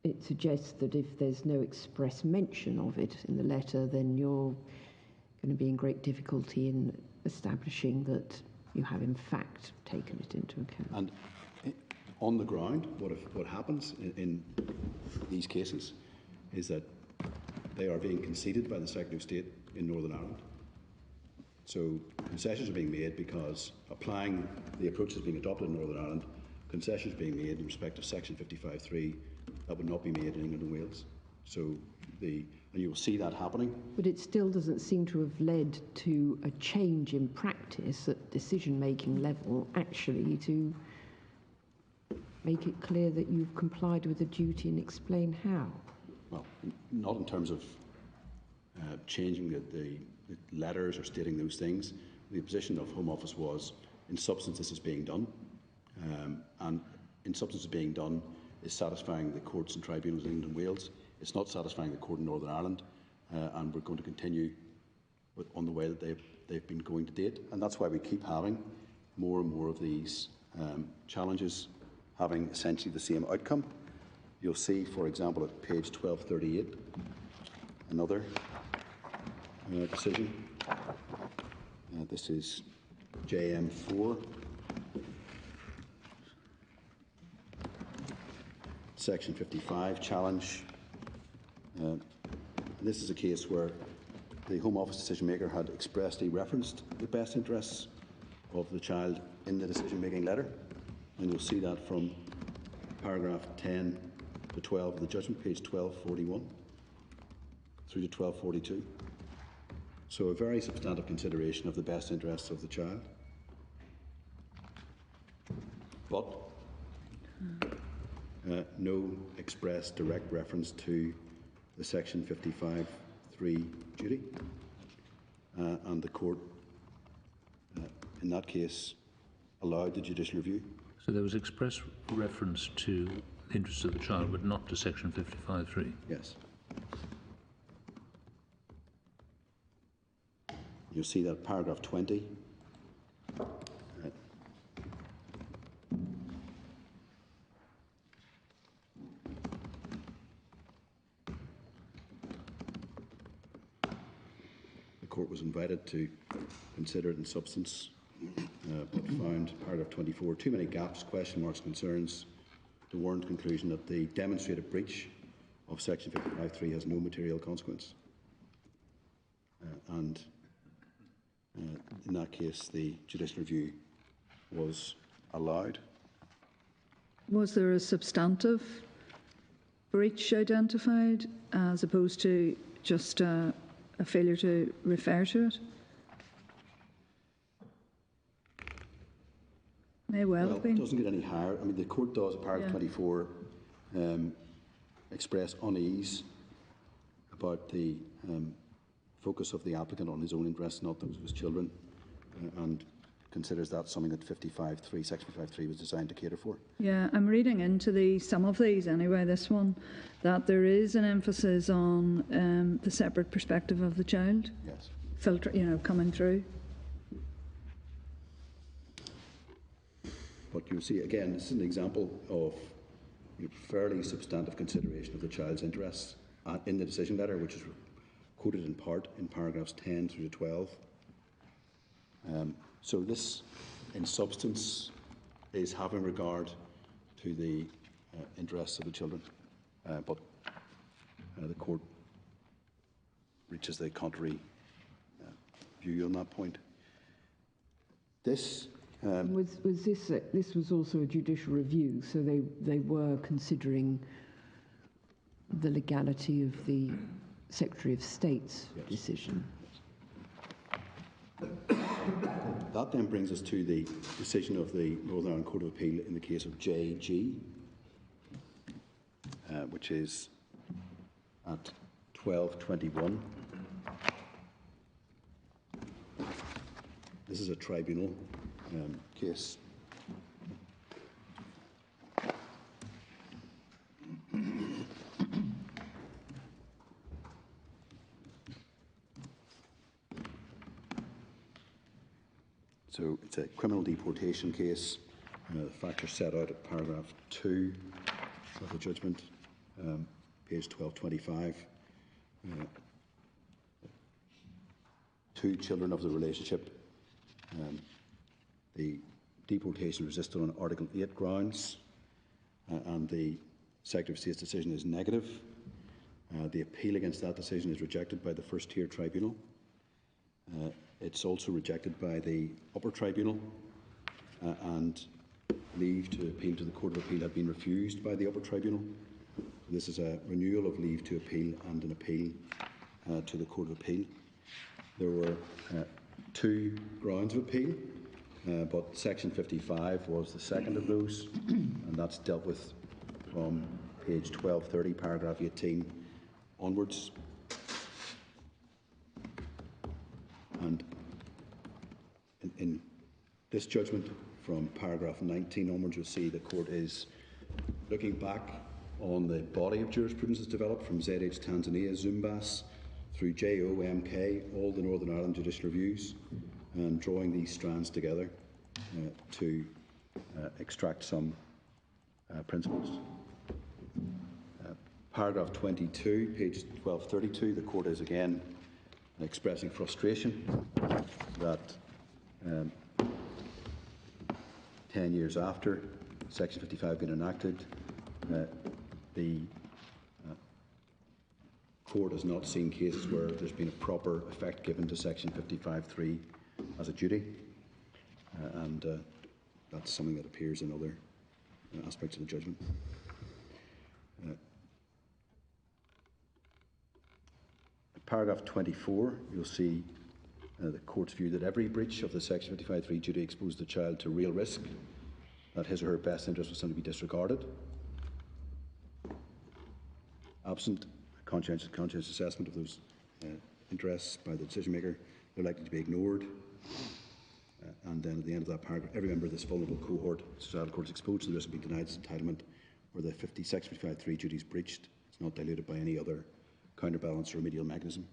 it suggests that if there's no express mention of it in the letter, then you're going to be in great difficulty in establishing that you have, in fact, taken it into account. And on the ground, what happens in these cases is that they are being conceded by the Secretary of State in Northern Ireland. So concessions are being made because applying the approaches being adopted in Northern Ireland, concessions being made in respect of section 55.3 that would not be made in England and Wales. So and you will see that happening. But it still doesn't seem to have led to a change in practice at decision-making level, actually, to make it clear that you've complied with the duty and explain how. Well, not in terms of changing the letters or stating those things. The position of Home Office was, in substance, this is being done. And in substance, it's being done is satisfying the courts and tribunals in England and Wales. It's not satisfying the court in Northern Ireland. And we're going to continue on the way that they've been going to date. And that's why we keep having more and more of these challenges having essentially the same outcome. You'll see, for example, at page 1238, another decision. This is JM4, section 55, challenge. This is a case where the Home Office decision maker had expressly referenced the best interests of the child in the decision-making letter. And you'll see that from paragraph 10 to 12 of the judgment, page 1241 through to 1242. So a very substantive consideration of the best interests of the child. But no express direct reference to the section 55.3 duty. And the court, in that case, allowed the judicial review. So there was express reference to the interests of the child, but not to section 55.3? Yes. You'll see that paragraph 20. The court was invited decided to consider it in substance, but found paragraph 24 too many gaps, question marks, concerns to warrant conclusion that the demonstrated breach of section 55.3 has no material consequence. And in that case, the judicial review was allowed. Was there a substantive breach identified as opposed to just a failure to refer to it? May well have been. It doesn't get any higher. I mean, the court does, paragraph 24, express unease about the focus of the applicant on his own interests, not those of his children, and considers that something that 55.3, section 55.3 was designed to cater for. Yeah, I'm reading into some of these anyway, this one, that there is an emphasis on the separate perspective of the child. Yes. Filter, coming through. But you'll see, again, this is an example of fairly substantive consideration of the child's interests in the decision letter, which is quoted in part in paragraphs 10 through to 12. So this, in substance, is having regard to the interests of the children, but the court reaches the contrary view on that point. This this was also a judicial review, so they were considering the legality of the Secretary of State's decision. That then brings us to the decision of the Northern Ireland Court of Appeal in the case of JG, which is at 1221. This is a tribunal case. So it's a criminal deportation case. The facts are set out at paragraph 2 of the judgment, page 1225. Two children of the relationship. The deportation resisted on Article 8 grounds, and the Secretary of State's decision is negative. The appeal against that decision is rejected by the first tier tribunal. It's also rejected by the upper tribunal, and leave to appeal to the Court of Appeal had been refused by the upper tribunal. This is a renewal of leave to appeal and an appeal to the Court of Appeal. There were two grounds of appeal, but Section 55 was the second of those, and that's dealt with from page 1230, paragraph 18 onwards. And in this judgment, from paragraph 19 onwards, you'll see the court is looking back on the body of jurisprudence that's developed from ZH Tanzania, Zumbas, through JOMK, all the Northern Ireland judicial reviews, and drawing these strands together to extract some principles. Paragraph 22, page 1232, the court is again expressing frustration that 10 years after Section 55 being enacted, the court has not seen cases where there's been a proper effect given to Section 55.3 as a duty, and that's something that appears in other aspects of the judgment. Paragraph 24, you'll see the court's view that every breach of the Section 55.3 duty exposed the child to real risk, that his or her best interest was to be disregarded. Absent conscientious assessment of those interests by the decision maker, they're likely to be ignored. And then at the end of that paragraph, every member of this vulnerable cohort, societal court, is exposed to the risk of being denied its entitlement where the Section 55.3 duty is breached. It's not diluted by any other counterbalance or remedial mechanism.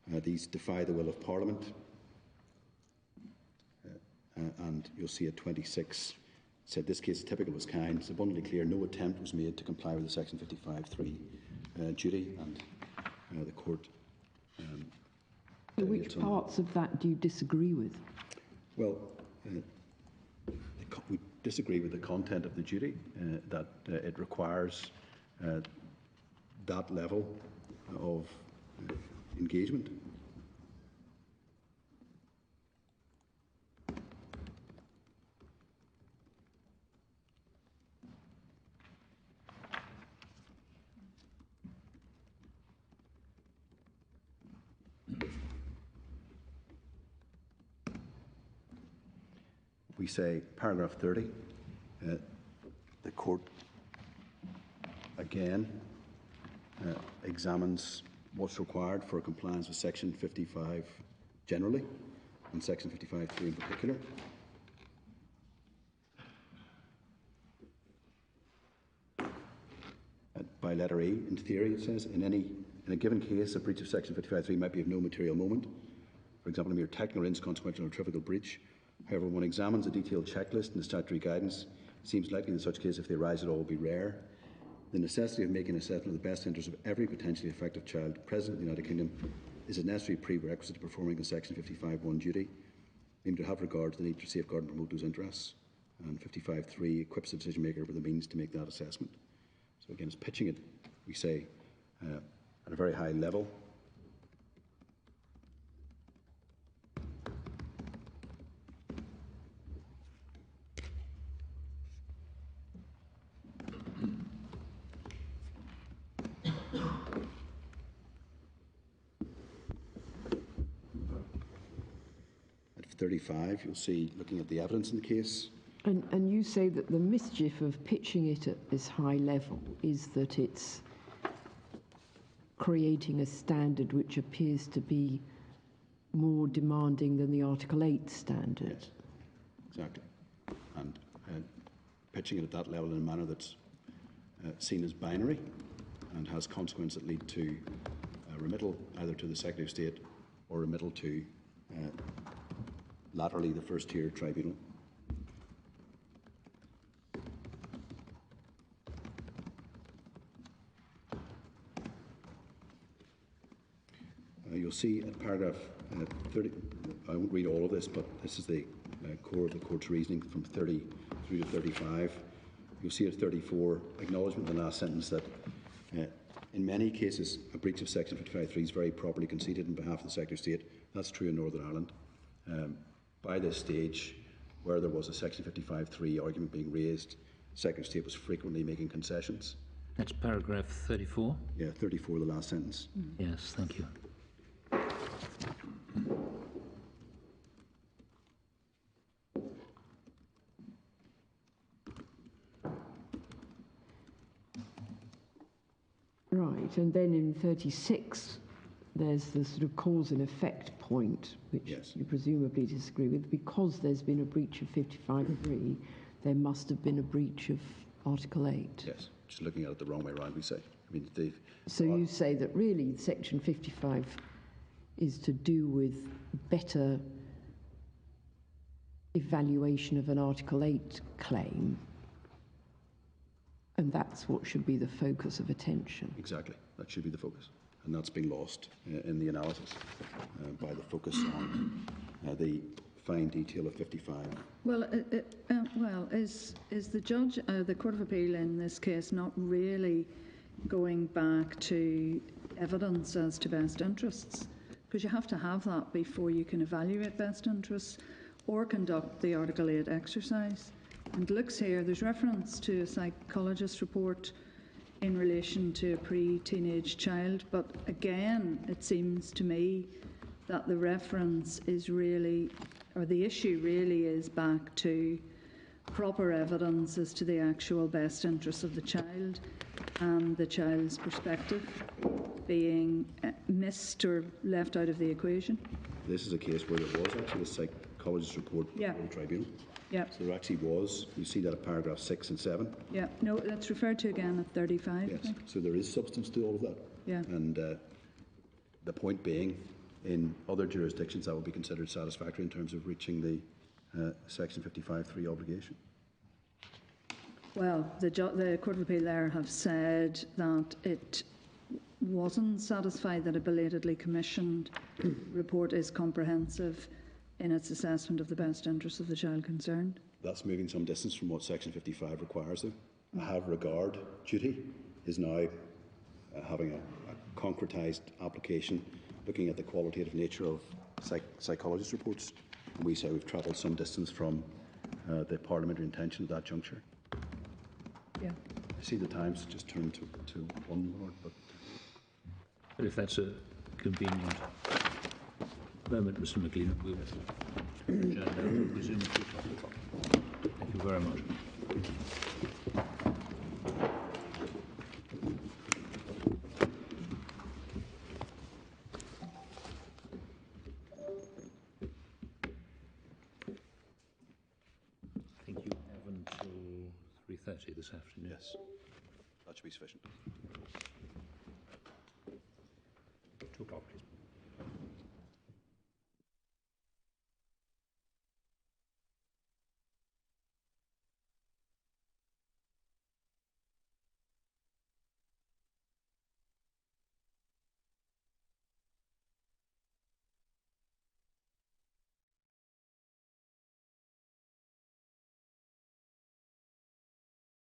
These defy the will of Parliament. And you'll see at 26, said this case is typical of its kind. It's abundantly clear no attempt was made to comply with the Section 55.3 duty, and the court So which parts of that do you disagree with? Well, we disagree with the content of the duty, that it requires that level of engagement. We say, paragraph 30, the court again examines what's required for compliance with Section 55 generally, and Section 55(3) in particular. By letter E, in theory, it says, in a given case, a breach of Section 55(3) might be of no material moment. For example, a mere technical or inconsequential or trivial breach. However, when one examines a detailed checklist and the statutory guidance, it seems likely that such cases, if they arise at all, will be rare. The necessity of making an assessment of the best interests of every potentially affected child present in the United Kingdom is a necessary prerequisite to performing the Section 55(1) duty, aimed to have regard to the need to safeguard and promote those interests. And 55(3) equips the decision maker with the means to make that assessment. So again, it's pitching it, we say, at a very high level. At 35, you'll see, looking at the evidence in the case. And you say that the mischief of pitching it at this high level is that it's creating a standard which appears to be more demanding than the Article 8 standard. Yes, exactly. And pitching it at that level in a manner that's seen as binary and has consequences that lead to remittal either to the Secretary of State or remittal to laterally the first tier tribunal. You'll see at paragraph 30, I won't read all of this, but this is the core of the court's reasoning from 30 through to 35. You'll see at 34, acknowledgement in the last sentence that in many cases a breach of Section 55(3) is very properly conceded on behalf of the Secretary of State. That's true in Northern Ireland. By this stage, where there was a Section 55(3) argument being raised, the Secretary of State was frequently making concessions. That's paragraph 34? Yeah, 34, the last sentence. Yes, thank you. Right, and then in 36, there's the sort of cause and effect point, which Yes. you presumably disagree with. Because there's been a breach of 55(3), there must have been a breach of Article 8. Yes, just looking at it the wrong way around, we say. I mean, So you say that really Section 55 is to do with better evaluation of an Article 8 claim, and that's what should be the focus of attention. Exactly, that should be the focus. And that's been lost in the analysis by the focus on the fine detail of 55. Well, is the judge, the Court of Appeal in this case, not really going back to evidence as to best interests? Because you have to have that before you can evaluate best interests or conduct the Article 8 exercise. And looks here, there's reference to a psychologist's report in relation to a pre-teenage child, but again, it seems to me that the reference is really, or the issue really is back to proper evidence as to the actual best interests of the child and the child's perspective being missed or left out of the equation. This is a case where there was actually a psychologist's report before the tribunal. Yeah. So there actually was. You see that at paragraph 6 and 7. Yeah. No, that's referred to again at 35. Yes. I think. So there is substance to all of that. Yeah. And the point being, in other jurisdictions, that would be considered satisfactory in terms of reaching the Section 55(3) obligation. Well, the Court of Appeal there have said that it wasn't satisfied that a belatedly commissioned report is comprehensive in its assessment of the best interests of the child concerned. That's moving some distance from what Section 55 requires, though. A have regard duty is now having a concretised application, looking at the qualitative nature of psychologist reports. And we say we've travelled some distance from the parliamentary intention at that juncture. Yeah. I see the times just turned to 1, Lord, but if that's a convenient moment, Mr. McLean, we'll adjourn now. We'll resume at 2 o'clock. Thank you very much. I think you have until 3:30 this afternoon. yes, that should be sufficient. 2 o'clock, please.